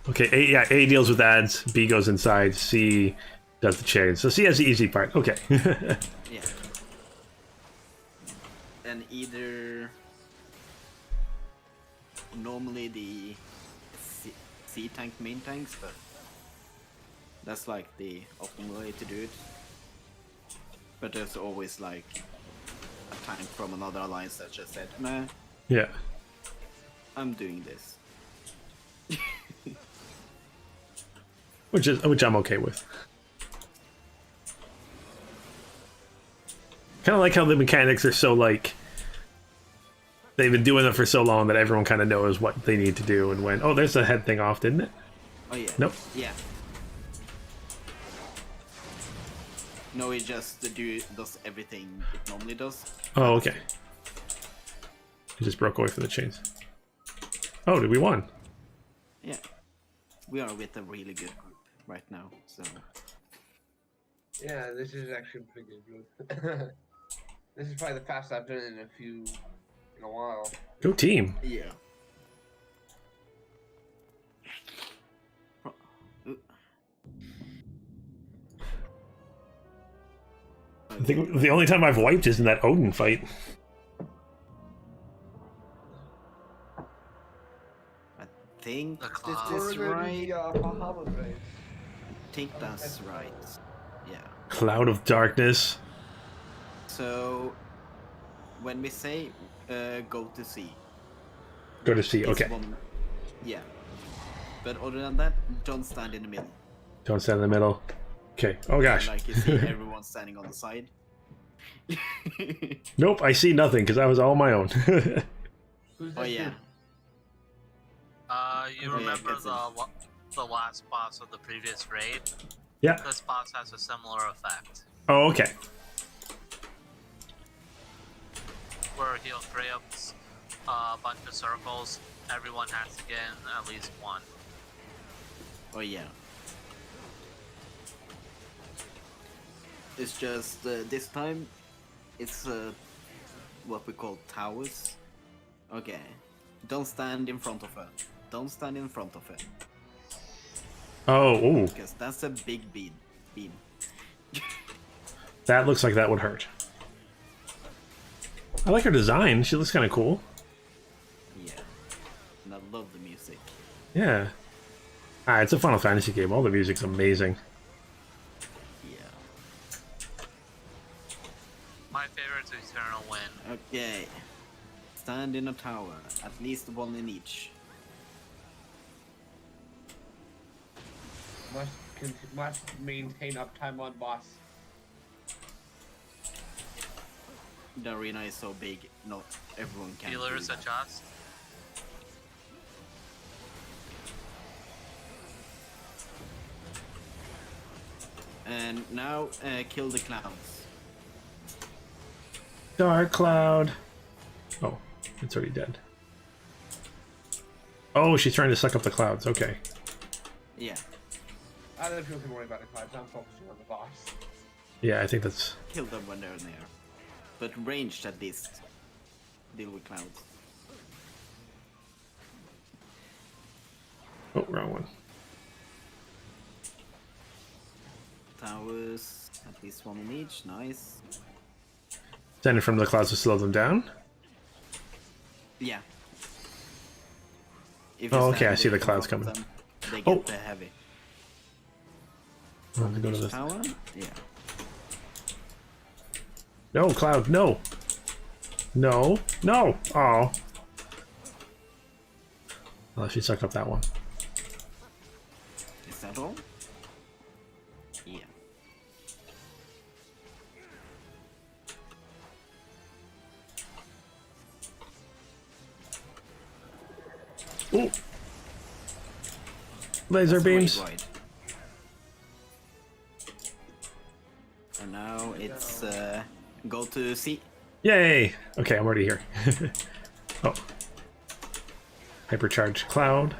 Okay, A deals with ads, B goes inside, C does the chain. So C has the easy part. Okay. Yeah. And either normally the C tank main tanks, but that's like the optimal way to do it. But there's always like a tank from another alliance that just said, nah, Yeah. I'm doing this. Which I'm okay with. Kind of like how the mechanics are so like they've been doing them for so long that everyone kind of knows what they need to do and when. Oh, there's the head thing off, didn't it? Oh yeah. Nope. Yeah. No, it just does everything it normally does. Oh, okay. He just broke away from the chains. Oh, did we won? Yeah. We are with a really good group right now, so... Yeah, this is actually a pretty good group. This is probably the fastest I've done it in a while. Go team. Yeah. I think the only time I've wiped is in that Odin fight. I think The this cloud. is right. Bahamut race. I think that's right. Yeah. Cloud of darkness. So, when we say go to sea, Go to sea. it's Okay. Yeah. But other than that, don't stand in the middle. Don't stand in the middle. Okay. Oh gosh. Like you see everyone standing on the side. Nope. I see nothing because I was all on my own. Who's Oh this yeah. dude? You Yeah, remember gets the last boss of the previous raid? Yeah. This boss has a similar effect, Oh, okay. where he'll create a bunch of circles. Everyone has to get in at least one. Oh yeah. It's just this time, it's what we call towers. Okay. Don't stand in front of her. Don't stand in front of her, Oh, ooh. because that's a big beam. That looks like that would hurt. I like her design. She looks kind of cool. Yeah. And I love the music. Yeah. Ah, it's a Final Fantasy game. All the music's amazing. Yeah. My favorite's Eternal Wind. Okay. Stand in a tower. At least one in each. Must maintain uptime on boss. The arena is so big, not everyone can. Healers do that. adjust. And now, kill the clouds. Dark Cloud. Oh, it's already dead. Oh, she's trying to suck up the clouds. Okay. Yeah. I don't feel to worry about the clouds. I'm focusing on the boss. Yeah, I think that's... Kill them when they're near. But ranged at least. Deal with clouds. Oh, wrong one. Towers, at least one in each. Nice. Send it from the clouds to slow them down. Yeah. If Oh, you okay, stand I see the in clouds front of coming. them, they Oh. get heavy. I'm gonna go to Each this. tower? Yeah. No, Cloud, no! No! No! Oh. Well, she sucked up that one. Is that all? Yeah. Ooh! Laser That's beams. wide. And now it's go to sea. Yay! Okay, I'm already here. Oh. Hypercharged Cloud.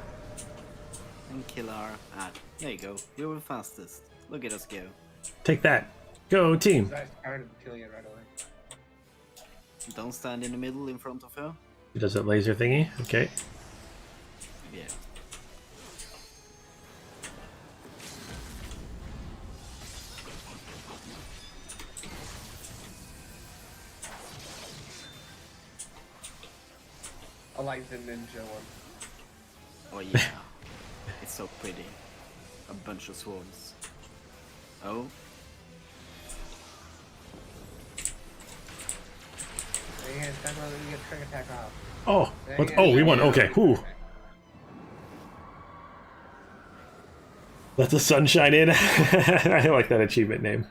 And kill our... Ah, there you go. We were fastest. Look at us go. Take that. Go, team. I started killing it right away. Don't stand in the middle in front of her. He does that laser thingy. Okay. Yeah. I like the ninja one. Oh yeah. It's so pretty. A bunch of swords. Oh. Yeah, it's time to get trick attack off. Oh, what? Oh, we won. Okay, whew. Let the sun shine in. I like that achievement name.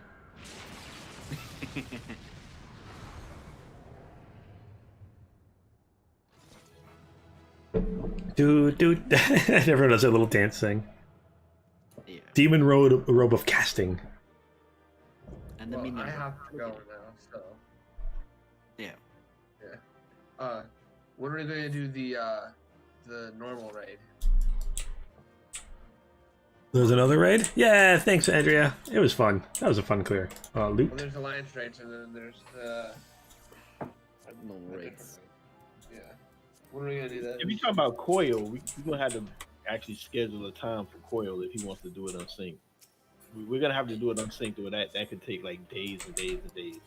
Do. Everyone does a little dance thing. Yeah. Demon robe of casting. And And the Well, minions. I have to go now, so Yeah. when are we gonna do the normal raid? There's another raid? Yeah, thanks, Andrea. It was fun. That was a fun clear. Loot. Well, there's alliance raids, and then there's the No the different rates. raid. Yeah. When are we gonna do that? If you're talking about Coil, we're gonna have to actually schedule a time for Coil if he wants to do it unsynced. We're gonna have to do it unsynced, or that could take like days and days and days.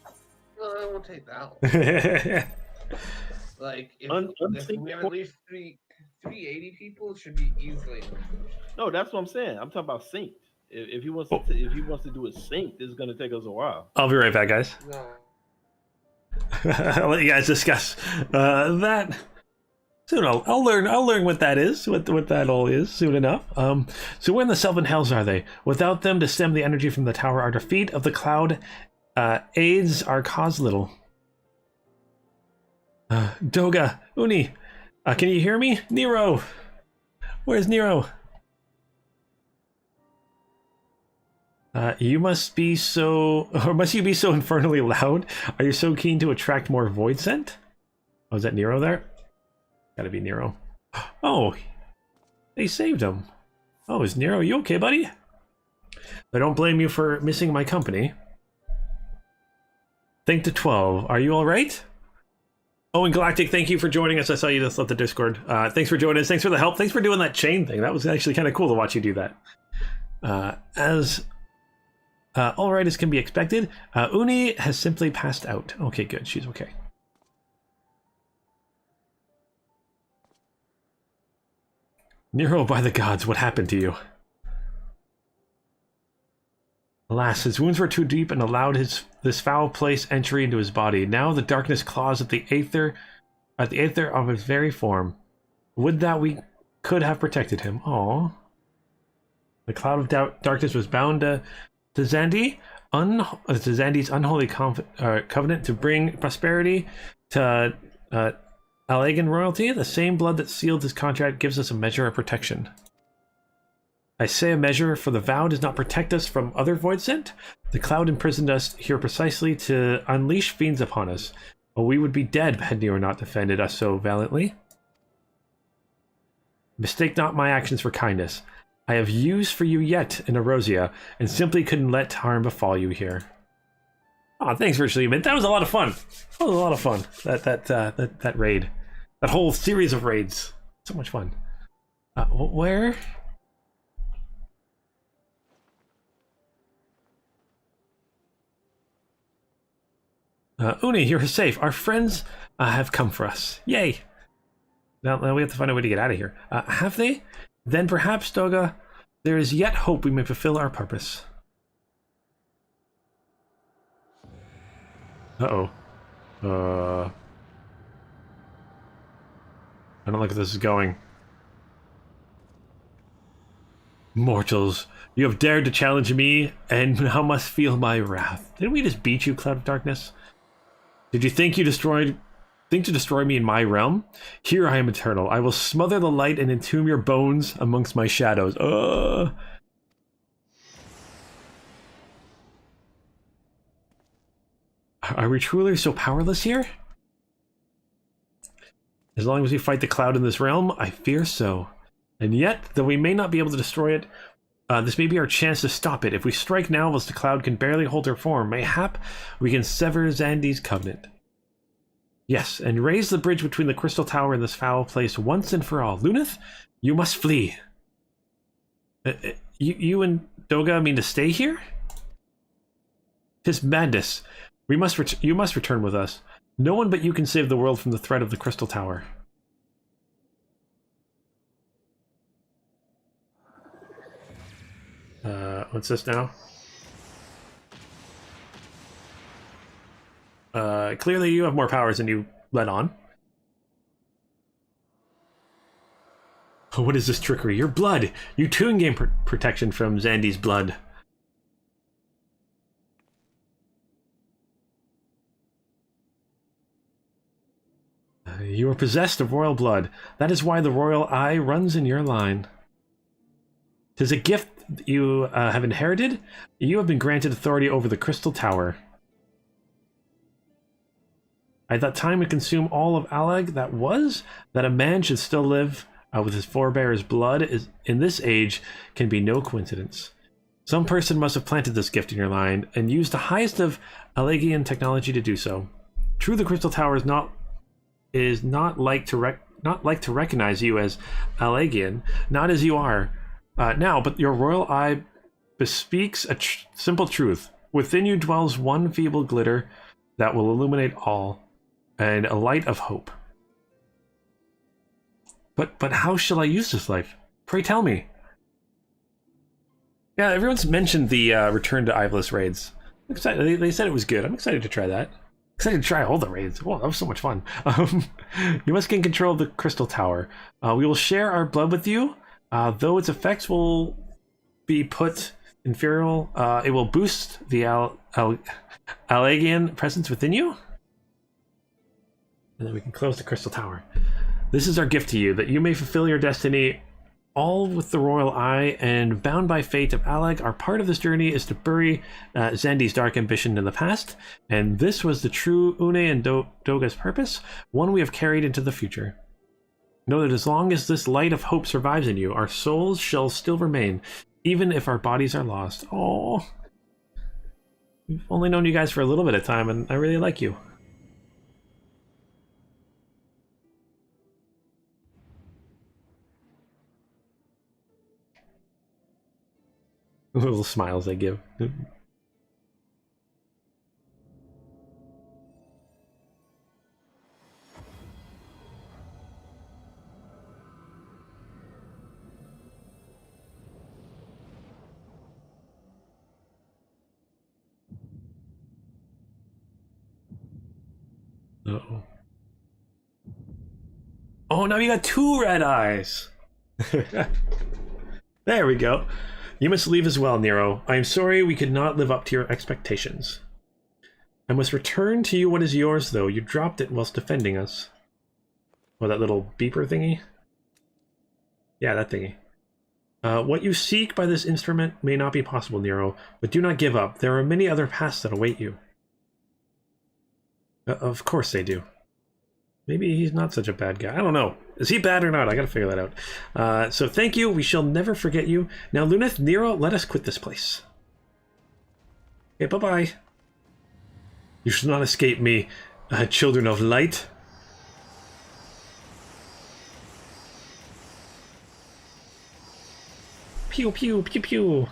No, it won't take that long. Like if we have at least 380 people, it should be easily. No, that's what I'm saying. I'm talking about synced. If he wants to, if he wants to do it synced, it's gonna take us a while. I'll be right back, guys. No. I'll let you guys discuss that. Soon I'll learn what that is, what that all is soon enough. So where in the seven hells are they? Without them to stem the energy from the tower, our defeat of the cloud aids our cause little. Doga, Uni, can you hear me? Nero, where's Nero? Must you be so infernally loud? Are you so keen to attract more void scent? Oh, is that Nero there? Gotta be Nero. Oh, they saved him. Oh, is Nero, you okay, buddy? I don't blame you for missing my company. Think to 12. Are you all right? Oh, and Galactic, thank you for joining us. I saw you just left the Discord. Thanks for joining us. Thanks for the help. Thanks for doing that chain thing. That was actually kind of cool to watch you do that. All right as can be expected, Uni has simply passed out. Okay, good. She's okay. Nero, by the gods, what happened to you? Alas, his wounds were too deep and allowed this foul place entry into his body. Now the darkness claws at the aether of his very form. Would that we could have protected him. Aww. The cloud of darkness was bound to Xande, Xande's unholy covenant to bring prosperity to Allagan royalty. The same blood that sealed his contract gives us a measure of protection. I say a measure, for the vow does not protect us from other void scent. The cloud imprisoned us here precisely to unleash fiends upon us. But we would be dead had Nero not defended us so valiantly. Mistake not my actions for kindness. I have use for you yet in Erosia, and simply couldn't let harm befall you here. Oh, thanks, Virtually Mint. That was a lot of fun. That was a lot of fun. That raid, that whole series of raids, so much fun. Where? Uni, you're safe. Our friends have come for us. Yay! Now we have to find a way to get out of here. Have they? Then perhaps, Doga, there is yet hope we may fulfill our purpose. Uh-oh. I don't like where this is going. Mortals, you have dared to challenge me, and now must feel my wrath. Didn't we just beat you, Cloud of Darkness? Did you think to destroy me in my realm? Here I am eternal. I will smother the light and entomb your bones amongst my shadows. Are we truly so powerless here? As long as we fight the cloud in this realm, I fear so. And yet, though we may not be able to destroy it, this may be our chance to stop it. If we strike now, whilst the cloud can barely hold her form, mayhap we can sever Xande's covenant. Yes, and raise the bridge between the Crystal Tower and this foul place once and for all. Lunith, you must flee. You and Doga mean to stay here? 'Tis madness. You must return with us. No one but you can save the world from the threat of the Crystal Tower. What's this now? Clearly you have more powers than you let on. Oh, what is this trickery? Your blood! You too can gain protection from Xande's blood. You are possessed of royal blood. That is why the royal eye runs in your line. 'Tis a gift you have inherited, you have been granted authority over the Crystal Tower. I thought time would consume all of Allagan that a man should still live with his forebears' blood in this age can be no coincidence. Some person must have planted this gift in your line and used the highest of Allagan technology to do so. True, the Crystal Tower is not like to recognize you as Allagan, not as you are now, but your royal eye bespeaks a simple truth. Within you dwells one feeble glitter that will illuminate all, and a light of hope. But how shall I use this life? Pray tell me. Yeah, everyone's mentioned the Return to Ivalice raids. I'm excited. They said it was good. I'm excited to try that. Excited to try all the raids. Whoa, that was so much fun. You must gain control of the Crystal Tower. We will share our blood with you, though its effects will be put inferior. It will boost the Allagan presence within you. And then we can close the Crystal Tower. This is our gift to you, that you may fulfill your destiny, all with the royal eye, and bound by fate of Allagan. Our part of this journey is to bury Xande's dark ambition in the past, and this was the true Une and Doga's purpose, one we have carried into the future. Know that as long as this light of hope survives in you, our souls shall still remain, even if our bodies are lost. Oh, we've only known you guys for a little bit of time, and I really like you. Little smiles they give. Uh-oh. Oh, now you got two red eyes. There we go. You must leave as well, Nero. I am sorry we could not live up to your expectations. I must return to you what is yours, though. You dropped it whilst defending us. Oh, that little beeper thingy? Yeah, that thingy. What you seek by this instrument may not be possible, Nero, but do not give up. There are many other paths that await you. Of course they do. Maybe he's not such a bad guy. I don't know. Is he bad or not? I gotta figure that out. So thank you. We shall never forget you. Now, Luneth, Nero, let us quit this place. Okay, bye-bye. You shall not escape me, children of light. Pew, pew, pew, pew.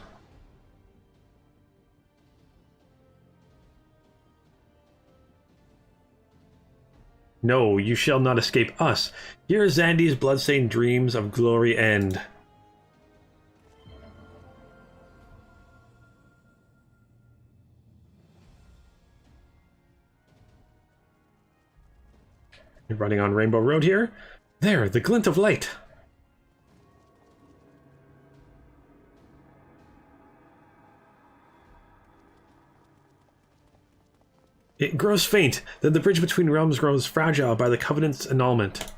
No, you shall not escape us. Here Xande's bloodstained dreams of glory end. You're running on Rainbow Road here. There, the glint of light. It grows faint, then the bridge between realms grows fragile by the Covenant's annulment.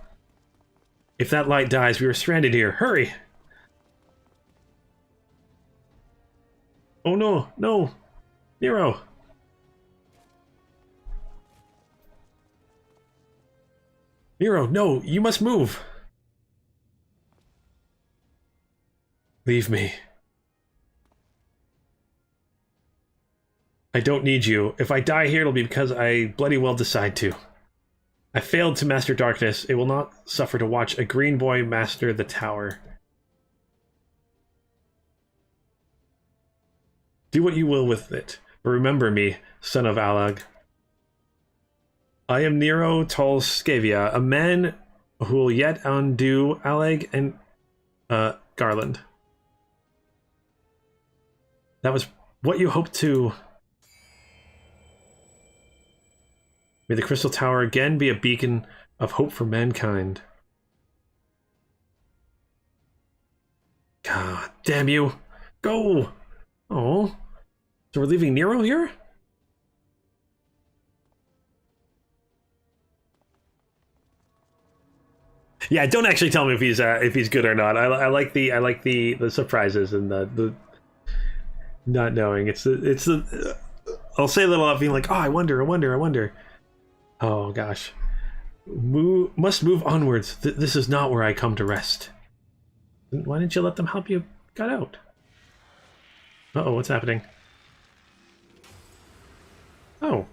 If that light dies, we are stranded here. Hurry! Oh no, no! Nero! Nero, no, you must move! Leave me. I don't need you. If I die here, it'll be because I bloody well decide to. I failed to master darkness. It will not suffer to watch a green boy master the tower. Do what you will with it, but remember me, son of Allagan. I am Nero Tolskevia, a man who will yet undo Allagan and Garland. That was what you hoped to... May the Crystal Tower again be a beacon of hope for mankind. God damn you! Go! Oh, so we're leaving Nero here? Yeah, don't actually tell me if he's good or not. I like the surprises and Not knowing. I'll say a little out being like, oh, I wonder. Oh gosh. Must move onwards. This is not where I come to rest. Why didn't you let them help you get out? Uh-oh, what's happening? Oh.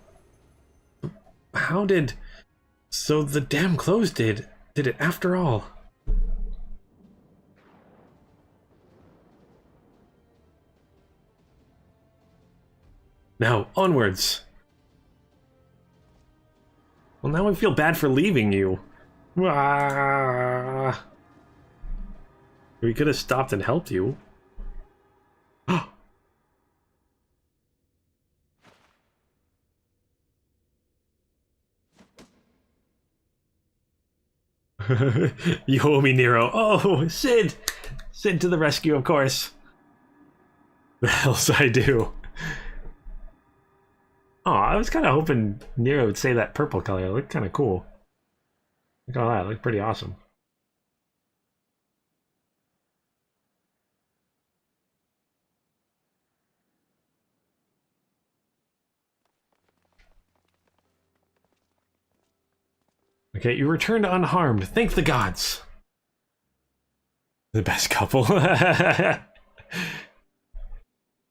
How did... So the dam closed did it after all. Now, onwards. Well, now I feel bad for leaving you. Ah. We could have stopped and helped you. You owe me, Nero. Oh, Sid! Sid to the rescue, of course. The hell's I do? Oh, I was kind of hoping Nero would say that purple color. It looked kind of cool. Look at all that. It looked pretty awesome. Okay, you returned unharmed. Thank the gods. The best couple.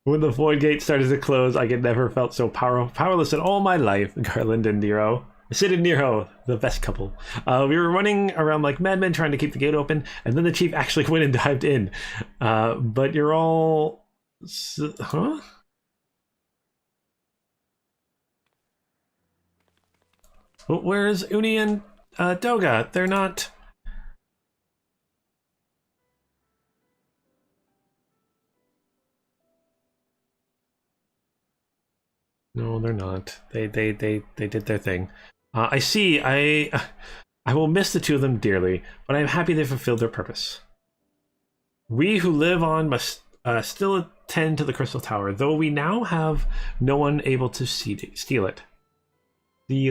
When the void gate started to close, I had never felt so powerless in all my life. Garland and Nero. Sid and Nero, the best couple. We were running around like madmen trying to keep the gate open, and then the chief actually went and dived in. But you're all... Huh? Well, where's Une and Doga? They're not... No, they're not. They did their thing. I see. I will miss the two of them dearly, but I am happy they fulfilled their purpose. We who live on must still attend to the Crystal Tower, though we now have no one able to steal it. Steal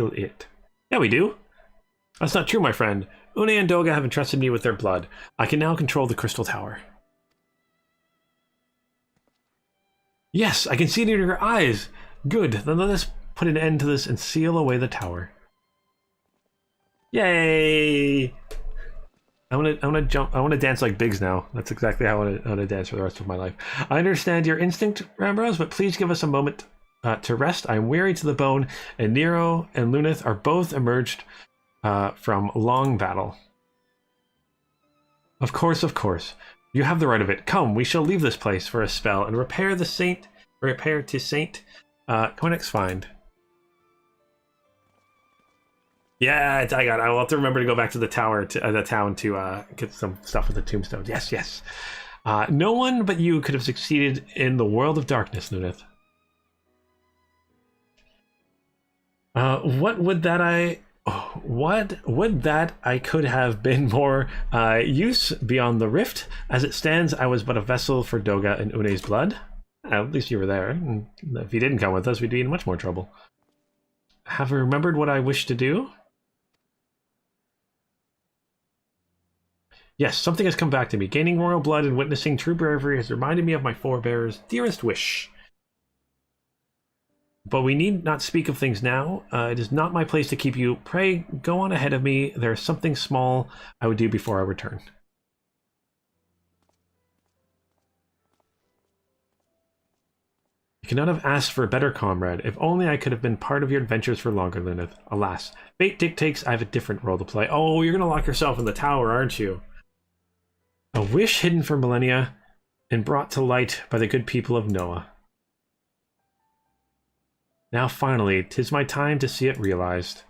it. Yeah, we do. That's not true, my friend. Une and Doga have entrusted me with their blood. I can now control the Crystal Tower. Yes, I can see it in your eyes. Good, then let us put an end to this and seal away the tower. Yay! I wanna jump. I wanna dance like Biggs now. That's exactly how I wanna dance for the rest of my life. I understand your instinct, Rambros, but please give us a moment to rest. I am weary to the bone, and Nero and Luneth are both emerged from long battle. Of course. You have the right of it. Come, we shall leave this place for a spell and repair to Saint Quinnick's find. Yeah, I will have to remember to go back to the town to get some stuff with the tombstone. Yes. No one but you could have succeeded in the world of darkness, Luneth. What would that I could have been more use beyond the rift? As it stands, I was but a vessel for Doga and Une's blood. At least you were there. And if you didn't come with us, we'd be in much more trouble. Have I remembered what I wish to do? Yes, something has come back to me. Gaining royal blood and witnessing true bravery has reminded me of my forebears' dearest wish. But we need not speak of things now. It is not my place to keep you. Pray, go on ahead of me. There is something small I would do before I return. You could not have asked for a better comrade. If only I could have been part of your adventures for longer, Luneth. Alas, fate dictates I have a different role to play. Oh, you're going to lock yourself in the tower, aren't you? A wish hidden for millennia and brought to light by the good people of Noah. Now finally, 'tis my time to see it realized.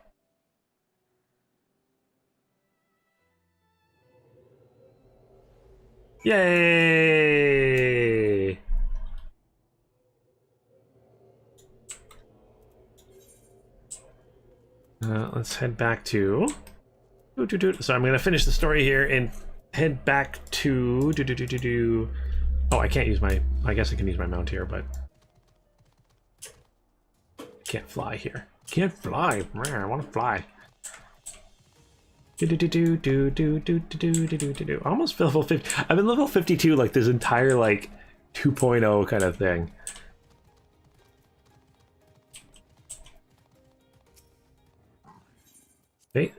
Yay! Let's head back to... So I'm going to finish the story here and head back to... Oh, I can't use my... I guess I can use my mount here, but... Can't fly here. Can't fly. I want to fly. I almost feel level 50. I've been level 52 like this entire like 2.0 kind of thing. Okay.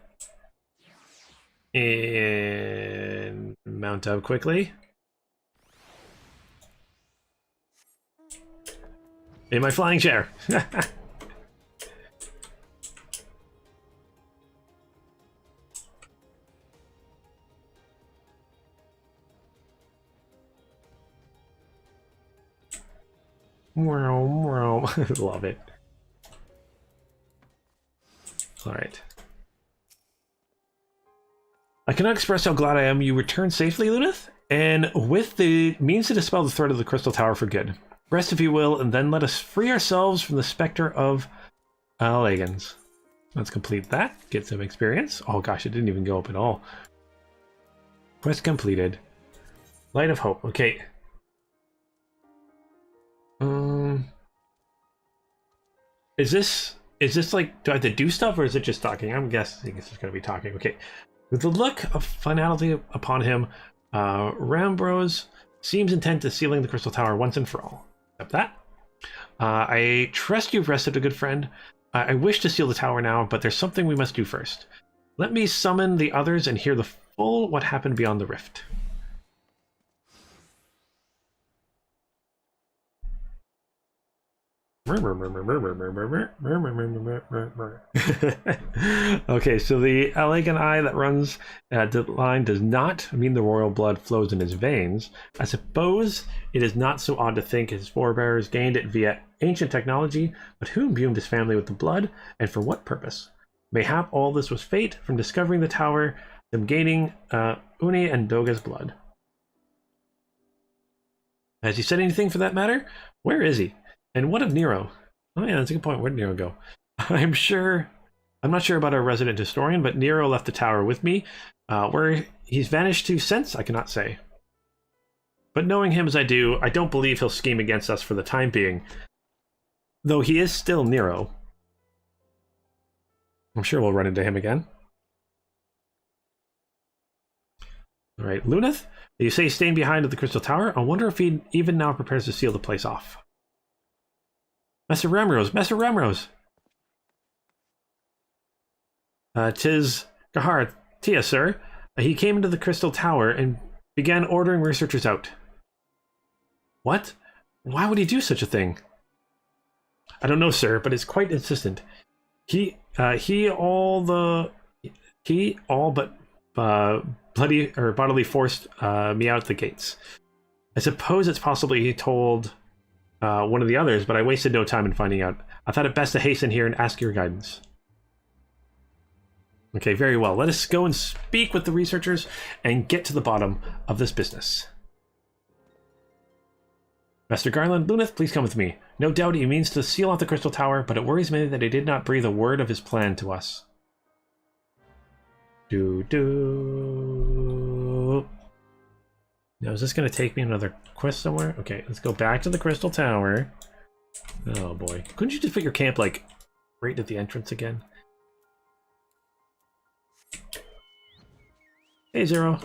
And mount up quickly. In my flying chair. Love it. All right. I cannot express how glad I am you returned safely, Luneth, and with the means to dispel the threat of the Crystal Tower for good. Rest if you will, and then let us free ourselves from the specter of Allagans. Let's complete that. Get some experience. Oh gosh, it didn't even go up at all. Quest completed. Light of Hope. Okay. Is this like, do I have to do stuff or is it just talking? I'm guessing it's just going to be talking. Okay. With the look of finality upon him, Rambrose seems intent to sealing the Crystal Tower once and for all. Except that. I trust you've rested, a good friend. I wish to seal the tower now, but there's something we must do first. Let me summon the others and hear the full what happened beyond the rift. Okay, so the Allagan eye that runs the line does not mean the royal blood flows in his veins. I suppose it is not so odd to think his forebears gained it via ancient technology, but who imbued his family with the blood, and for what purpose? Mayhap all this was fate, from discovering the tower, them gaining Une and Doga's blood. Has he said anything for that matter? Where is he? And what of Nero? Oh yeah, that's a good point. Where'd Nero go? I'm not sure about our resident historian, but Nero left the tower with me. Where he's vanished to since, I cannot say. But knowing him as I do, I don't believe he'll scheme against us for the time being. Though he is still Nero. I'm sure we'll run into him again. Alright, Luneth, you say he's staying behind at the Crystal Tower. I wonder if he even now prepares to seal the place off. Master Ramrose! Master Ramrose! 'Tis Gahar Tia, sir. He came into the Crystal Tower and began ordering researchers out. What? Why would he do such a thing? I don't know, sir, but it's quite insistent. He all but bloody or bodily forced me out the gates. I suppose it's possibly he told one of the others, but I wasted no time in finding out. I thought it best to hasten here and ask your guidance. Okay, very well. Let us go and speak with the researchers and get to the bottom of this business. Master Garland, Luneth, please come with me. No doubt he means to seal off the Crystal Tower, but it worries me that he did not breathe a word of his plan to us. Now, is this going to take me another quest somewhere? Okay, let's go back to the Crystal Tower. Oh boy. Couldn't you just put your camp, like, right at the entrance again? Hey, Zero.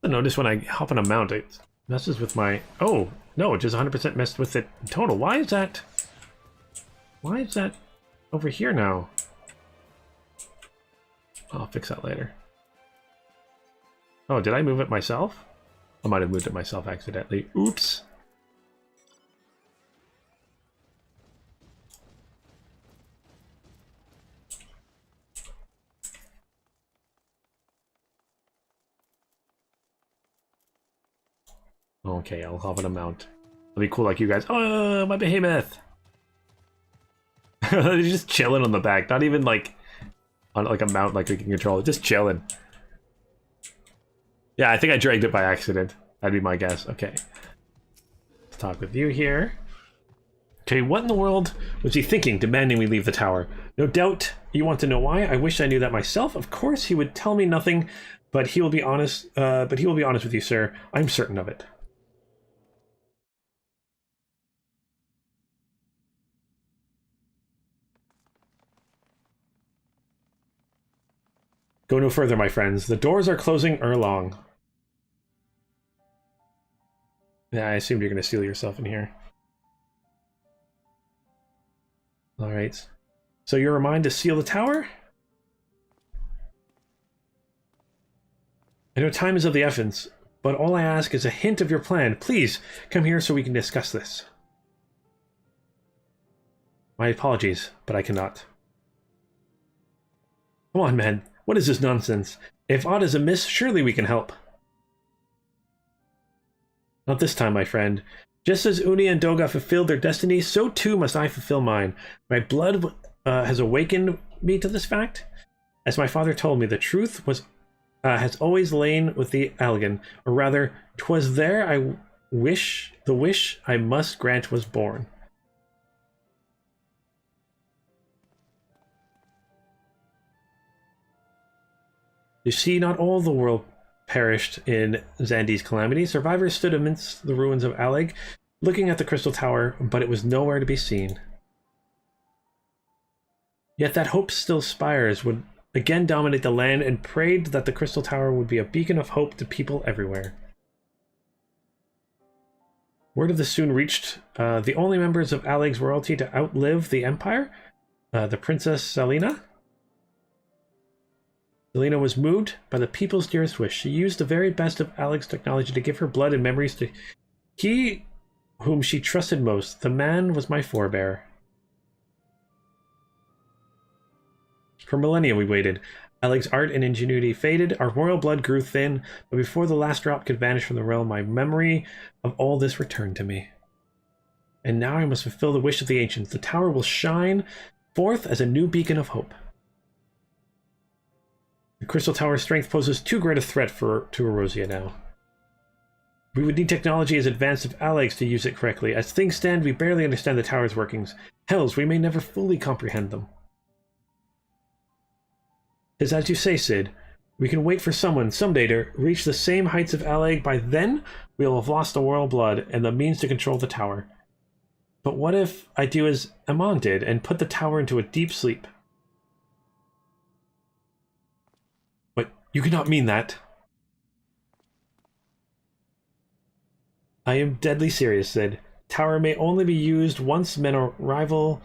Notice when I hop on a mount, it messes with my... Oh, no, it just 100% messed with it in total. Why is that? Why is that over here now? I'll fix that later. Oh, did I move it myself? I might have moved it myself accidentally. Oops. Okay, I'll hop on a mount. It'll be cool like you guys. Oh, my behemoth! They're just chilling on the back. Not even like on like a mount like we can control it. Just chilling. Yeah, I think I dragged it by accident. That'd be my guess. Okay. Let's talk with you here. Okay, what in the world was he thinking, demanding we leave the tower? No doubt you want to know why. I wish I knew that myself. Of course, he would tell me nothing but he will be honest. But he will be honest with you, sir. I'm certain of it. Go no further, my friends. The doors are closing ere long. Yeah, I assumed you're going to seal yourself in here. All right. So you're reminded to seal the tower? I know time is of the essence, but all I ask is a hint of your plan. Please, come here so we can discuss this. My apologies, but I cannot. Come on, man. What is this nonsense? If aught is amiss, surely we can help. Not this time, my friend. Just as Une and Doga fulfilled their destiny, so too must I fulfill mine. My blood has awakened me to this fact. As my father told me, the truth has always lain with the Allagan, or rather, 'twas there the wish I must grant was born. You see, not all the world perished in Xande's calamity. Survivors stood amidst the ruins of Allagan, looking at the crystal tower, but it was nowhere to be seen. Yet that hope still spires would again dominate the land, and prayed that the crystal tower would be a beacon of hope to people everywhere. Word of this soon reached the only members of Allagan's royalty to outlive the empire, the Princess Selena. Selena was moved by the people's dearest wish. She used the very best of Allagan's technology to give her blood and memories to he whom she trusted most. The man was my forebear. For millennia we waited. Allagan's art and ingenuity faded. Our royal blood grew thin, but before the last drop could vanish from the realm, my memory of all this returned to me. And now I must fulfill the wish of the ancients. The tower will shine forth as a new beacon of hope. The crystal tower's strength poses too great a threat to Erosia now. We would need technology as advanced as Allagan's to use it correctly. As things stand, we barely understand the tower's workings. Hells, we may never fully comprehend them. 'Tis as you say, Cid. We can wait for someone someday to reach the same heights of Allagan. By then, we'll have lost the royal blood and the means to control the tower. But what if I do as Amon did and put the tower into a deep sleep? But you cannot mean that. I am deadly serious, Cid. Tower may only be used once men rival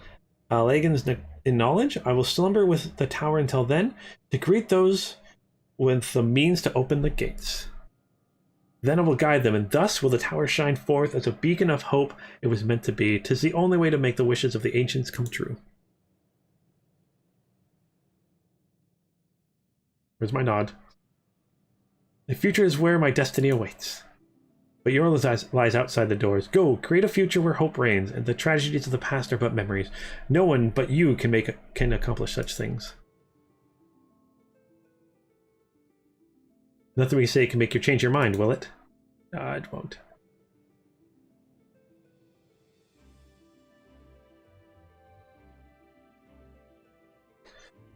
Allagan's in knowledge. I will slumber with the tower until then, to greet those with the means to open the gates. Then I will guide them, and thus will the tower shine forth as a beacon of hope it was meant to be. 'Tis the only way to make the wishes of the ancients come true. Where's my nod? The future is where my destiny awaits. But yours lies outside the doors. Go, create a future where hope reigns, and the tragedies of the past are but memories. No one but you can accomplish such things. Nothing we say can make you change your mind, will it? It won't.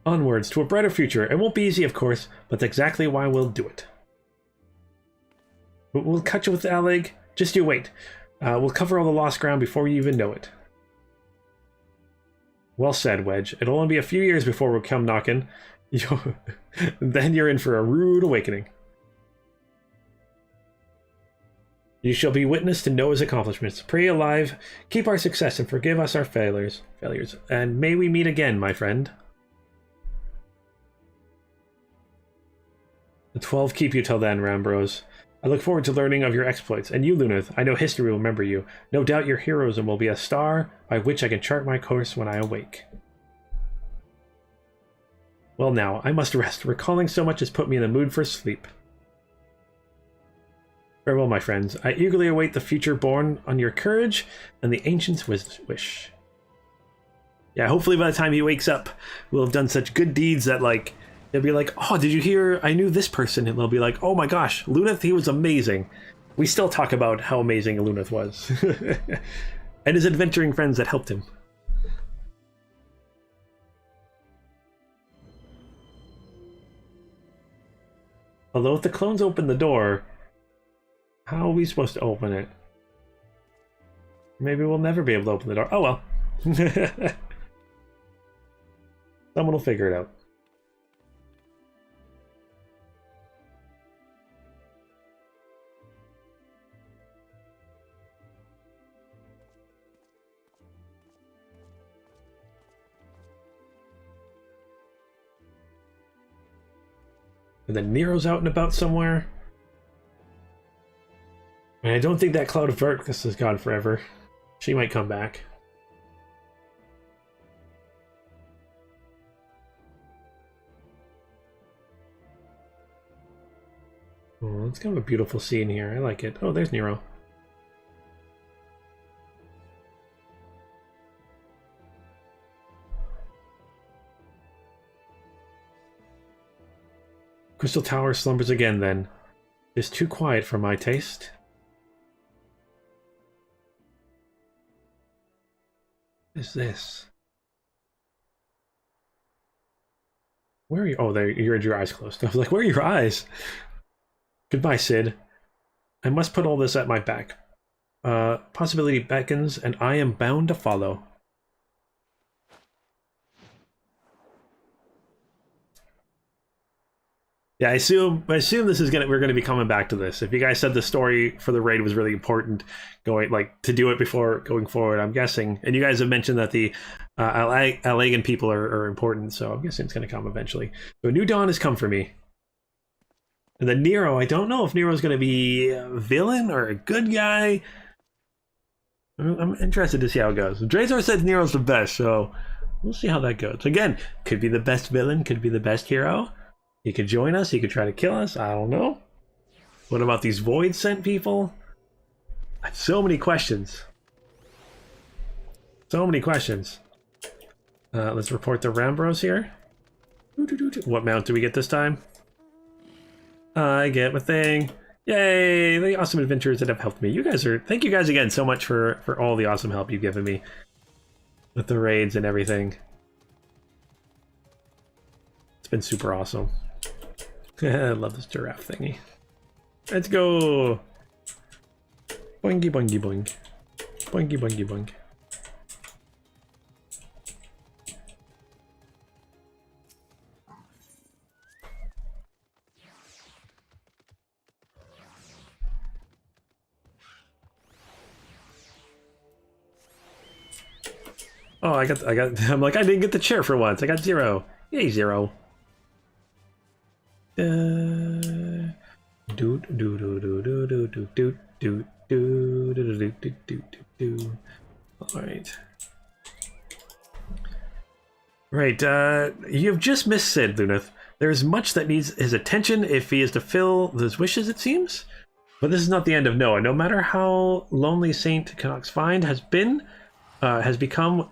Onwards to a brighter future. It won't be easy, of course, but that's exactly why we'll do it. We'll cut you with Allagan. Just you wait. We'll cover all the lost ground before you even know it. Well said, Wedge. It'll only be a few years before we'll come knocking. Then you're in for a rude awakening. You shall be witness to Noah's accomplishments. Pray alive, keep our success, and forgive us our failures. And may we meet again, my friend. The 12 keep you till then, Rambros. I look forward to learning of your exploits, and you, Luneth, I know history will remember you. No doubt your heroism will be a star by which I can chart my course when I awake. Well now, I must rest. Recalling so much has put me in the mood for sleep. Farewell, my friends. I eagerly await the future born on your courage and the ancients' wish. Yeah, hopefully by the time he wakes up, we'll have done such good deeds that, like, they'll be like, oh, did you hear? I knew this person. And they'll be like, oh my gosh, Luneth, he was amazing. We still talk about how amazing Luneth was. And his adventuring friends that helped him. Although if the clones open the door, how are we supposed to open it? Maybe we'll never be able to open the door. Oh well. Someone will figure it out. And then Nero's out and about somewhere. And I don't think that Cloud of Darkness is gone forever. She might come back. Oh, it's kind of a beautiful scene here. I like it. Oh, there's Nero. Crystal Tower slumbers again, then. It's too quiet for my taste. What is this? Where are you? Oh, there, you had your eyes closed. I was like, where are your eyes? Goodbye, Sid. I must put all this at my back. Possibility beckons, and I am bound to follow. Yeah, I assume this is we're gonna be coming back to this. If you guys said the story for the raid was really important, to do it before going forward, I'm guessing. And you guys have mentioned that the Allagan people are important, so I'm guessing it's gonna come eventually. So a new dawn has come for me. And then Nero, I don't know if Nero's gonna be a villain or a good guy. I'm interested to see how it goes. Drazor says Nero's the best, so we'll see how that goes. Again, could be the best villain, could be the best hero. He could join us, he could try to kill us, I don't know. What about these void sent people? So many questions. So many questions. Let's report the Rambros here. What mount do we get this time? I get my thing. Yay! The awesome adventurers that have helped me. Thank you guys again so much for all the awesome help you've given me. With the raids and everything. It's been super awesome. I love this giraffe thingy. Let's go! Boingy boingy boing. Boingy boingy boing. Oh, I'm like, I didn't get the chair for once. I got 0. Yay, 0. All right. Right, you have just missed Sid, Luneth. There is much that needs his attention if he is to fill those wishes, it seems. But this is not the end of Noah. No matter how lonely Saint Canucks Find has become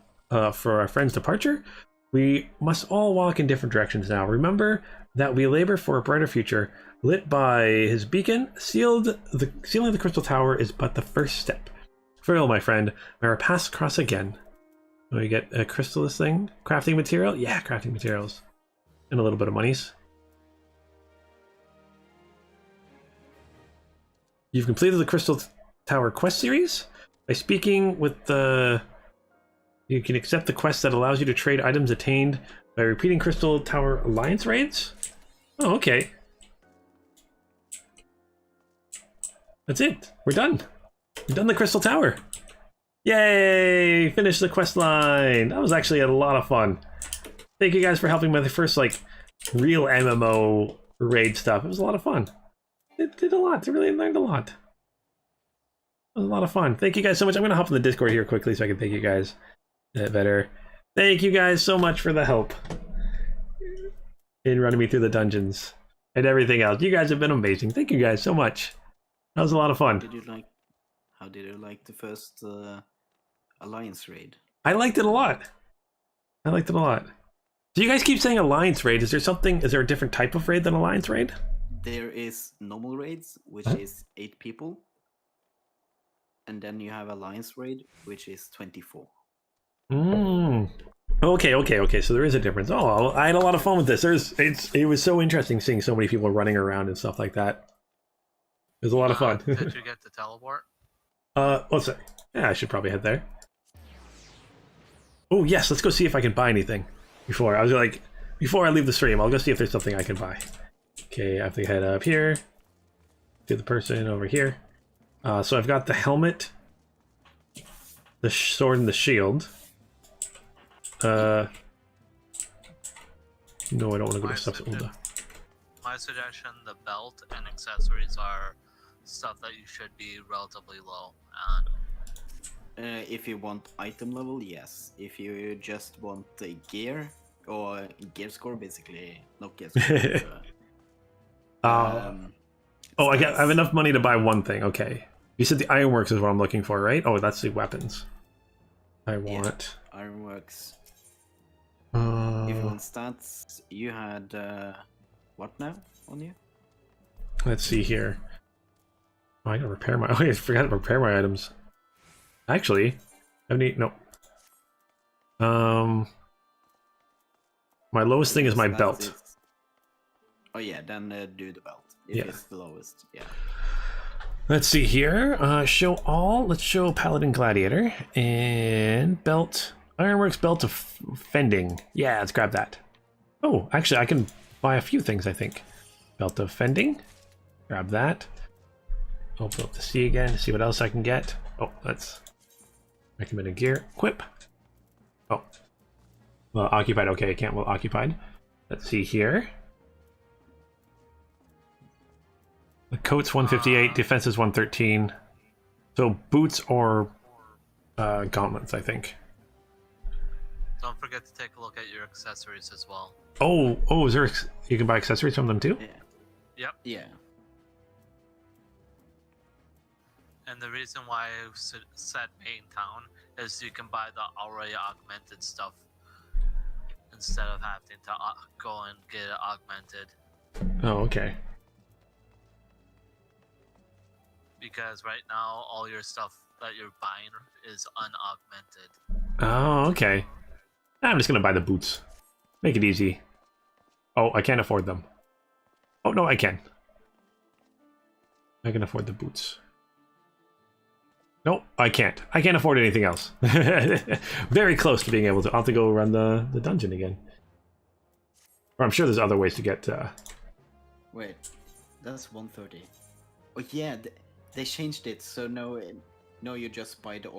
for our friend's departure, we must all walk in different directions now. Remember that we labor for a brighter future, lit by his beacon. Sealing the Crystal Tower is but the first step. Farewell, my friend. May our paths cross again. Oh, you get a crystallis thing? Crafting material? Yeah, crafting materials. And a little bit of monies. You've completed the Crystal Tower quest series. By speaking with the... You can accept the quest that allows you to trade items attained by repeating Crystal Tower Alliance raids? Oh, okay. That's it. We're done. We've done the Crystal Tower. Yay! Finished the quest line. That was actually a lot of fun. Thank you guys for helping with the first, real MMO raid stuff. It was a lot of fun. It did a lot. I really learned a lot. It was a lot of fun. Thank you guys so much. I'm going to hop in the Discord here quickly so I can thank you guys better. Thank you guys so much for the help in running me through the dungeons and everything else. You guys have been amazing. Thank you guys so much. That was a lot of fun. How did you like the first Alliance raid? I liked it a lot. Do you guys keep saying Alliance raid? Is there a different type of raid than Alliance raid? There is normal raids, which is 8 people. And then you have Alliance raid, which is 24. Okay. So there is a difference. Oh, I had a lot of fun with this. It was so interesting seeing so many people running around and stuff like that. It was a lot of fun. Did you get the teleport? Let's see. Yeah, I should probably head there. Oh yes, let's go see if I can buy anything. Before I leave the stream, I'll go see if there's something I can buy. Okay, I have to head up here to the person over here. So I've got the helmet, the sword, and the shield. No, I don't want to go to stuff to Ul'dah. My suggestion: the belt and accessories are stuff that you should be relatively low on. If you want item level, yes. If you just want the gear or gear score, basically not gear score. I have enough money to buy one thing. Okay, you said the ironworks is what I'm looking for, right? Oh, that's the weapons. I want ironworks. If you want stats, you had what now on you? Let's see here. Oh, I gotta repair my. Oh, I forgot to repair my items. Actually, I need no. My lowest thing is my belt. Oh yeah, then do the belt if it's the lowest. Yeah. Let's see here. Show all. Let's show Paladin Gladiator and belt. Ironworks belt of fending. Yeah, let's grab that. Oh, actually, I can buy a few things. I think. Belt of fending. Grab that. Open up the sea again to see what else I can get. Oh, that's recommended gear. Equip. Oh. Well, occupied. Okay, I can't. Well, occupied. Let's see here. The coat's 158. Defense is 113. So boots or gauntlets, I think. Don't forget to take a look at your accessories as well. Oh, is there? You can buy accessories from them too? Yeah. Yep. Yeah. And the reason why I said main town is you can buy the already augmented stuff instead of having to go and get it augmented. Oh, okay. Because right now all your stuff that you're buying is unaugmented. Oh, okay. I'm just gonna buy the boots. Make it easy. Oh, I can't afford them. Oh no, I can. I can afford the boots. No, I can't. I can't afford anything else. Very close to being able to. I'll have to go run the dungeon again. Or I'm sure there's other ways to get. Wait, that's 130. Oh yeah, they changed it, so no, you just buy the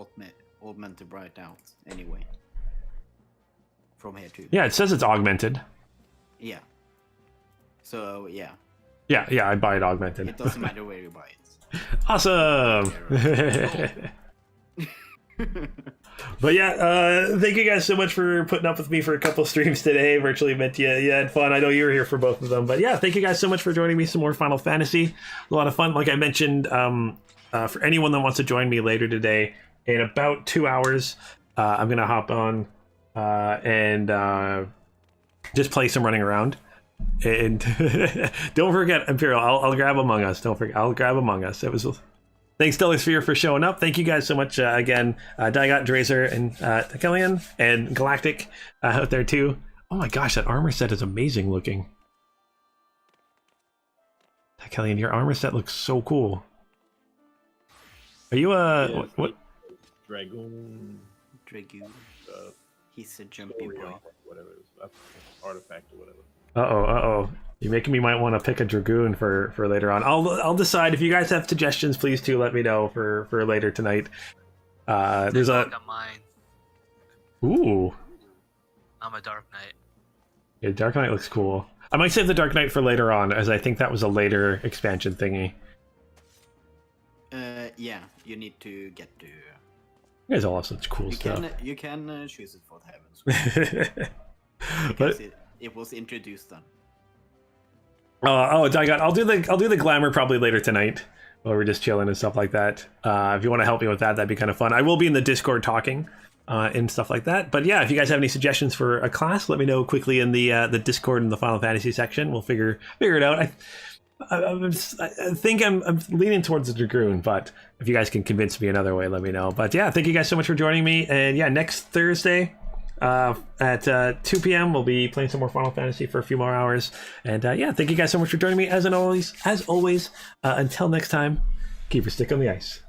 augmented right out anyway. From here too. Yeah, it says it's augmented. Yeah. So yeah. Yeah, I buy it augmented. It doesn't matter where you buy it. Awesome. But yeah, thank you guys so much for putting up with me for a couple streams today. Virtually meant you had fun. I know you were here for both of them, but yeah, thank you guys so much for joining me. Some more Final Fantasy, a lot of fun. Like I mentioned, for anyone that wants to join me later today, in about 2 hours, I'm gonna hop on and just play some running around. And don't forget Imperial. I'll grab Among Us. Don't forget. I'll grab Among Us. It was. Thanks, Stellarsphere, for showing up. Thank you guys so much again, Daigot, Drazer, and Takelian, and Galactic out there too. Oh my gosh, that armor set is amazing looking. Takelian, your armor set looks so cool. Are you what? Dragoon. He's a jumpy boy. Whatever it is, artifact or whatever. Uh-oh. You're making me might want to pick a Dragoon for later on. I'll decide. If you guys have suggestions, please do let me know for later tonight. There's a mine. Ooh. I'm a Dark Knight. Yeah, Dark Knight looks cool. I might save the Dark Knight for later on, as I think that was a later expansion thingy. Yeah, you need to get to. You guys all have such cool stuff. You can choose it for the heavens. Because But it was introduced then. Daigot, I'll do the glamour probably later tonight, while we're just chilling and stuff like that. If you want to help me with that, that'd be kind of fun. I will be in the Discord talking and stuff like that. But yeah, if you guys have any suggestions for a class, let me know quickly in the Discord in the Final Fantasy section. We'll figure it out. I think I'm leaning towards the Dragoon, but if you guys can convince me another way, let me know. But yeah, thank you guys so much for joining me. And yeah, next Thursday, at 2 p.m. We'll be playing some more Final Fantasy for a few more hours. And yeah, thank you guys so much for joining me. As always, until next time, keep your stick on the ice.